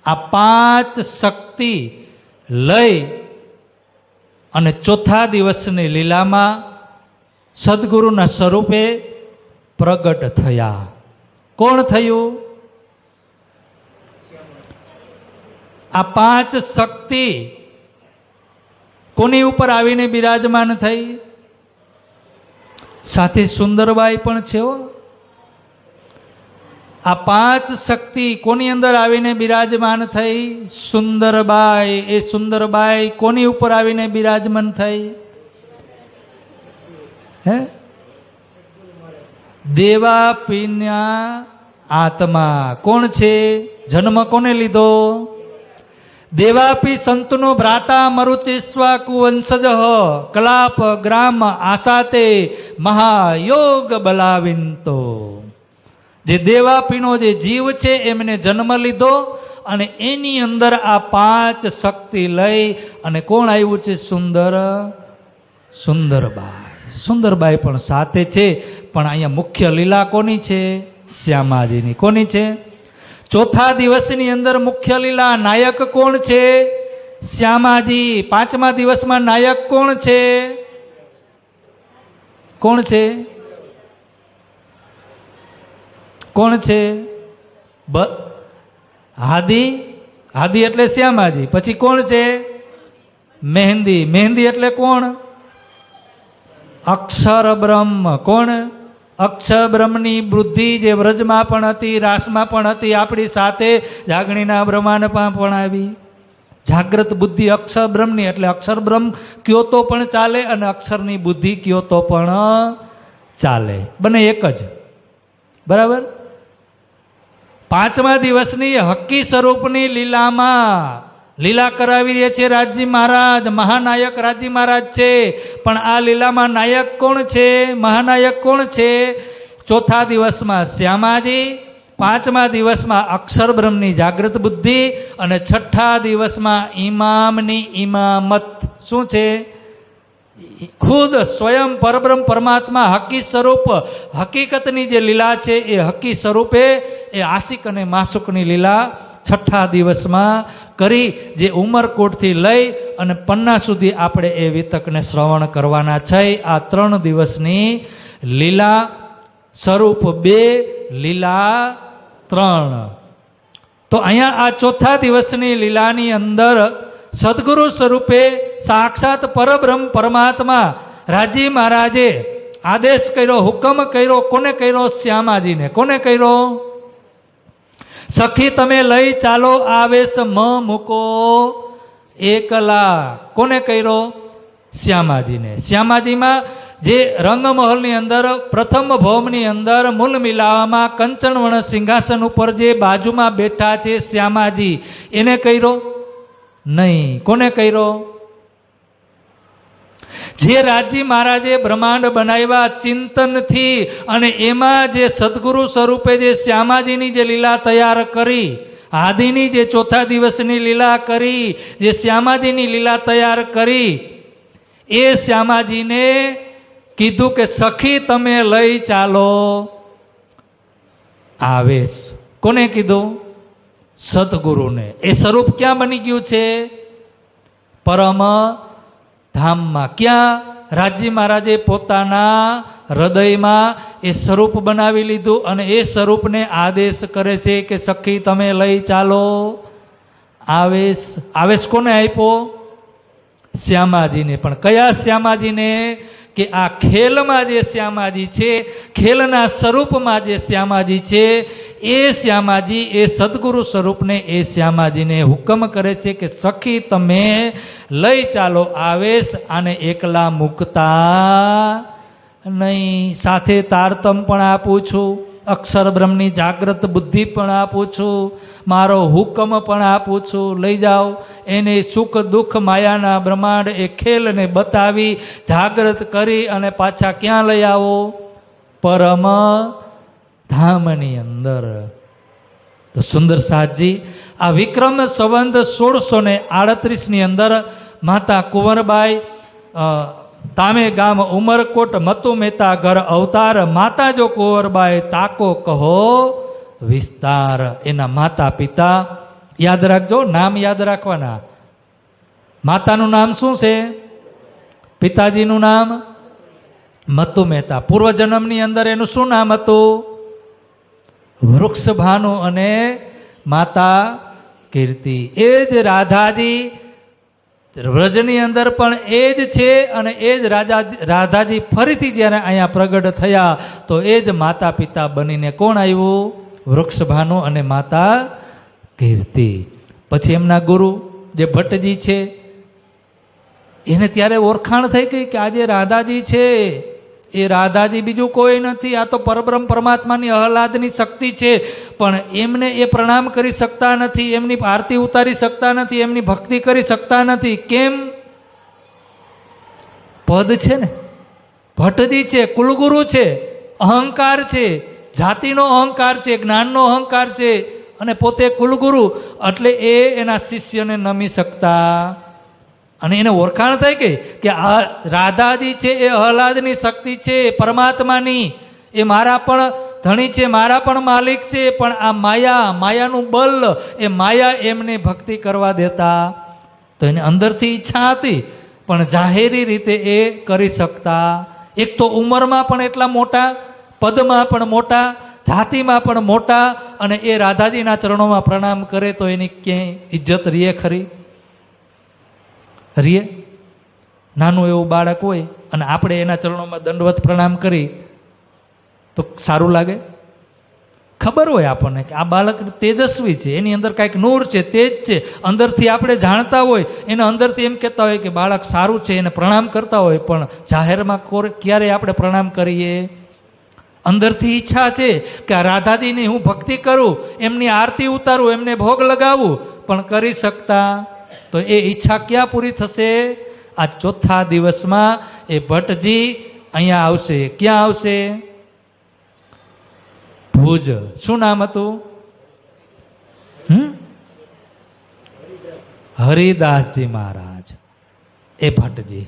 આ 5 શક્તિ લઈ અને ચોથા દિવસની લીલામાં સદગુરુના સ્વરૂપે પ્રગટ થયા. કોણ થયું? આ 5 શક્તિ કોની ઉપર આવીને બિરાજમાન થઈ? સાથે સુંદરબાઈ પણ છે. આ 5 શક્તિ કોની અંદર આવીને બિરાજમાન થઈ? સુંદરબાઈ. એ સુંદરબાઈ કોની ઉપર આવીને બિરાજમાન થઈ? હે? દેવાપીના આત્મા. કોણ છે? જન્મ કોને લીધો? દેવાપી સંતનો ભ્રાતા મરુચેસ્વા કુવંશજ કલાપ ગ્રામ આસાતે મહાયોગ બલાવિંતો. જે દેવાપીનો જે જીવ છે એમને જન્મ લીધો અને એની અંદર આ 5 શક્તિ લઈ અને કોણ આવ્યું છે? સુંદરબાઈ. સુંદરબાઈ પણ સાથે છે, પણ અહીંયા મુખ્ય લીલા કોની છે? શ્યામાજીની. કોની છે? ચોથા દિવસની અંદર મુખ્ય લીલા નાયક કોણ છે? શ્યામાજી. 5મા દિવસમાં નાયક કોણ છે? કોણ છે? કોણ છે? હાદી. હાદી એટલે શ્યામાજી. પછી કોણ છે? મહેંદી. મહેંદી એટલે કોણ? અક્ષર બ્રહ્મ. કોણ? અક્ષર બ્રહ્મની વૃદ્ધિ જે વ્રજમાં પણ હતી, રાસમાં પણ હતી, આપણી સાથે જાગણીના બ્રહ્માંડમાં પણ આવી. જાગ્રત બુદ્ધિ અક્ષર બ્રહ્મની, એટલે અક્ષર બ્રહ્મ કયો તો પણ ચાલે અને અક્ષરની બુદ્ધિ કયો તો પણ ચાલે, બંને એક જ. બરાબર. પાંચમા દિવસની હક્કી સ્વરૂપની લીલામાં લીલા કરાવી રહ્યા છે રાજજી મહારાજ. મહાનાયક રાજજી મહારાજ છે, પણ આ લીલામાં નાયક કોણ છે, મહાનાયક કોણ છે? ચોથા દિવસમાં શ્યામાજી, પાંચમા દિવસમાં અક્ષર બ્રહ્મની જાગૃત બુદ્ધિ અને છઠ્ઠા દિવસમાં ઇમામની ઇમામત. શું છે? ખુદ સ્વયં પરબ્રહ્મ પરમાત્મા હકી સ્વરૂપ, હકીકતની જે લીલા છે એ હકી સ્વરૂપે એ આશિક અને માસુકની લીલા છઠ્ઠા દિવસમાં કરી, જે ઉમરકોટથી લઈ અને પન્ના સુધી આપણે એ વિતકને શ્રવણ કરવાના છે. આ 3 દિવસની લીલા, સ્વરૂપ 2, લીલા 3. તો અહીંયા આ ચોથા દિવસની લીલાની અંદર સદગુરુ સ્વરૂપે સાક્ષાત પરબ્રહ્મ પરમાત્મા રાજજી મહારાજે આદેશ કર્યો, હુકમ કર્યો. કોને કર્યો? શ્યામાજીને. કોને કર્યો? સખી તમે લઈ ચાલો આવેશ મૂકો એકલા. કોને કર્યો? શ્યામાજીને. શ્યામાજીમાં જે રંગમહલની અંદર પ્રથમ ભૌમની અંદર મૂલ મિલાવામાં કંચનવર્ણ સિંહાસન ઉપર જે બાજુમાં બેઠા છે શ્યામાજી, એને કર્યો નહીં. કોને કર્યો? જે રાજજી મહારાજે બ્રહ્માંડ બનાવ્યા ચિંતનથી, અને એમાં જે સદગુરુ સ્વરૂપે જે શ્યામાજીની જે લીલા તૈયાર કરી, આદિની જે ચોથા દિવસની લીલા કરી, જે શ્યામાજીની લીલા તૈયાર કરી, એ શ્યામાજીને કીધું કે સખી તમે લઈ ચાલો આવેશ. કોને કીધું? સદગુરુને. એ સ્વરૂપ ક્યાં બની ગયું છે? પરમ ધામમાં. ક્યાં? રાજજી મહારાજે પોતાના હૃદયમાં એ સ્વરૂપ બનાવી લીધું, અને એ સ્વરૂપને આદેશ કરે છે કે સખી તમે લઈ ચાલો આવેશ. આવેશ કોને આપ્યો? શ્યામાજીને. પણ કયા શ્યામાજીને? કે આ ખેલમાં જે શ્યામાજી છે, ખેલના સ્વરૂપમાં જે શ્યામાજી છે, એ શ્યામાજી, એ સદગુરુ સ્વરૂપને એ શ્યામાજીને હુકમ કરે છે કે સખી તમે લઈ ચાલો આવેશ. આને એકલા મૂકતા નહીં, સાથે તારતમ પણ આપું છું, અક્ષર બ્રહ્મની જાગ્રત બુદ્ધિ પણ આપું છું, મારો હુકમ પણ આપું છું. લઈ જાઓ એને. સુખ દુઃખ માયાના બ્રહ્માંડ એ ખેલને બતાવી જાગ્રત કરી અને પાછા ક્યાં લઈ આવો? પરમ ધામની અંદર. તો સુંદર સાધજી આ વિક્રમ સંવંત 1638ની અંદર માતા કુંવરબાઈ તામે ગામ ઉમરકોટ મતુ મહેતા ઘર અવતાર, માતા જો કુંવરબાઈ તાકો કહો વિસ્તાર. એના માતા પિતા યાદ રાખજો, નામ યાદ રાખવાના. માતાનું નામ શું છે? પિતાજીનું નામ મતુ મહેતા. પૂર્વજન્મની અંદર એનું શું નામ હતું? વૃક્ષભાનુ અને માતા કીર્તિ. એ જ રાધાજી વ્રજની અંદર પણ એ જ છે, અને એ જ રાધાજી ફરીથી જ્યારે અહીંયા પ્રગટ થયા તો એ જ માતા પિતા બનીને કોણ આવ્યું? વૃક્ષભાનુ અને માતા કીર્તિ. પછી એમના ગુરુ જે ભટ્ટજી છે, એને ત્યારે ઓળખાણ થઈ ગઈ કે આજે રાધાજી છે એ રાધાજી બીજું કોઈ નથી, આ તો પરબ્રહ્મ પરમાત્માની આહલાદની શક્તિ છે. પણ એમને એ પ્રણામ કરી શકતા નથી, એમની આરતી ઉતારી શકતા નથી, એમની ભક્તિ કરી શકતા નથી. કેમ? પદ છે ને, ભટ્ટજી છે, કુલગુરુ છે, અહંકાર છે, જાતિનો અહંકાર છે, જ્ઞાનનો અહંકાર છે, અને પોતે કુલગુરુ, એટલે એ એના શિષ્યને નમી શકતા. અને એને ઓળખાણ થાય કે આ રાધાજી છે એ આહલાદની શક્તિ છે, પરમાત્માની. એ મારા પણ ધણી છે, મારા પણ માલિક છે, પણ આ માયાનું બલ, એ માયા એમને ભક્તિ કરવા દેતા. તો એને અંદરથી ઈચ્છા હતી, પણ જાહેરી રીતે એ કરી શકતા. એક તો ઉંમરમાં પણ એટલા મોટા, પદમાં પણ મોટા, જાતિમાં પણ મોટા, અને એ રાધાજીના ચરણોમાં પ્રણામ કરે તો એની ક્યાંય ઇજ્જત રીએ ખરી? રીએ? નાનું એવું બાળક હોય અને આપણે એના ચરણોમાં દંડવત પ્રણામ કરી તો સારું લાગે? ખબર હોય આપણને કે આ બાળક તેજસ્વી છે, એની અંદર કાંઈક નૂર છે, તેજ છે, અંદરથી આપણે જાણતા હોય, એને અંદરથી એમ કહેતા હોય કે બાળક સારું છે, એને પ્રણામ કરતા હોય, પણ જાહેરમાં ક્યારે આપણે પ્રણામ કરીએ? અંદરથી ઈચ્છા છે કે આ રાધાજીની હું ભક્તિ કરું, એમની આરતી ઉતારું, એમને ભોગ લગાવું, પણ કરી શકતા? તો એ ઈચ્છા ક્યાં પૂરી થશે? આ ચોથા દિવસમાં એ ભટ્ટજી અહીંયા આવશે. ક્યાં આવશે? ભુજ. શું નામ હતું? હરિદાસજી મહારાજ, એ ભટ્ટજી.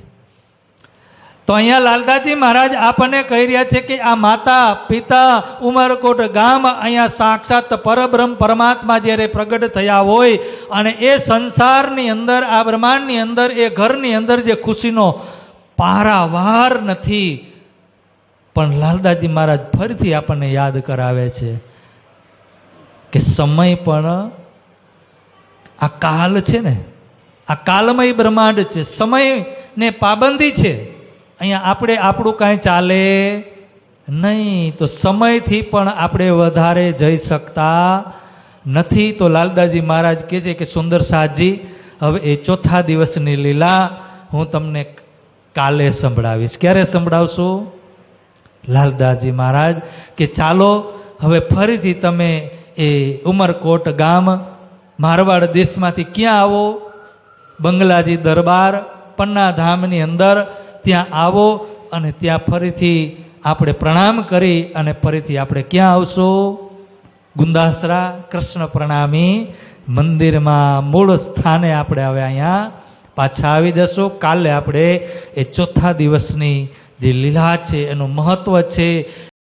તો અહીંયા લાલદાસજી મહારાજ આપણને કહી રહ્યા છે કે આ માતા પિતા ઉમરકોટ ગામ અહીંયા સાક્ષાત પરબ્રહ્મ પરમાત્મા જ્યારે પ્રગટ થયા હોય અને એ સંસારની અંદર, આ બ્રહ્માંડની અંદર, એ ઘરની અંદર જે ખુશીનો પારાવાર નથી, પણ લાલદાસજી મહારાજ ફરીથી આપણને યાદ કરાવે છે કે સમય પણ આ કાલ છે ને, આ કાલમય બ્રહ્માંડ છે, સમયને પાબંદી છે. અહીંયા આપણે આપણું કાંઈ ચાલે નહીં, તો સમયથી પણ આપણે વધારે જઈ શકતા નથી. તો લાલદાસજી મહારાજ કહે છે કે સુંદર સાજી, હવે એ ચોથા દિવસની લીલા હું તમને કાલે સંભળાવીશ. ક્યારે સંભળાવશું? લાલદાસજી મહારાજ કે ચાલો હવે ફરીથી તમે એ ઉમરકોટ ગામ મારવાડ દેશમાંથી ક્યાં આવો? બંગલાજી દરબાર પન્ના ધામની અંદર ત્યાં આવો અને ત્યાં ફરીથી આપણે પ્રણામ કરી અને ફરીથી આપણે ક્યાં આવશું? ગુંદાસરા કૃષ્ણ પ્રણામી મંદિરમાં મૂળ સ્થાને આપણે હવે અહીંયા પાછા આવી જશું. કાલે આપણે એ ચોથા દિવસની જે લીલા છે, એનું મહત્વ છે,